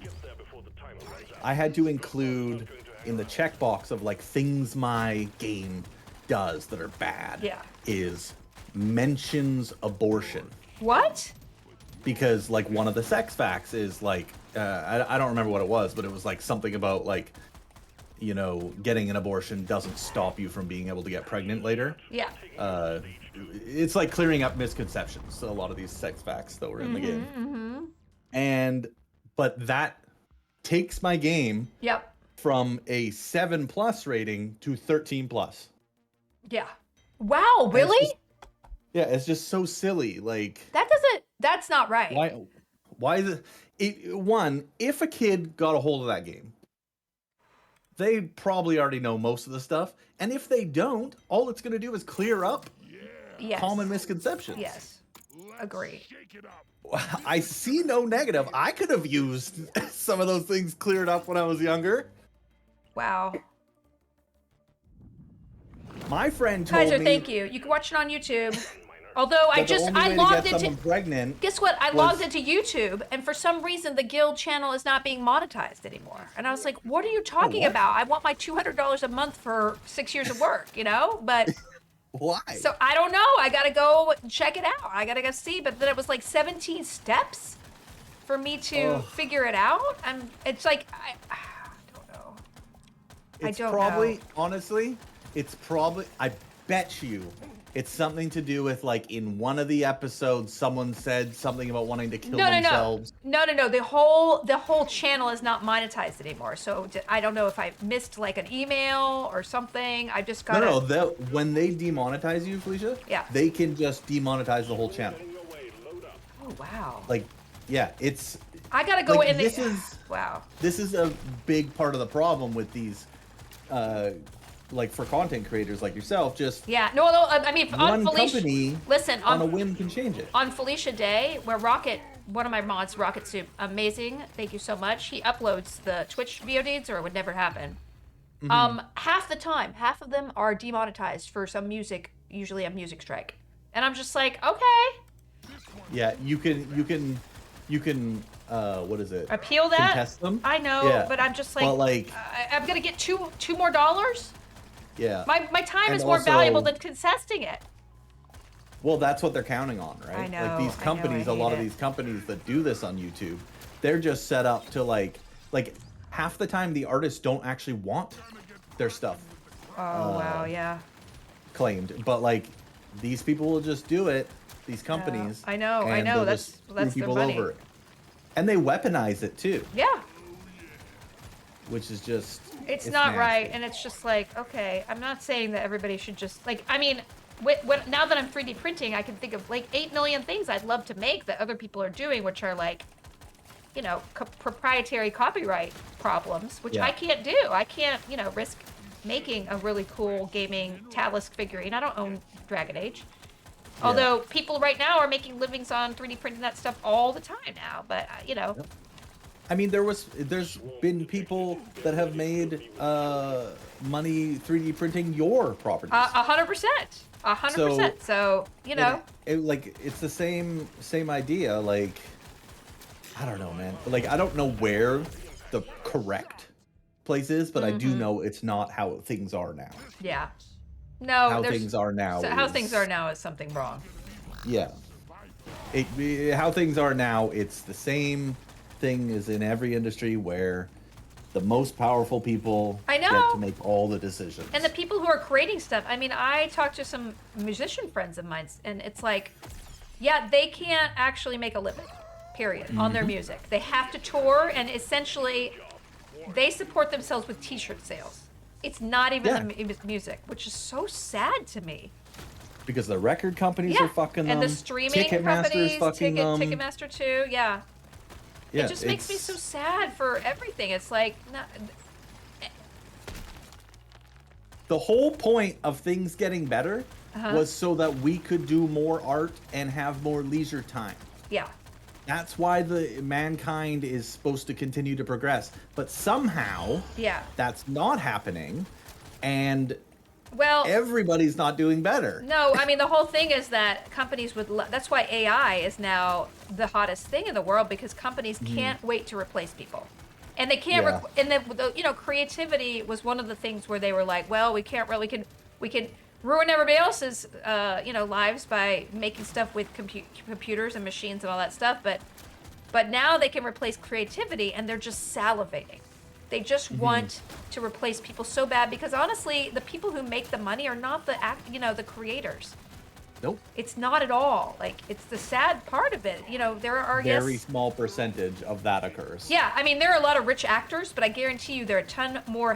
I had to include in the checkbox of, like, things my game does that are bad is mentions abortion. What? Because, like, one of the sex facts is, like, I don't remember what it was, but it was, like, something about, like, you know, getting an abortion doesn't stop you from being able to get pregnant later. Yeah. It's like clearing up misconceptions. So a lot of these sex facts that were in the game. But that takes my game from a 7+ rating to 13+. Yeah. Wow, really? It's just so silly. Like, that's not right. Why is it? One, if a kid got a hold of that game, they probably already know most of the stuff. And if they don't, all it's going to do is clear up common misconceptions. Yes. Agree. I see no negative. I could have used some of those things cleared up when I was younger. Wow. My friend told Kaiser, me... thank you. You can watch it on YouTube. Although But the only way to logged get into. someone pregnant. Guess what? I was- logged into YouTube, and for some reason, the guild channel is not being monetized anymore. And I was like, "What are you talking what? about? I want my $200 a month for 6 years of work, you know?" But Why? so I don't know. I gotta go check it out. I gotta go see. But then it was like 17 steps for me to figure it out. It's like I don't know. It's don't probably, know. honestly, I bet you it's something to do with, like, in one of the episodes, someone said something about wanting to kill themselves. No. The whole channel is not monetized anymore. So I don't know if I missed like an email or something. I just got No, when they demonetize you, Felicia, Yeah. they can just demonetize the whole channel. Oh wow. Like, yeah, it's I gotta go like, in. Wow. This is a big part of the problem with these, like, for content creators like yourself. Just Yeah. No. I mean, on one Felicia. company Listen, on a whim can change it. on Felicia Day, where one of my mods, Rocket Soup, amazing. Thank you so much. He uploads the Twitch VODs, or it would never happen. Half the time, half of them are demonetized for some music, usually a music strike, and I'm just like, okay. Yeah, you can what is it? Appeal that? Contest them? I know, Yeah. but I'm just like, But, like, I'm gonna get two more dollars. yeah. My time And is more also- valuable than contesting it. Well, that's what they're counting on, right? I know, Like, these I know, companies, I a lot hate of it. these companies that do this on YouTube, they're just set up to, like half the time the artists don't actually want their stuff Oh wow, yeah. claimed, but, like, these people will just do it. These companies. I know, and they'll that's just screw their people money. over it. And they weaponize it too, Yeah. which is just It's not nasty. right, and it's just like, okay, I'm not saying that everybody should just like. I mean, now that I'm 3D printing, I can think of like 8 million things I'd love to make that other people are doing, which are like, you know, proprietary copyright problems, which Yeah. I can't do. I can't, you know, risk making a really cool gaming Talisk figurine. I don't own Dragon Age. Although people right now are making livings on 3D printing that stuff all the time now, but you know. Yep. I mean, there's been people that have made money 3D printing your properties. 100%, 100%. So you know, like, it's the same idea. Like, I don't know, man. Like, I don't know where the correct place is, but I do know it's not how things are now. yeah. No, How there's- things are now. how things are now is something wrong. Yeah. How things are now, it's the same thing as in every industry where the most powerful people I know. get to make all the decisions. And the people who are creating stuff, I mean, I talked to some musician friends of mine, and it's like, yeah, they can't actually make a living, period, on their music. They have to tour, and essentially, they support themselves with t-shirt sales. It's not even the music, which is so sad to me. Because the record companies Yeah, are fucking them. and the streaming Ticketmaster's companies, fucking them. Ticketmaster too, yeah. Yeah, It just makes me so sad for everything. It's like, the whole point of things getting better was so that we could do more art and have more leisure time. yeah. That's why the mankind is supposed to continue to progress. But somehow, Yeah. that's not happening, and Well, everybody's not doing better. no, I mean, the whole thing is that companies would, that's why AI is now the hottest thing in the world, because companies can't wait to replace people. And they can't, Yeah. and the, you know, creativity was one of the things where they were like, well, we can't really, we can ruin everybody else's, you know, lives by making stuff with computers and machines and all that stuff. But now they can replace creativity, and they're just salivating. They just want to replace people so bad, because honestly, the people who make the money are not the creators. Nope. It's not at all. Like, it's the sad part of it. You know, there are Very small percentage of that occurs. Yeah, I mean, there are a lot of rich actors, but I guarantee you there are a ton more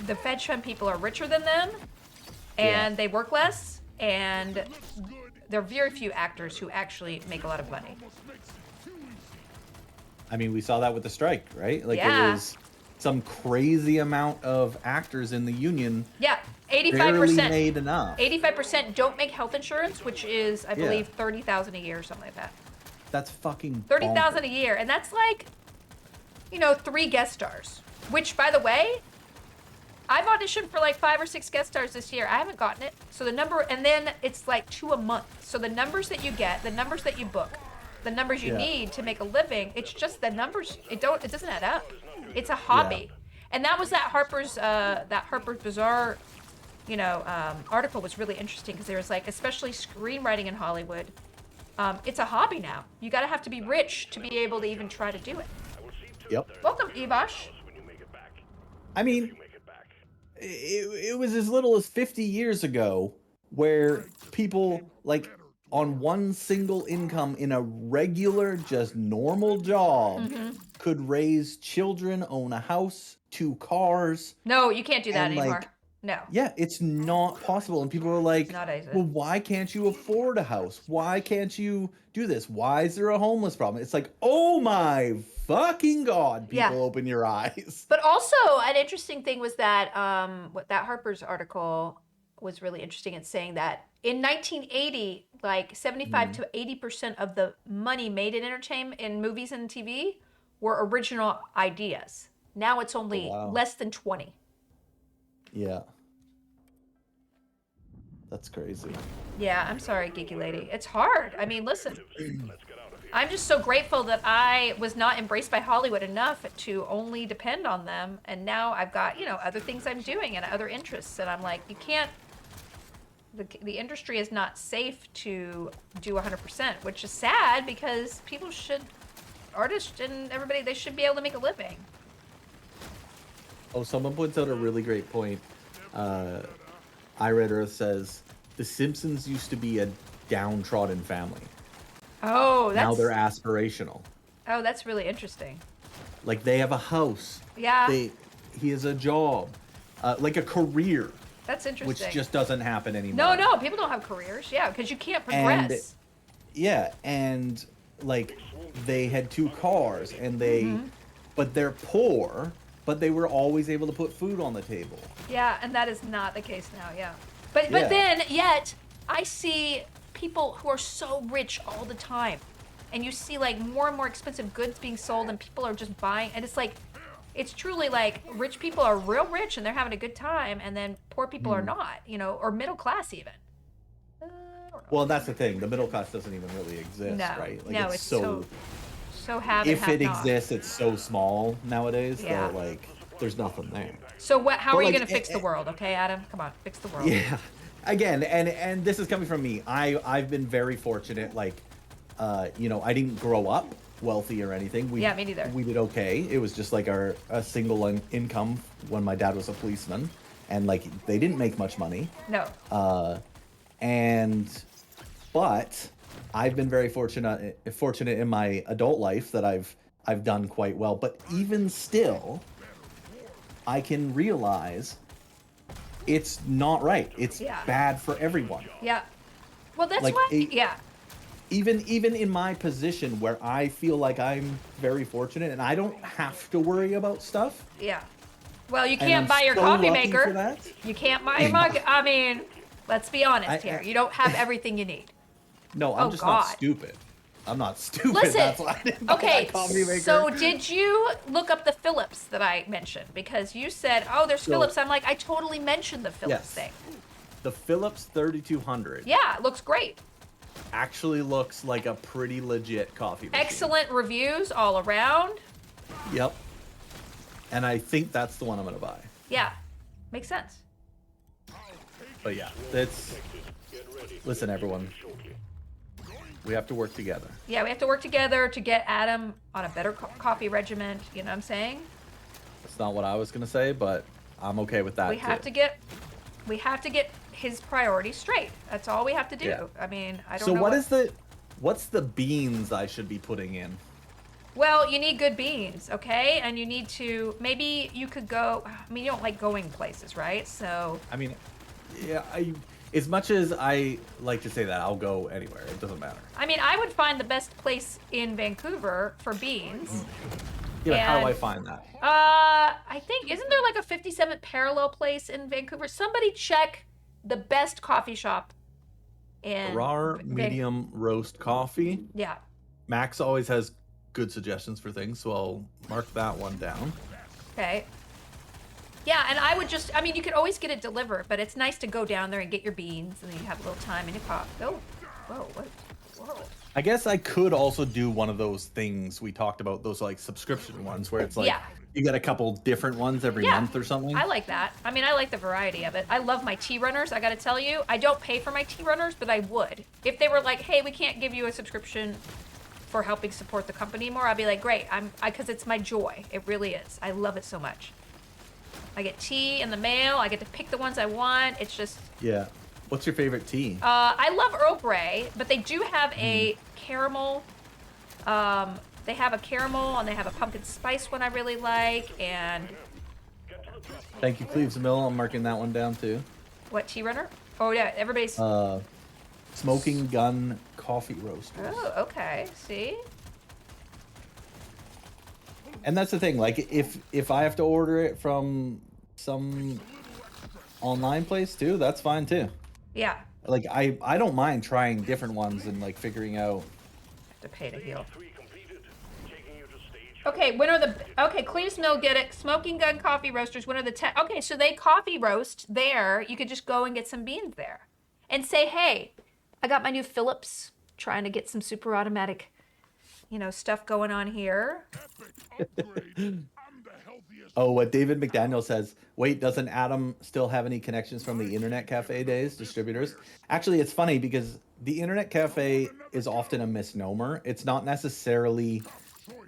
the hedge fund people are richer than them, and they work less, and there are very few actors who actually make a lot of money. I mean, we saw that with the strike, right? Like, Yeah. it was some crazy amount of actors in the union Yeah, barely 85%. made enough. 85% don't make health insurance, which is, I Yeah. believe, 30,000 a year or something like that. That's fucking 30,000 a bonkers. year, and that's like, you know, 3 guest stars. Which, by the way, I've auditioned for like 5 or 6 guest stars this year. I haven't gotten it. So the number, and then it's like 2 a month. So the numbers that you get, the numbers that you book, the numbers you need to make a living, it's just the numbers. It doesn't add up. It's a hobby. And that was that Harper's Bazaar, article was really interesting because there was like, especially screenwriting in Hollywood, it's a hobby now. You got to have to be rich to be able to even try to do it. Yep. Welcome, Evosh. I mean, it was as little as 50 years ago where people like on one single income in a regular, just normal job could raise children, own a house, 2 cars. No, you can't do that And, like, anymore. No. Yeah, it's not possible. And people are like, not easy. well, why can't you afford a house? Why can't you do this? Why is there a homeless problem? It's like, oh my fucking God, people, open your eyes. But also, an interesting thing was that that Harper's article was really interesting in saying that in 1980, like 75 to 80% of the money made in entertainment in movies and TV were original ideas. Now it's only less than 20. Yeah. That's crazy. Yeah, I'm sorry, geeky lady. It's hard. I mean, listen. I'm just so grateful that I was not embraced by Hollywood enough to only depend on them. And now I've got, other things I'm doing and other interests. And I'm like, you can't, the industry is not safe to do 100%, which is sad because people should, artists and everybody, they should be able to make a living. Oh, someone points out a really great point. I Read Earth says, The Simpsons used to be a downtrodden family. Oh, Now they're aspirational. Oh, that's really interesting. Like, they have a house. Yeah. He has a job. Like a career. That's interesting. Which just doesn't happen anymore. No, people don't have careers. Yeah, because you can't progress. And like, they had 2 cars, and but they're poor, but they were always able to put food on the table. Yeah, and that is not the case now, yeah. But then, yet, I see people who are so rich all the time. And you see, like, more and more expensive goods being sold, and people are just buying. And it's like, it's truly like, rich people are real rich, and they're having a good time, and then poor people are not, or middle class even. Well, that's the thing. The middle class doesn't even really exist, right? Like, no, it's so have and if have it not. exists, it's so small nowadays that, like, there's nothing there. So how are you like, going to fix the world, okay, Adam? Come on, fix the world. Yeah. Again, and this is coming from me. I've been very fortunate. Like, I didn't grow up wealthy or anything. Yeah, me neither. We did okay. It was just like a single income when my dad was a policeman, and like they didn't make much money. No. But I've been very fortunate in my adult life that I've done quite well. But even still, I can realize it's not right. It's bad for everyone. Yeah. Well, that's like, why. Even in my position where I feel like I'm very fortunate and I don't have to worry about stuff. Yeah. Well, you can't buy your coffee maker. For that. You can't buy your mug. I mean, let's be honest here. You don't have everything you need. No, I'm just not stupid. I'm not stupid. Listen, that's why I didn't buy that coffee maker. So did you look up the Philips that I mentioned? Because you said, oh, there's Philips. I'm like, I totally mentioned the Philips thing. The Philips 3200. Yeah, it looks great. Actually looks like a pretty legit coffee machine. Excellent reviews all around. Yep. And I think that's the one I'm going to buy. Yeah, makes sense. But yeah, listen, everyone. We have to work together. Yeah, we have to work together to get Adam on a better coffee regimen. You know what I'm saying? That's not what I was going to say, but I'm okay with that. We have to get his priorities straight. That's all we have to do. Yeah. I mean, I don't know. So what's the beans I should be putting in? Well, you need good beans, okay? And you need to, maybe you could go, I mean, you don't like going places, right? So. I mean, yeah, as much as I like to say that, I'll go anywhere. It doesn't matter. I mean, I would find the best place in Vancouver for beans. Yeah, but how do I find that? I think, isn't there like a 57th parallel place in Vancouver? Somebody check the best coffee shop in Raw medium roast coffee. Yeah. Max always has good suggestions for things, so I'll mark that one down. Okay. Yeah, and I would just, I mean, you could always get it delivered, but it's nice to go down there and get your beans, and then you have a little time in your pot. Oh, whoa, what? Whoa. I guess I could also do one of those things we talked about, those like subscription ones where it's like Yeah. you get a couple different ones every Yeah, month or something. I like that. I mean, I like the variety of it. I love my tea runners. I got to tell you, I don't pay for my tea runners, but I would. If they were like, hey, we can't give you a subscription for helping support the company more, I'd be like, great. Because it's my joy. It really is. I love it so much. I get tea in the mail. I get to pick the ones I want. It's just. Yeah. What's your favorite tea? I love Earl Grey, but they do have a caramel. They have a caramel and they have a pumpkin spice one I really like. And Thank you, Cleves Mill. I'm marking that one down too. what, tea runner? Oh yeah, everybody's. Smoking Gun Coffee Roasters. Oh, okay. See? And that's the thing. Like, if I have to order it from some online place too, that's fine too. Yeah. Like, I don't mind trying different ones and like figuring out. Have to pay to heal. 3 completed. Taking you to stage. Okay, when are the Cleve's Mill, get it? Smoking Gun Coffee Roasters. When are the okay? So they coffee roast there. You could just go and get some beans there, and say, hey, I got my new Phillips. Trying to get some super automatic, stuff going on here. Oh, what David McDaniel says. Wait, doesn't Adam still have any connections from the Internet Cafe days, distributors? Actually, it's funny because the Internet Cafe is often a misnomer. It's not necessarily,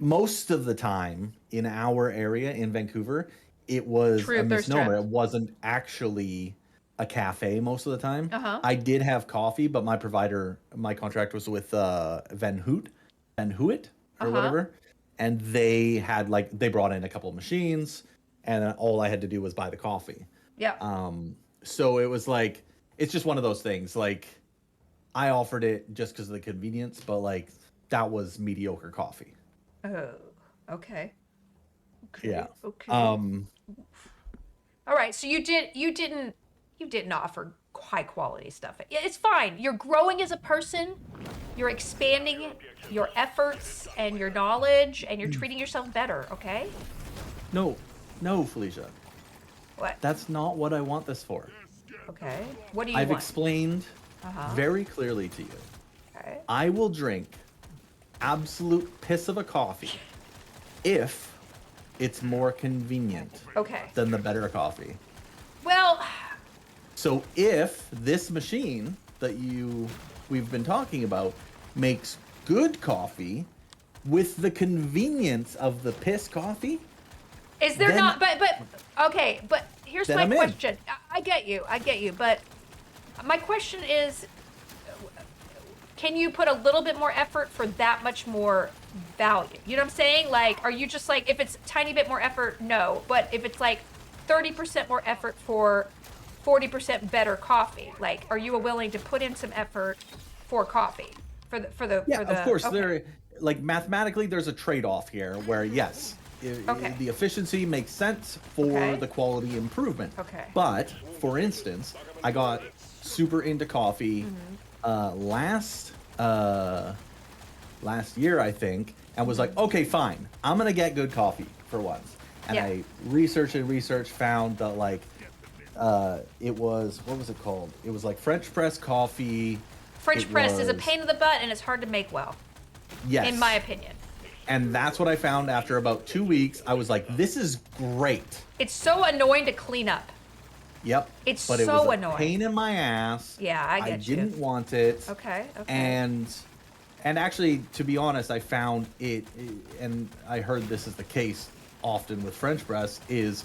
most of the time in our area in Vancouver, it was True a thirst misnomer. trap. It wasn't actually a cafe most of the time. Uh-huh. I did have coffee, but my contract was with Van Hoot or Uh-huh. whatever. And they had they brought in a couple of machines, and all I had to do was buy the coffee. Yeah. So it was like, it's just one of those things. Like, I offered it just because of the convenience, but that was mediocre coffee. Oh. Okay. Yeah. Okay. All right. So you didn't offer high quality stuff. Yeah, it's fine. You're growing as a person. You're expanding your efforts and your knowledge, and you're treating yourself better. Okay. No, Felicia. What? That's not what I want this for. Okay. What do you I've want? explained very clearly to you. Okay. I will drink absolute piss of a coffee if it's more convenient Okay. than the better coffee. Well. So if this machine that we've been talking about makes good coffee with the convenience of the piss coffee, Is there then- not? But okay. But here's Then my I'm in. question. I get you. But my question is, can you put a little bit more effort for that much more value? You know what I'm saying? Like, are you just like, if it's a tiny bit more effort, no. But if it's like 30% more effort for 40% better coffee, like, are you willing to put in some effort for coffee? yeah, of course. okay. There, mathematically, there's a trade-off here where yes, Okay. the efficiency makes sense for Okay. the quality improvement. Okay. But for instance, I got super into coffee last year, I think, and was like, okay, fine, I'm gonna get good coffee for once. And Yeah. I researched, found that it was, what was it called? It was French press coffee. French It press is a was- pain in the butt, and it's hard to make well, Yes. in my opinion. And that's what I found after about 2 weeks. I was like, this is great. It's so annoying to clean up. Yep. It's but it so was a annoying. pain in my ass. Yeah, I get you. didn't want it. Okay. And actually, to be honest, I found it, and I heard this is the case often with French press, is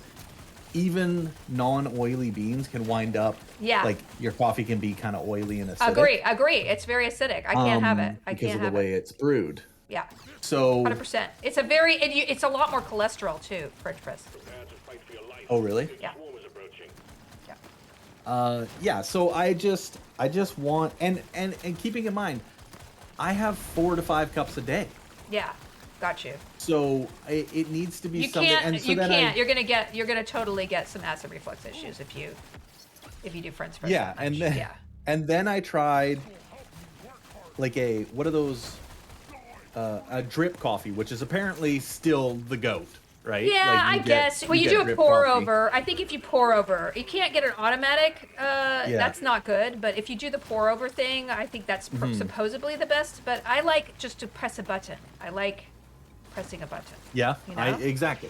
even non-oily beans can wind up, Yeah. your coffee can be kind of oily and acidic. Agree. It's very acidic. I can't have it. I because can't of the have way it. it's brewed. Yeah. So, 100%. It's a very, it's a lot more cholesterol too, French press. Prepare to fight for your life. oh really? Yeah. War is approaching. Yeah. So I just want, and keeping in mind, I have 4 to 5 cups a day. Yeah. Got you. So it needs to be You something. can't. And so You then can't. You're gonna totally get some acid reflux issues if you do French press. yeah, that and much. then Yeah. and then I tried what are those? A drip coffee, which is apparently still the goat. right? Yeah, Like, I guess. Well, you get do a drip pour coffee. over. I think if you pour over, you can't get an automatic. That's not good. But if you do the pour over thing, I think that's supposedly the best. But I like just to press a button. I like pressing a button. Yeah, You know? exactly.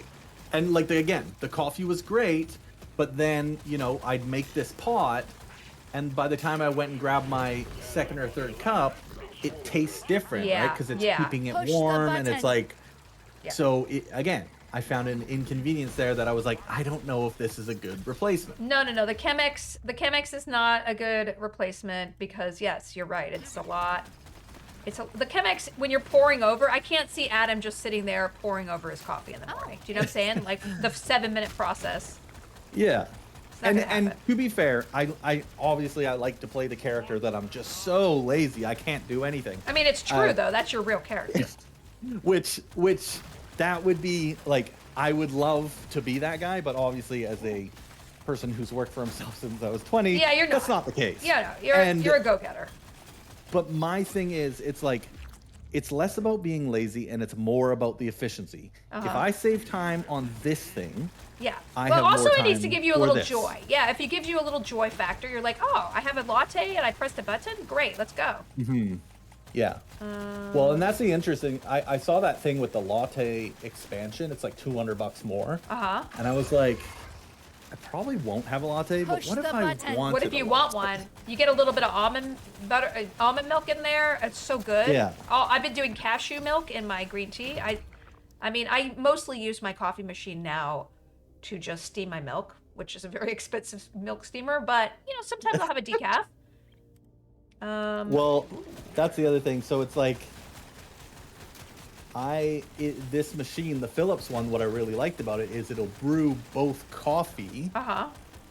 And like again, the coffee was great, but then I'd make this pot, and by the time I went and grabbed my second or third cup, it tastes different, right? Yeah, Because it's yeah. keeping it Push the warm, and it's button. like, Yeah. so again, I found an inconvenience there that I was like, I don't know if this is a good replacement. No. The Chemex is not a good replacement because yes, you're right. It's a lot. The Chemex when you're pouring over. I can't see Adam just sitting there pouring over his coffee in the morning. Do you know what I'm saying? Like the 7-minute process. Yeah. It's not And gonna happen. to be fair, I obviously I like to play the character that I'm just so lazy I can't do anything. I mean, it's true though. That's your real character. Which that would be like, I would love to be that guy, but obviously as a person who's worked for himself since I was 20, Yeah, you're that's not. not the case. Yeah, no, you're a go-getter. But my thing is, it's like, it's less about being lazy and it's more about the efficiency. If I save time on this thing, Yeah. I But have also more it needs to time give you a for little this. joy. Yeah, if it gives you a little joy factor, you're like, oh, I have a latte and I pressed a button. Great, let's go. yeah. Well, and that's the interesting. I saw that thing with the latte expansion. It's like $200 more. And I was like, I probably won't have a latte, but Push what if the I button. wanted What if you a want latte? one? You get a little bit of almond milk in there. It's so good. Yeah. Oh, I've been doing cashew milk in my green tea. I mean, I mostly use my coffee machine now to just steam my milk, which is a very expensive milk steamer. But sometimes I'll have a decaf. Well, that's the other thing. So it's like, this machine, the Philips one, what I really liked about it is it'll brew both coffee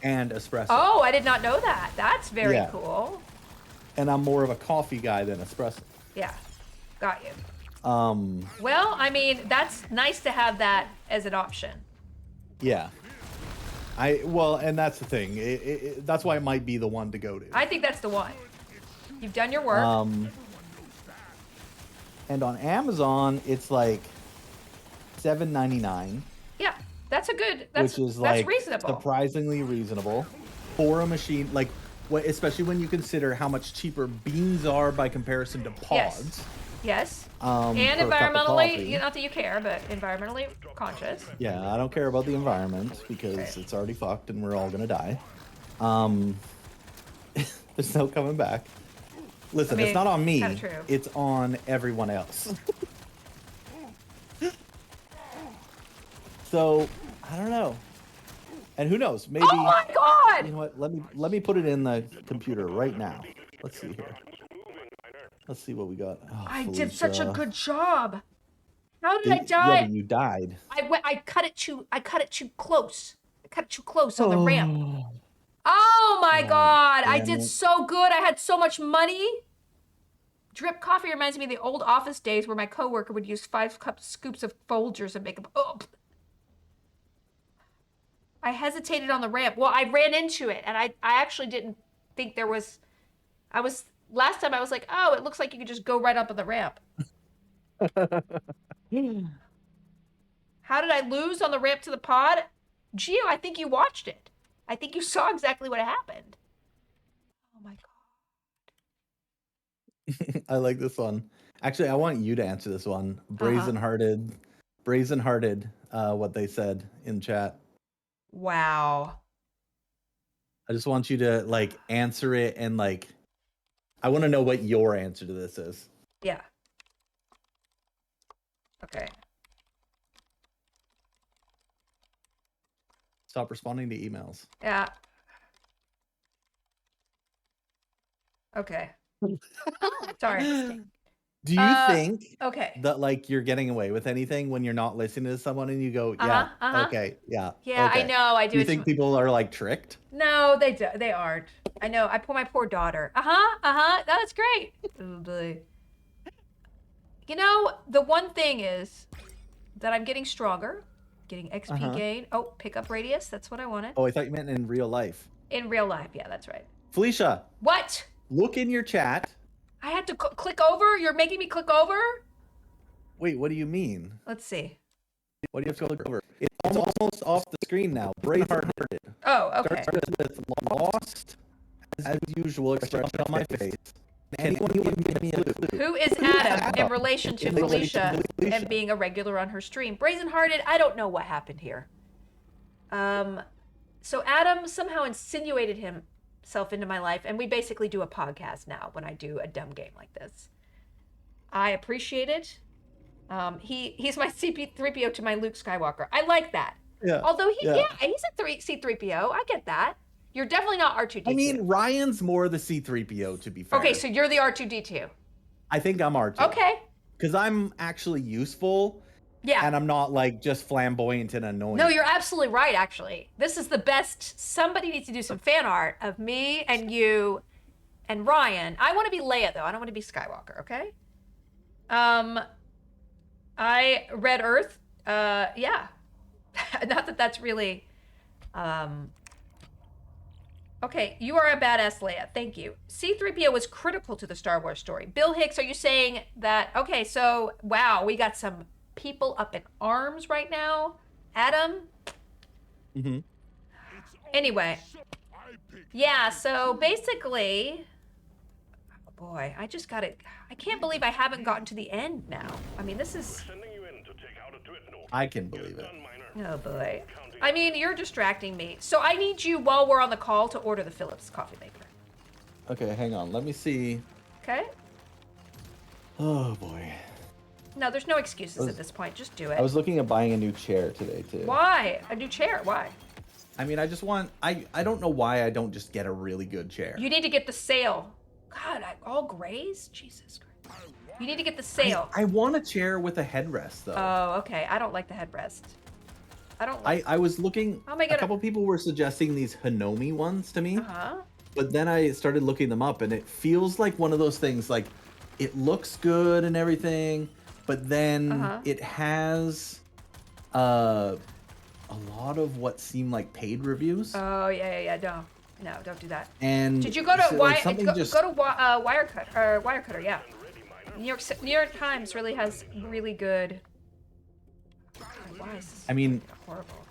and espresso. Oh, I did not know that. That's very Yeah. cool. And I'm more of a coffee guy than espresso. Yeah, got you. Um, Well, I mean, that's nice to have that as an option. yeah. And that's the thing. That's why it might be the one to go to. I think that's the one. You've done your work. And on Amazon, it's like $7.99, Yeah, that's a good. That's which is that's like reasonable. surprisingly reasonable for a machine. Like, especially when you consider how much cheaper beans are by comparison to pods. Yes. For And a cup of environmentally, coffee. not that you care, but environmentally conscious. Yeah, I don't care about the environment because Right. it's already fucked and we're all gonna die. There's no coming back. Listen, I mean, it's not on me. kinda true. It's on everyone else. So I don't know. And who knows? Maybe. Oh my God! You know what? Let me put it in the computer right now. Let's see here. Let's see what we got. Oh, I did such a Felicia. good job. How did I Yeah, die? but you died. I cut it too close. I cut it too close on the ramp. Oh my God! I damn did it. so good. I had so much money. Drip coffee reminds me of the old office days where my coworker would use 5 scoops of Folgers and make them. Oh. I hesitated on the ramp. Well, I ran into it, and I actually didn't think there was. Last time I was like, oh, it looks like you could just go right up on the ramp. How did I lose on the ramp to the pod? Gio, I think you watched it. I think you saw exactly what happened. Oh my God. I like this one. Actually, I want you to answer this one. Brazen-hearted, what they said in chat. Wow. I just want you to like answer it and like, I want to know what your answer to this is. Yeah. Okay. Stop responding to emails. Yeah. Okay. Sorry. Do you think Okay. that like you're getting away with anything when you're not listening to someone and you go, yeah, okay, yeah. Yeah, okay. I know. I Do do. you think people are like tricked? No, they aren't. I know. I pull my poor daughter. That's great. Oh, boy. You know, the one thing is that I'm getting stronger, getting XP gain. Oh, pickup radius. That's what I wanted. Oh, I thought you meant in real life. In real life. Yeah, that's right. Felicia, What? look in your chat. I had to click over? You're making me click over? Wait, what do you mean? Let's see. Why do you have to look over? It's almost off the screen now. Braveheart. Oh, okay. Starts with lost, as usual, expression on my face. Can anyone give me a clue? Who is Adam in relation to Felicia and being a regular on her stream? Brazen-hearted, I don't know what happened here. So Adam somehow insinuated himself into my life, and we basically do a podcast now when I do a dumb game like this. I appreciate it. He's my C3PO to my Luke Skywalker. I like that. Yeah. Although he's a C3PO. I get that. You're definitely not R2D2. I mean, Ryan's more the C3PO, to be fair. Okay, so you're the R2D2. I think I'm R2. Okay. Because I'm actually useful. Yeah. And I'm not like just flamboyant and annoying. No, you're absolutely right, actually. This is the best. Somebody needs to do some fan art of me and you and Ryan. I want to be Leia, though. I don't want to be Skywalker, okay? I Red Earth. Yeah. Not that that's really... Okay, you are a badass Leia. Thank you. C-3PO was critical to the Star Wars story. Bill Hicks, are you saying that... Okay, so, wow, we got some people up in arms right now. Adam? Mm-hmm. Anyway. Yeah, so basically... Boy, I just got it. I can't believe I haven't gotten to the end now. I mean, this is... Sending you in to take out a dreadnought. I can believe it. Done, miner. Oh, boy. I mean, you're distracting me. So I need you, while we're on the call, to order the Philips coffee maker. Okay, hang on. Let me see. Okay? Oh, boy. No, there's no excuses at this point. Just do it. I was looking at buying a new chair today, too. Why? A new chair? Why? I mean, I just want... I don't know why I don't just get a really good chair. You need to get the sale. God, all grays? Jesus Christ. You need to get the sale. I want a chair with a headrest, though. Oh, okay. I don't like the headrest. I don't like... I was looking... Oh my God. A couple people were suggesting these Hinomi ones to me. Uh-huh. But then I started looking them up, and it feels like one of those things, like, it looks good and everything, but then it has a lot of what seem like paid reviews. Oh, yeah. No, don't do that. And did you go to so, like, something just... Wirecutter? Yeah. New York Times really has really good. God, why is this I mean, horrible?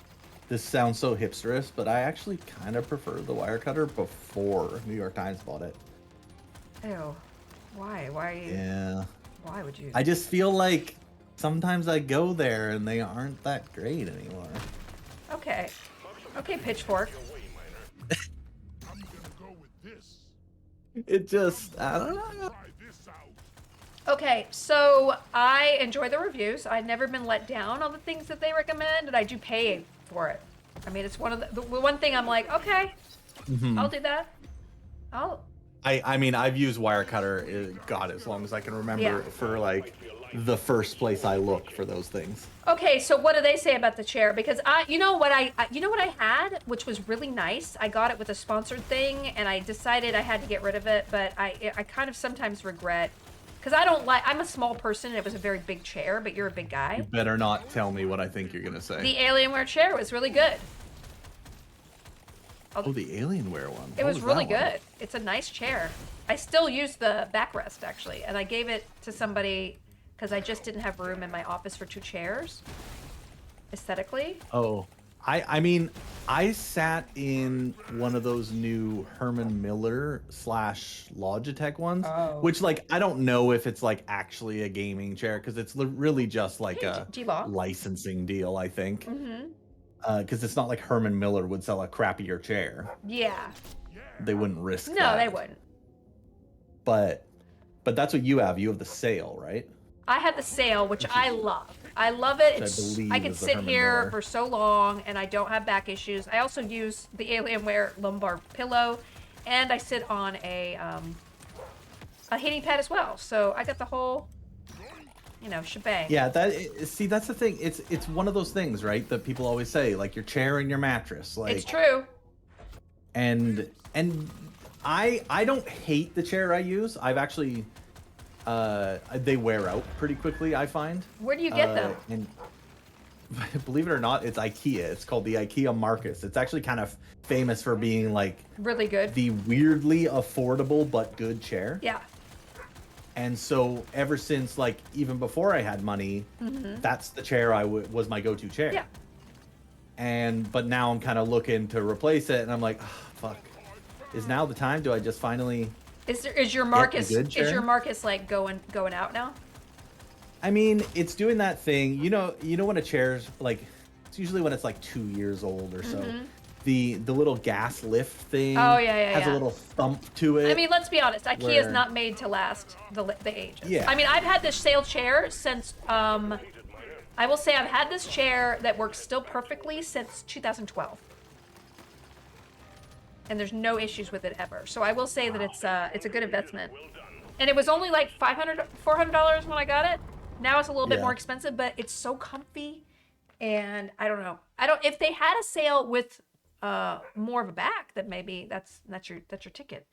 this sounds so hipsterist, but I actually kind of prefer the Wirecutter before New York Times bought it. Ew. Why? Yeah. Why would you? I just feel like sometimes I go there and they aren't that great anymore. Okay, Pitchfork. I'm gonna go with this. It just, I don't know. Try this out. Okay, so I enjoy the reviews. I've never been let down on the things that they recommend, and I do pay for it. I mean, it's one of the one thing I'm like, okay, I'll do that. I mean, I've used Wirecutter, God, as long as I can remember, Yeah. for like the first place I look for those things. Okay, so what do they say about the chair? Because you know what I had, which was really nice. I got it with a sponsored thing, and I decided I had to get rid of it. But I kind of sometimes regret, because I'm a small person, and it was a very big chair. But you're a big guy. You better not tell me what I think you're gonna say. The Alienware chair was really good. Oh, the Alienware one. It What was really that one? good. It's a nice chair. I still use the backrest actually, and I gave it to somebody because I just didn't have room in my office for two chairs. Aesthetically. Oh, I mean, I sat in one of those new Herman Miller / Logitech ones, which like I don't know if it's like actually a gaming chair because it's really just like a G-Law. licensing deal, I think. Mm-hmm. Because it's not like Herman Miller would sell a crappier chair. Yeah. They wouldn't risk No, that. they wouldn't. But that's what you have. You have the sale, right? I have the sale, which I love. I love it. Which I believe I can is the sit Herman here Miller. for so long, and I don't have back issues. I also use the Alienware lumbar pillow, and I sit on a heating pad as well. So I got the whole, shebang. Yeah, see, that's the thing. It's one of those things, right? That people always say, like your chair and your mattress. Like, It's true. And I don't hate the chair I use. I've actually they wear out pretty quickly, I find. Where do you get them? And believe it or not, it's IKEA. It's called the IKEA Marcus. It's actually kind of famous for being like Really good. the weirdly affordable but good chair. Yeah. And so ever since, like, even before I had money, that's the chair was my go-to chair. Yeah. But now I'm kind of looking to replace it, and I'm like, oh, fuck. Is now the time? Do I just finally? Is your Get Marcus the good is your chair? Marcus like going out now? I mean, it's doing that thing. You know when a chair's like, it's usually when it's like 2 years old or so. The little gas lift thing. Oh, yeah, has yeah. a little thump to it. I mean, let's be honest. IKEA is where- not made to last the ages. Yeah. I mean, I've had this sail chair since. I will say I've had this chair that works still perfectly since 2012. And there's no issues with it ever. So I will say that it's a good investment. And it was only like $400 when I got it. Now it's a little bit Yeah. more expensive, but it's so comfy. And I don't know. If they had a sale with more of a back, then maybe that's your ticket.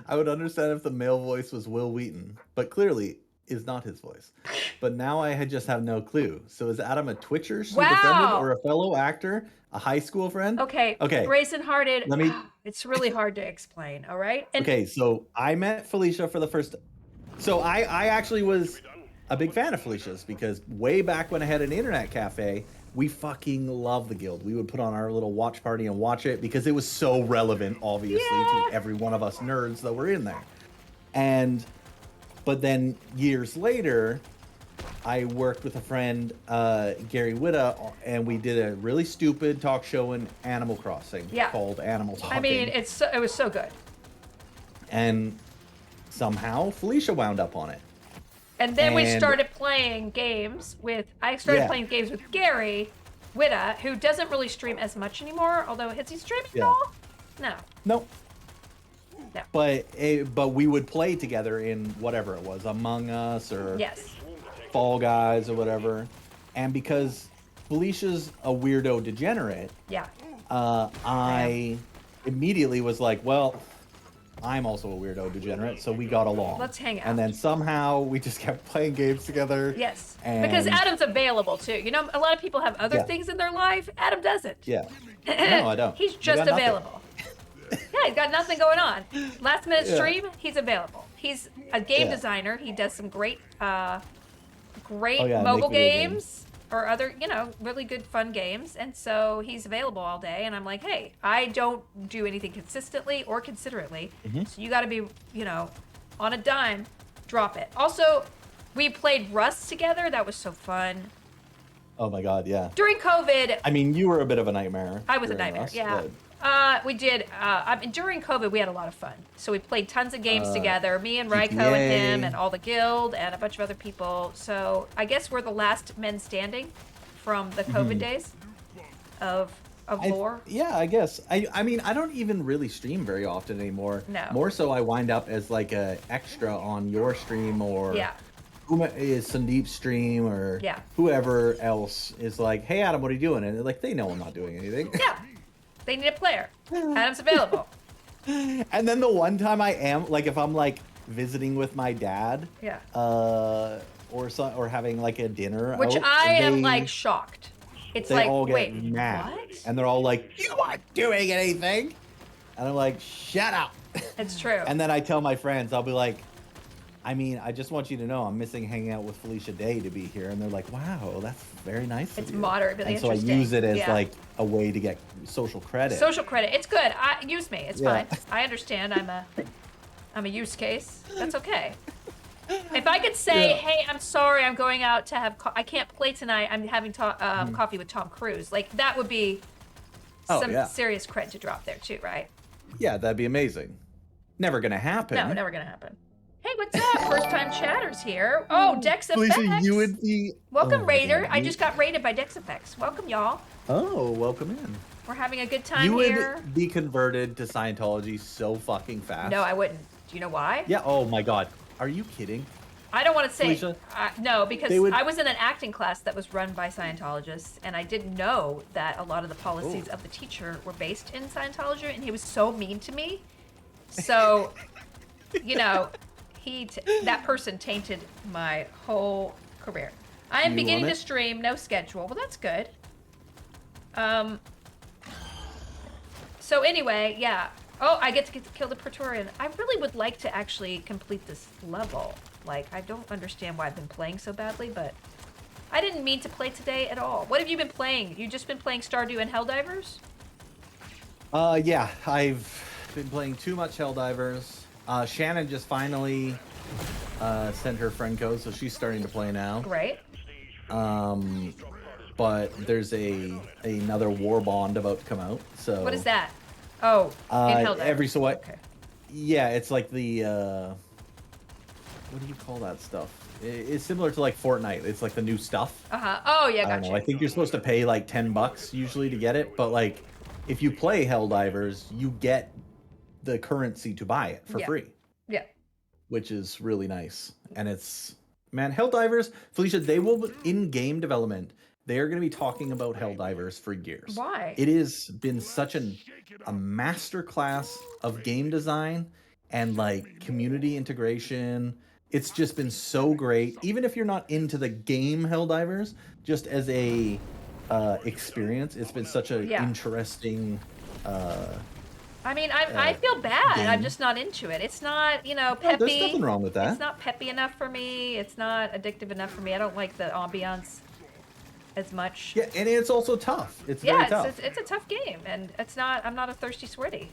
I would understand if the male voice was Will Wheaton, but clearly is not his voice. But now I just have no clue. So is Adam a Twitcher she befriended, Wow. or a fellow actor, a high school friend? Okay. Okay. Grayson Hearted. Let me- It's really hard to explain. All right. And Okay, so I met Felicia for the first. So I actually was a big fan of Felicia's because way back when I had an internet cafe, we fucking loved the Guild. We would put on our little watch party and watch it because it was so relevant, obviously, Yeah. to every one of us nerds that were in there. But then years later, I worked with a friend, Gary Witta, and we did a really stupid talk show in Animal Crossing called Animal Talking. I mean, it was so good. And somehow Felicia wound up on it. And then we And- started playing games with. I started Yeah. playing games with Gary Witta, who doesn't really stream as much anymore. Although, is he streaming at Yeah. all? No. Nope. No. But we would play together in whatever it was, Among Us or Yes. Fall Guys or whatever. And because Felicia's a weirdo degenerate, Yeah. I immediately was like, well, I'm also a weirdo degenerate, so we got along. Let's hang out. And then somehow we just kept playing games together. Yes. And Because Adam's available too. You know, a lot of people have other Yeah. things in their life. Adam doesn't. Yeah. No, I don't. He's I just got nothing. available. Yeah, he's got nothing going on. Last minute Yeah. stream, he's available. He's a game Yeah. designer. He does some great Oh, yeah, mobile make video games or other, really good fun games. And so he's available all day. And I'm like, hey, I don't do anything consistently or considerately. Mm-hmm. So you got to be, on a dime, drop it. Also, we played Rust together. That was so fun. Oh my god, yeah. During COVID, I mean, you were a bit of a nightmare. I was a during nightmare. us, Yeah. but- We did. During COVID, we had a lot of fun. So we played tons of games together. Me and Ryko GTA. and him and all the guild and a bunch of other people. So I guess we're the last men standing from the COVID days of lore. Yeah, I guess. I mean, I don't even really stream very often anymore. No. More so, I wind up as like a extra on your stream or Yeah. is Sandeep's stream or Yeah. whoever else is like, hey Adam, what are you doing? And like they know I'm not doing anything. Yeah. They need a player. Adam's available. And then the one time I am like, if I'm like visiting with my dad, Yeah. or having like a dinner, Which out, I am they- like shocked. It's They like, all get wait, mad, what? and they're all like, "You aren't doing anything," and I'm like, "Shut up." It's true. And then I tell my friends, I'll be like, I mean, I just want you to know I'm missing hanging out with Felicia Day to be here. And they're like, wow, that's very nice. It's of you. moderately And so I interesting. use it as Yeah. like a way to get social credit. Social credit. It's good. Use me. It's Yeah. fine. I understand. I'm a use case. That's okay. If I could say, Yeah. hey, I'm sorry, I'm going out to have, I can't play tonight. I'm having coffee with Tom Cruise. Like that would be Oh, some yeah. serious cred to drop there too, right? Yeah, that'd be amazing. Never gonna happen. No, never gonna happen. Hey, what's up? First time chatters here. Oh, Dex Felicia, Effects. you would be. Welcome, Oh my Raider. God, I you- just got raided by Dex Effects. Welcome, y'all. Oh, welcome in. We're having a good time You here. would be converted to Scientology so fucking fast. No, I wouldn't. Do you know why? Yeah. Oh my God. Are you kidding? I don't want to say Felicia? no, because They would- I was in an acting class that was run by Scientologists, and I didn't know that a lot of the policies Oh. of the teacher were based in Scientology, and he was so mean to me. So, that person tainted my whole career. I am You beginning want to it? stream, no schedule. Well, that's good. So anyway, yeah. Oh, I get to kill the Praetorian. I really would like to actually complete this level. Like, I don't understand why I've been playing so badly, but I didn't mean to play today at all. What have you been playing? You just been playing Stardew and Helldivers? Yeah, I've been playing too much Helldivers. Shannon just finally sent her friend code, so she's starting to play now. Great. But there's another War Bond about to come out. So What is that? Oh, in Helldivers. Okay. Yeah, it's like the what do you call that stuff? It's similar to like Fortnite. It's like the new stuff. Oh yeah, I don't gotcha. know. I think you're supposed to pay like $10 usually to get it, but like if you play Helldivers, you get the currency to buy it for free. Yeah. Which is really nice. And it's, man, Helldivers, Felicia, they will, in game development, they are going to be talking about Helldivers for years. Why? It has been such a master class of game design and like community integration. It's just been so great. Even if you're not into the game Helldivers, just as a experience, it's been such an interesting I mean, I feel bad. game. I'm just not into it. It's not, you know, peppy. No, there's nothing wrong with that. It's not peppy enough for me. It's not addictive enough for me. I don't like the ambiance as much. Yeah, and it's also tough. It's very tough. It's a tough game, and it's not. I'm not a thirsty sweaty.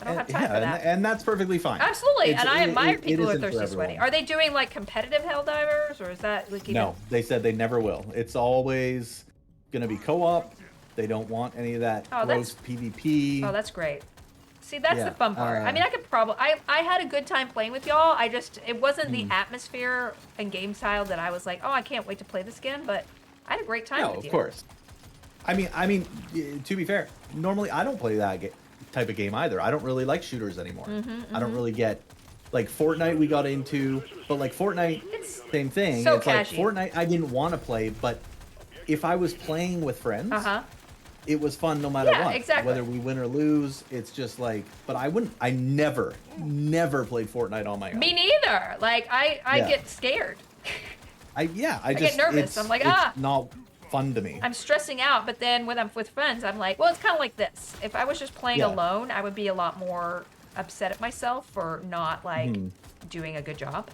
I don't have And- time for that. and that's perfectly fine. Absolutely, and I admire people who are isn't for thirsty sweaty. everyone. Are they doing like competitive Helldivers, or is that like even... No, they said they never will. It's always gonna be co-op. They don't want any of that gross PvP. Oh, that's great. See, that's Yeah, the fun part. I mean, I could probably... I had a good time playing with y'all. It wasn't the atmosphere and game style that I was like, oh, I can't wait to play this again, but I had a great time No, with of you. course. I mean, to be fair, normally I don't play that type of game either. I don't really like shooters anymore. I don't really get... Like, Fortnite we got into, but like Fortnite, same thing. so it's like catchy. Fortnite I didn't want to play, but if I was playing with friends, it was fun no matter what. Exactly. Whether we win or lose, it's just like, but I never played Fortnite on my own. Me neither. Like, I Yeah. get scared. I get just nervous. I'm like, it's not fun to me. I'm stressing out, but then when I'm with friends, I'm like, well, it's kind of like this. If I was just playing alone, I would be a lot more upset at myself for not, like, doing a good job.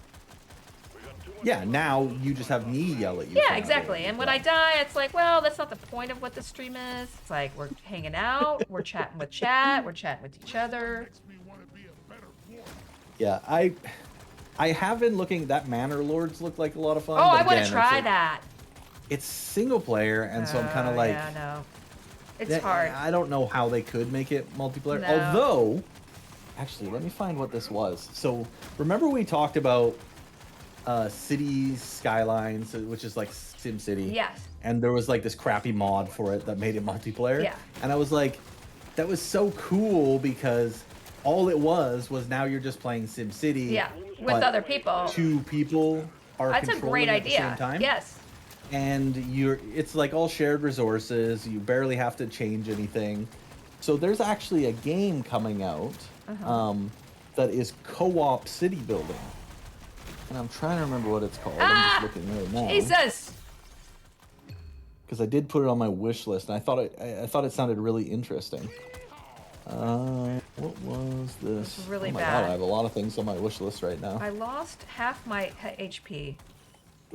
Yeah, now you just have me yell at you. Yeah, for not exactly. doing it. And when I die, it's like, well, that's not the point of what the stream is. It's like, we're hanging out, we're chatting with chat, we're chatting with each other. Yeah, I have been looking. That Manor Lords look like a lot of fun. Oh, but I want again, to try it's that. It's single player, and so I'm kind of like, yeah, no. It's hard. I don't know how they could make it multiplayer. No. Although, actually, let me find what this was. So remember we talked about Cities Skylines, which is like SimCity. Yes. And there was like this crappy mod for it that made it multiplayer. Yeah. And I was like, that was so cool because all it was now you're just playing SimCity. Yeah, with but other people. Two people are That's a controlling great at the idea. same time. Yes. And it's like all shared resources. You barely have to change anything. So there's actually a game coming out that is co-op city building. And I'm trying to remember what it's called. I'm just looking right now. Jesus. Because I did put it on my wish list, and I thought it sounded really interesting. What was this? It's really oh my bad. God, I have a lot of things on my wish list right now. I lost half my HP.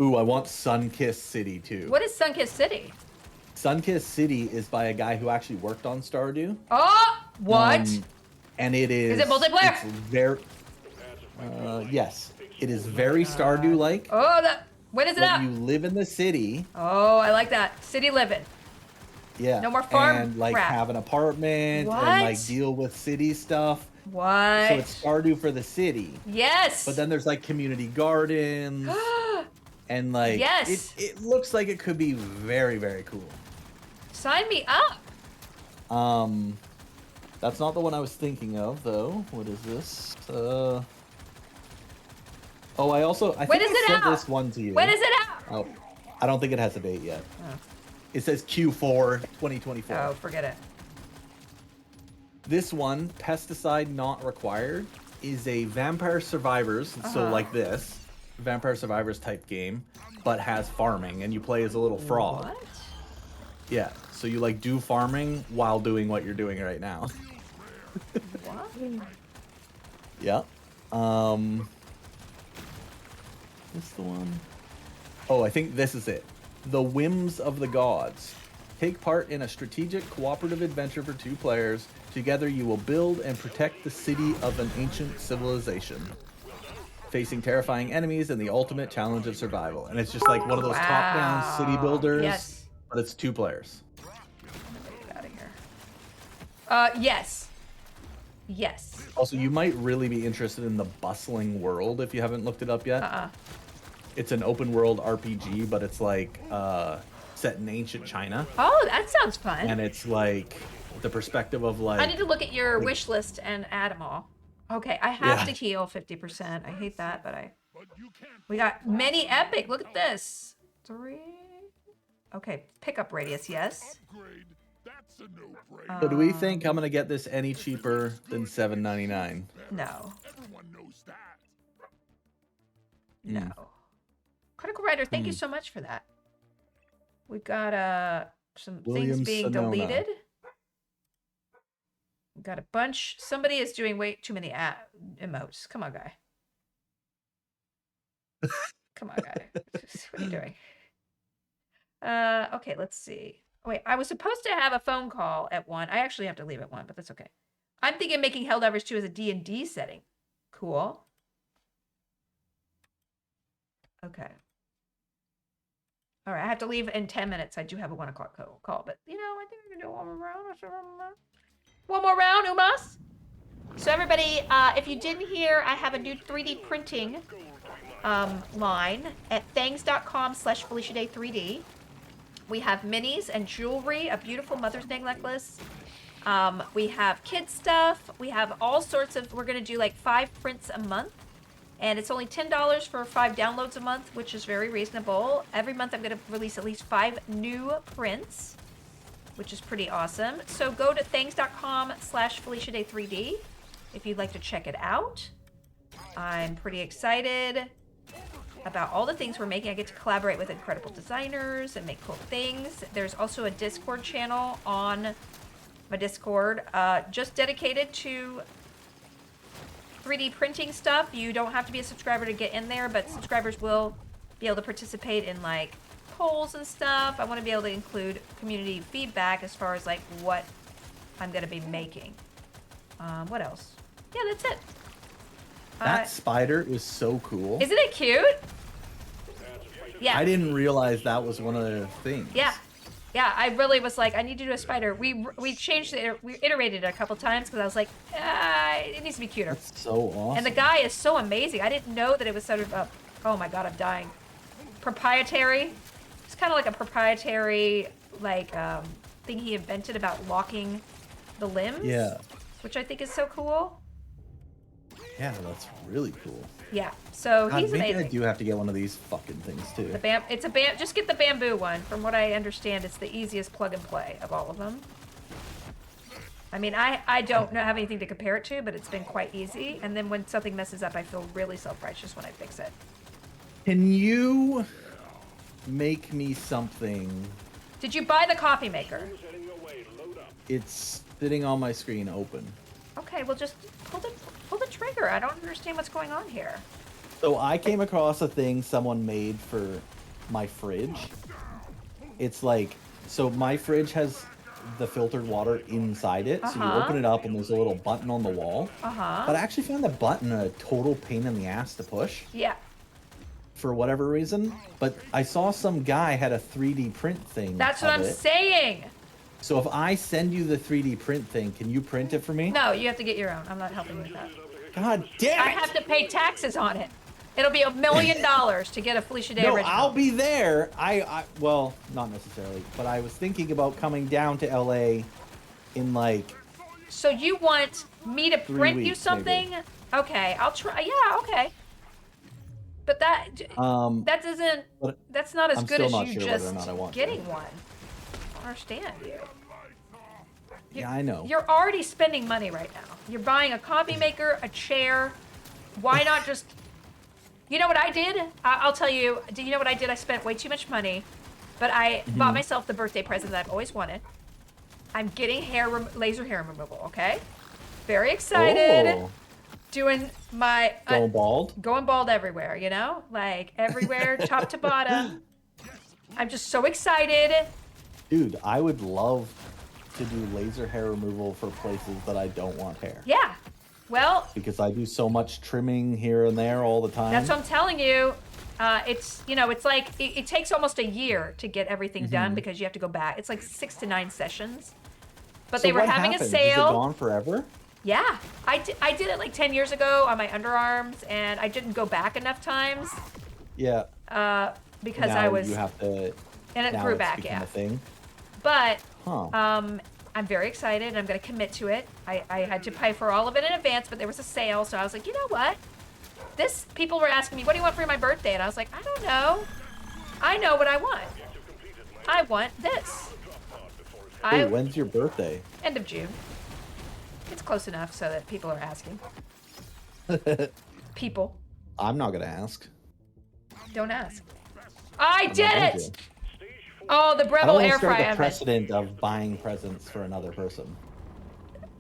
Ooh, I want Sunkissed City too. What is Sunkissed City? Sunkissed City is by a guy who actually worked on Stardew. Oh, what? And it is. Is it multiplayer? It's very. Yes, it is very Stardew-like. Oh, when is it out? You live in the city. Oh, I like that. City living. Yeah. No more farm and like crap. have an apartment What? and like deal with city stuff. What? So it's Stardew for the city. Yes. But then there's like community gardens and like Yes. it looks like it could be very, very cool. Sign me up. That's not the one I was thinking of though. What is this? Oh, I When think is I it sent out? this one to you. When is it out? Oh, I don't think it has a date yet. Oh. It says Q4 2024. Oh, forget it. This one, pesticide not required, is a Vampire Survivors, so like this, Vampire Survivors type game, but has farming, and you play as a little frog. What? Yeah, so you like do farming while doing what you're doing right now. What? Yeah. This the one? Oh, I think this is it. The Whims of the Gods. Take part in a strategic cooperative adventure for 2 players. Together you will build and protect the city of an ancient civilization, facing terrifying enemies and the ultimate challenge of survival. And it's just like one of those top-down city Wow. builders, Yes. but it's 2 players. Get out of here. Yes. Yes. Also, you might really be interested in the Bustling World if you haven't looked it up yet. It's an open world RPG, but it's like set in ancient China. Oh, that sounds fun. And it's like the perspective of like I need to look at your wish list and add them all. Okay, I have to heal 50%. I hate that, but we got many epic. Look at this. 3. Okay, pickup radius, yes. So do we think I'm gonna get this any cheaper than $7.99? No. No. Critical Writer, thank you so much for that. We've got some William things being Sonona. deleted. We've got a bunch. Somebody is doing way too many emotes. Come on, guy. Come on, guy. What are you doing? Okay, let's see. Wait, I was supposed to have a phone call at 1. I actually have to leave at 1, but that's okay. I'm thinking making Helldivers 2 as a D&D setting. Cool. Okay. All right, I have to leave in 10 minutes. I do have a 1 o'clock call, but you know, I think we can do one more round. One more round, Umas. So everybody, if you didn't hear, I have a new 3D printing line at thangs.com/FeliciaDay3D. We have minis and jewelry, a beautiful Mother's Day necklace. We have kids stuff. We have all sorts of, we're going to do like 5 prints a month. And it's only $10 for 5 downloads a month, which is very reasonable. Every month I'm going to release at least 5 new prints, which is pretty awesome. So go to thangs.com/FeliciaDay3D if you'd like to check it out. I'm pretty excited about all the things we're making. I get to collaborate with incredible designers and make cool things. There's also a Discord channel on my Discord just dedicated to 3D printing stuff. You don't have to be a subscriber to get in there, but subscribers will be able to participate in like polls and stuff. I want to be able to include community feedback as far as like what I'm going to be making. What else? Yeah, that's it. That spider is so cool. Isn't it cute? Yeah. I didn't realize that was one of the things. Yeah. Yeah, I really was like, I need to do a spider. We changed it, we iterated it a couple times because I was like, it needs to be cuter. That's so awesome. And the guy is so amazing. I didn't know that it was sort of a, oh my god, I'm dying. Proprietary. It's kind of like a proprietary, like, thing he invented about locking the limbs. Yeah. Which I think is so cool. Yeah, that's really cool. Yeah, so God, he's maybe amazing. I do have to get one of these fucking things too. It's a just get the bamboo one. From what I understand, it's the easiest plug and play of all of them. I mean, I don't have anything to compare it to, but it's been quite easy. And then when something messes up, I feel really self-righteous when I fix it. Can you make me something? Did you buy the coffee maker? It's sitting on my screen open. Okay, well just pull the trigger. I don't understand what's going on here. So I came across a thing someone made for my fridge. It's like, so my fridge has the filtered water inside it. So you open it up and there's a little button on the wall. But I actually found the button a total pain in the ass to push. Yeah. For whatever reason. But I saw some guy had a 3D print thing. That's what I'm saying. So if I send you the 3D print thing, can you print it for me? No, you have to get your own. I'm not helping you with that. God damn it! I have to pay taxes on it. It'll be $1 million to get a Felicia Day No, original. I'll be there. Well, not necessarily, but I was thinking about coming down to LA in like. So you want me to 3 print you weeks, something? maybe. Okay, I'll try. Yeah, okay. But that doesn't. But That's not as I'm good still as not you sure whether just or not I want to. getting one. I don't understand you. Yeah, I know. You're already spending money right now. You're buying a coffee maker, a chair. Why not just? You know what I did? I'll tell you. Do you know what I did? I spent way too much money, but I bought myself the birthday present that I've always wanted. I'm getting laser hair removal. Okay. Very excited. Oh, Doing my going bald? going bald everywhere, you know? Like everywhere, top to bottom. I'm just so excited. Dude, I would love to do laser hair removal for places that I don't want hair. Yeah. Well, Because I do so much trimming here and there all the time. that's what I'm telling you. It's, you know, it's like, it takes almost a year to get everything done because you have to go back. It's like 6 to 9 sessions. But So they were what having happens? a sale. Is it gone forever? Yeah. I did it like 10 years ago on my underarms, and I didn't go back enough times Yeah. because Now I was, you have to. and it Now grew it's back, become yeah. a thing. But Huh. I'm very excited, and I'm going to commit to it. I had to pay for all of it in advance, but there was a sale, so I was like, you know what? People were asking me, what do you want for my birthday? And I was like, I don't know. I know what I want. I want this. Hey, when's your birthday? End of June. It's close enough so that people are asking. People, I'm not gonna ask. don't ask. I I'm did not going it! to. Oh, the I Breville don't want air to start fryer the oven. precedent of buying presents for another person.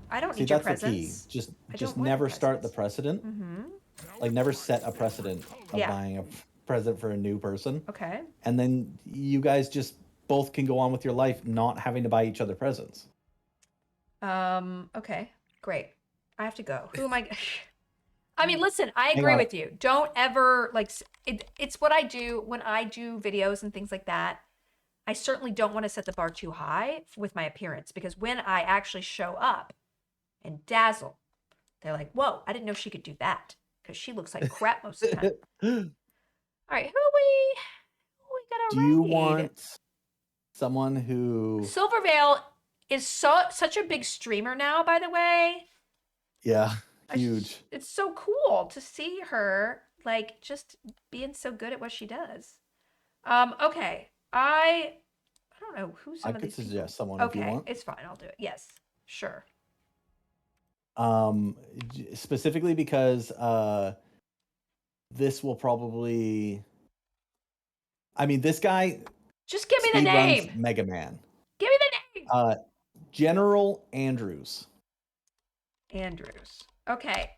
I don't See, need your that's the key. presents. Just I just don't want never your start the presents. precedent. Like never set a precedent of Yeah. buying a present for a new person. Okay. And then you guys just both can go on with your life not having to buy each other presents. Okay. Great. I have to go. Who am I? I mean, listen, I Hang agree on. with you. Don't ever it's what I do when I do videos and things like that. I certainly don't want to set the bar too high with my appearance, because when I actually show up and dazzle, they're like, whoa, I didn't know she could do that, because she looks like crap most of the time. All right, who we Do gonna you raid? want someone who Silvervale is such a big streamer now, by the way. yeah, huge. It's so cool to see her like just being so good at what she does. Okay. I don't know who some I of could these people. suggest someone if you Okay, want. it's fine. I'll do it. Yes. Sure. Specifically because this will probably this guy Just give me the speed runs name. Mega Man. Give me the name. General Andrews. Andrews. Okay.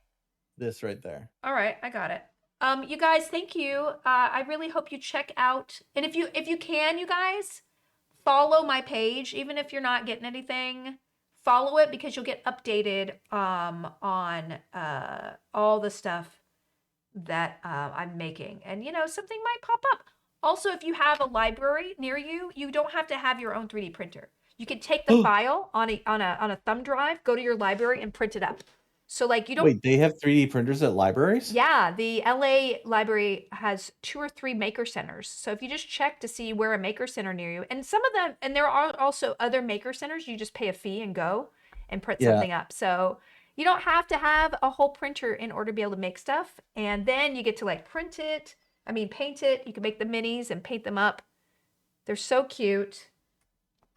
This right there. All right, I got it. You guys, thank you. I really hope you check out, and if you can, you guys, follow my page, even if you're not getting anything. Follow it, because you'll get updated on all the stuff that I'm making, and something might pop up. Also, if you have a library near you, you don't have to have your own 3D printer. You can take the file on a thumb drive, go to your library, and print it up. So like you don't. Wait, they have 3D printers at libraries? Yeah, the LA library has 2 or 3 maker centers. So if you just check to see where a maker center near you, and some of them, and there are also other maker centers, you just pay a fee and go and print something up. So you don't have to have a whole printer in order to be able to make stuff. And then you get to like paint it. You can make the minis and paint them up. They're so cute.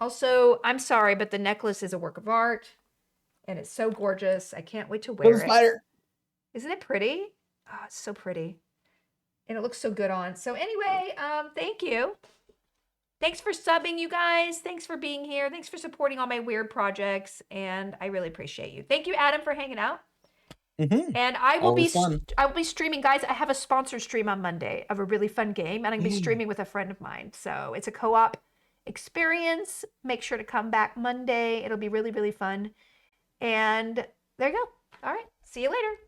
Also, I'm sorry, but the necklace is a work of art. And it's so gorgeous. I can't wait to wear it. Spider. Isn't it pretty? Oh, it's so pretty. And it looks so good on. So anyway, thank you. Thanks for subbing, you guys. Thanks for being here. Thanks for supporting all my weird projects. And I really appreciate you. Thank you, Adam, for hanging out. And I will be streaming, guys. I have a sponsored stream on Monday of a really fun game, and I'm gonna be streaming with a friend of mine. So it's a co-op experience. Make sure to come back Monday. It'll be really, really fun. And there you go. All right. See you later.